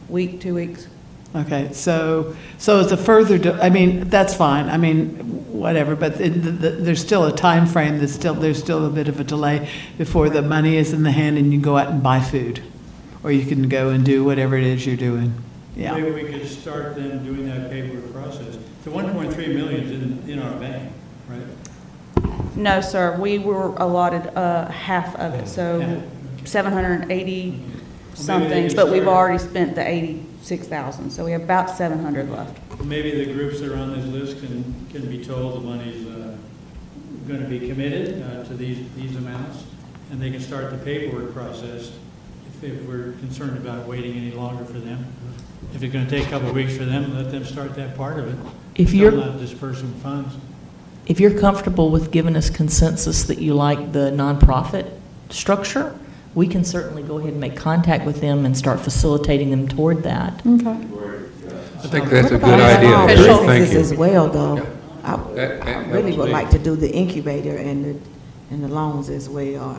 week, 2 weeks. Okay, so it's a further, I mean, that's fine, I mean, whatever, but there's still a time frame. There's still a bit of a delay before the money is in the hand and you go out and buy food, or you can go and do whatever it is you're doing, yeah. Maybe we could start them doing that paperwork process. The 1.3 million is in our bank, right? No, sir, we were allotted half of it, so Yeah. 780 Well, something, maybe they but can we've start- already spent the 86,000, so we have about 700 left. Maybe the groups that are on this list can be told the money's going to be committed to these amounts, and they can start the paperwork process if we're concerned about waiting any longer for them. If it's going to take a couple of weeks for them, let them start that part of it. If Still you're- not dispersing funds. If you're comfortable with giving us consensus that you like the nonprofit structure, we can certainly go ahead and make contact with them and start facilitating them toward that. Okay. I think that's a good What about idea. small Great businesses thinking. as well, though. I That really helps would me. like to do the incubator and the loans as well.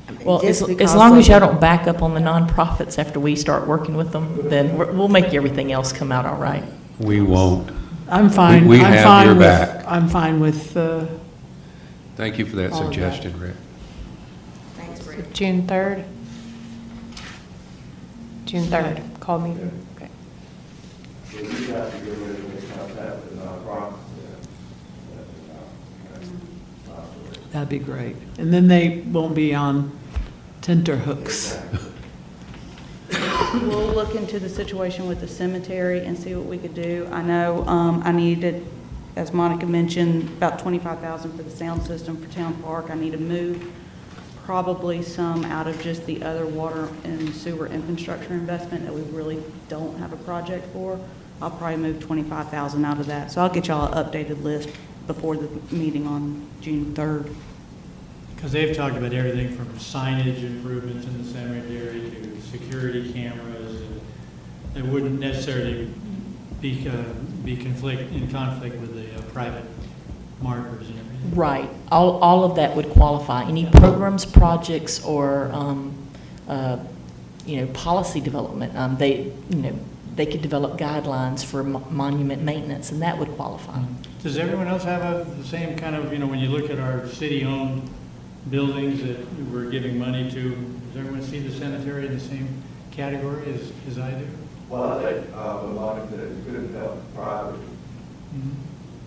I mean, Well, just as because long of as y'all the- don't back up on the nonprofits after we start working with them, then we'll make everything else come out all right. We won't. I'm fine. We I'm have fine your with- back. I'm fine with, Thank you for that All of that. suggestion, Rick. Thanks, So Rick. June 3rd? June 3rd, call me. Okay. So we have to get ready to make contact with the nonprofits. that'd be great. And then they won't be on tenterhooks. We'll look into the situation with the cemetery and see what we could do. I know I needed, as Monica mentioned, about $25,000 for the sound system for Town Park. I need to move probably some out of just the other water and sewer infrastructure investment that we really don't have a project for. I'll probably move $25,000 out of that. So I'll get y'all an updated list before the meeting on June 3rd. Because they've talked about everything from signage improvements in the cemetery to security cameras. That wouldn't necessarily be in conflict with the private markers and everything. Right. All of that would qualify. Any programs, projects, or, policy development. They could develop guidelines for monument maintenance, and that would qualify. Does everyone else have the same kind of, when you look at our city-owned buildings that we're giving money to, does everyone see the cemetery in the same category as I do? Well, I think, a lot of that is good to help private.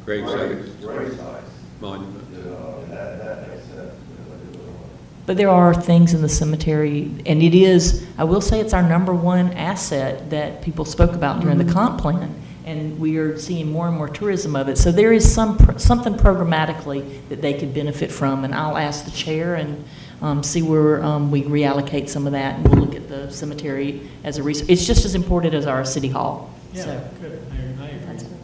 Great sites, Great sites. monument. That makes sense. But there are things in the cemetery, and it is, I will say it's our number one asset that people spoke about during the comp plan, and we are seeing more and more tourism of it. So there is something programmatically that they could benefit from, and I'll ask the chair and see where we reallocate some of that, and we'll look at the cemetery as a resource. It's just as important as our city hall. Yeah, So good. I agree. that's good.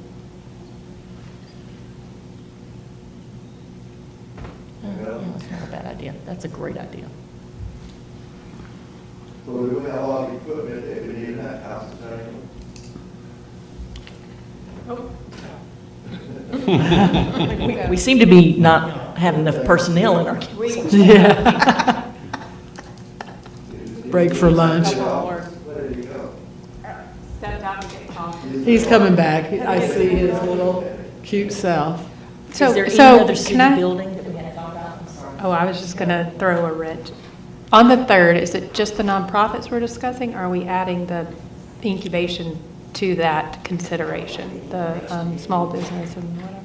Yeah, that's not a bad idea. That's a great idea. So do we have all the equipment that we need in that house, attorney? Oh. We seem to be not having enough personnel in our council. Yeah. Break for lunch. Stepped out to get coffee. He's coming back. I see his little cute self. Is there any So, other city can I- building that we had to talk about? I'm sorry. Oh, I was just going to throw a wrench. On the 3rd, is it just the nonprofits we're discussing, or are we adding the incubation to that consideration, the small business and whatever?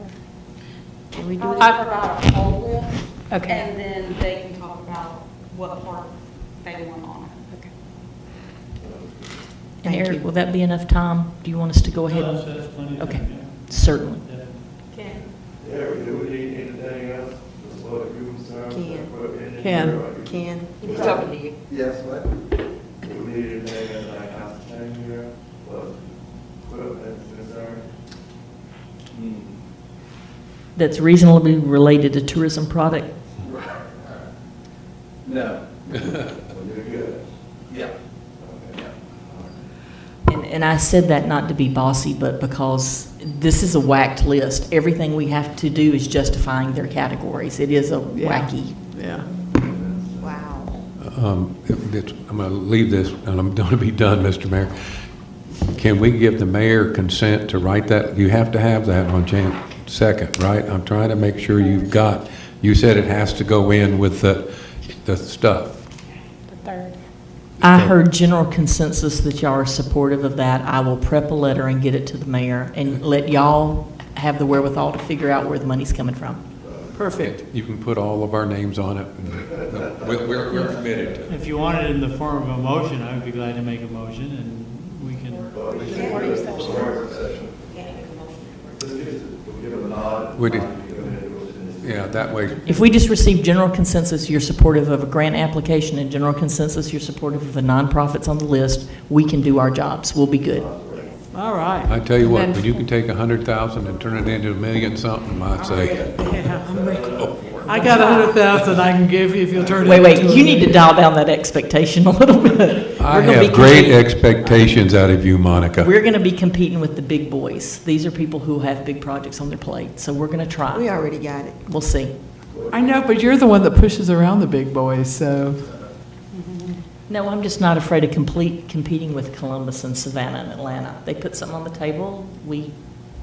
Can we do I'll this? talk about a whole list, Okay. and then they can talk about what part they want on it. And Thank Eric, you. will that be enough time? Do you want us to go ahead That's and? plenty of Okay, time, yeah. certainly. Ken? Yeah, do we need anything else? Ken. Ken? He's talking to you. Yes, what? Do we need anything else like council chamber here? What equipment is concerned? That's reasonably related to tourism product? No. Well, you're good. Yeah. And I said that not to be bossy, but because this is a whacked list. Everything we have to do is justifying their categories. It is a Yeah. wacky. Yeah. Wow. I'm going to leave this, and I'm going to be done, Mr. Mayor. Can we give the mayor consent to write that? You have to have that on Jan 2nd, right? I'm trying to make sure you've got, you said it has to go in with the stuff. The 3rd. I heard general consensus that y'all are supportive of that. I will prep a letter and get it to the mayor and let y'all have the wherewithal to figure out where the money's coming from. Perfect. You can put all of our names on it. And we're committed to it. If you want it in the form of a motion, I would be glad to make a motion, and we can. Would it- Yeah, that way, If we just receive general consensus, you're supportive of a grant application, and general consensus, you're supportive of the nonprofits on the list, we can do our jobs. We'll be good. All right. I tell you what, And then- when you can take 100,000 and turn it into a million something, I'd say, I got 100,000 I can give you if you'll turn it Wait, into you a need to million. dial down that expectation a little bit. I We're gonna be have great competing- expectations out of you, Monica. We're going to be competing with the big boys. These are people who have big projects on their plate, so we're going to We try. already got it. We'll see. I know, but you're the one that pushes around the big boys, so. No, I'm just not afraid of competing with Columbus and Savannah and Atlanta. They put something on the table, we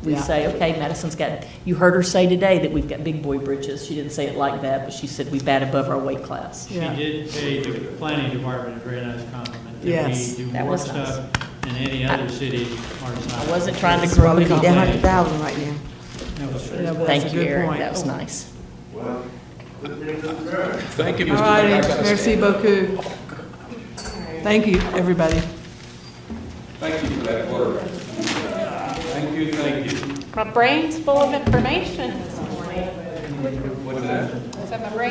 Yeah. say, okay, Madison's got, you heard her say today that we've got big boy britches. She didn't say it like that, but she said we bat above our weight class. She Yeah. did pay the planning department a very nice compliment. that Yes. We do That more was nice. stuff than any other city our size. I wasn't trying to That's why grow we it need on. that 100,000 right now. That was fair. Yeah, well, that's a Thank you, good Eric, point. that was nice. Thank you, All Mr. righty, Mayor. I gotta merci beaucoup. Thank you, everybody. Thank you for that word. Thank you, thank you. My brain's full of information this morning. What's that? So my brain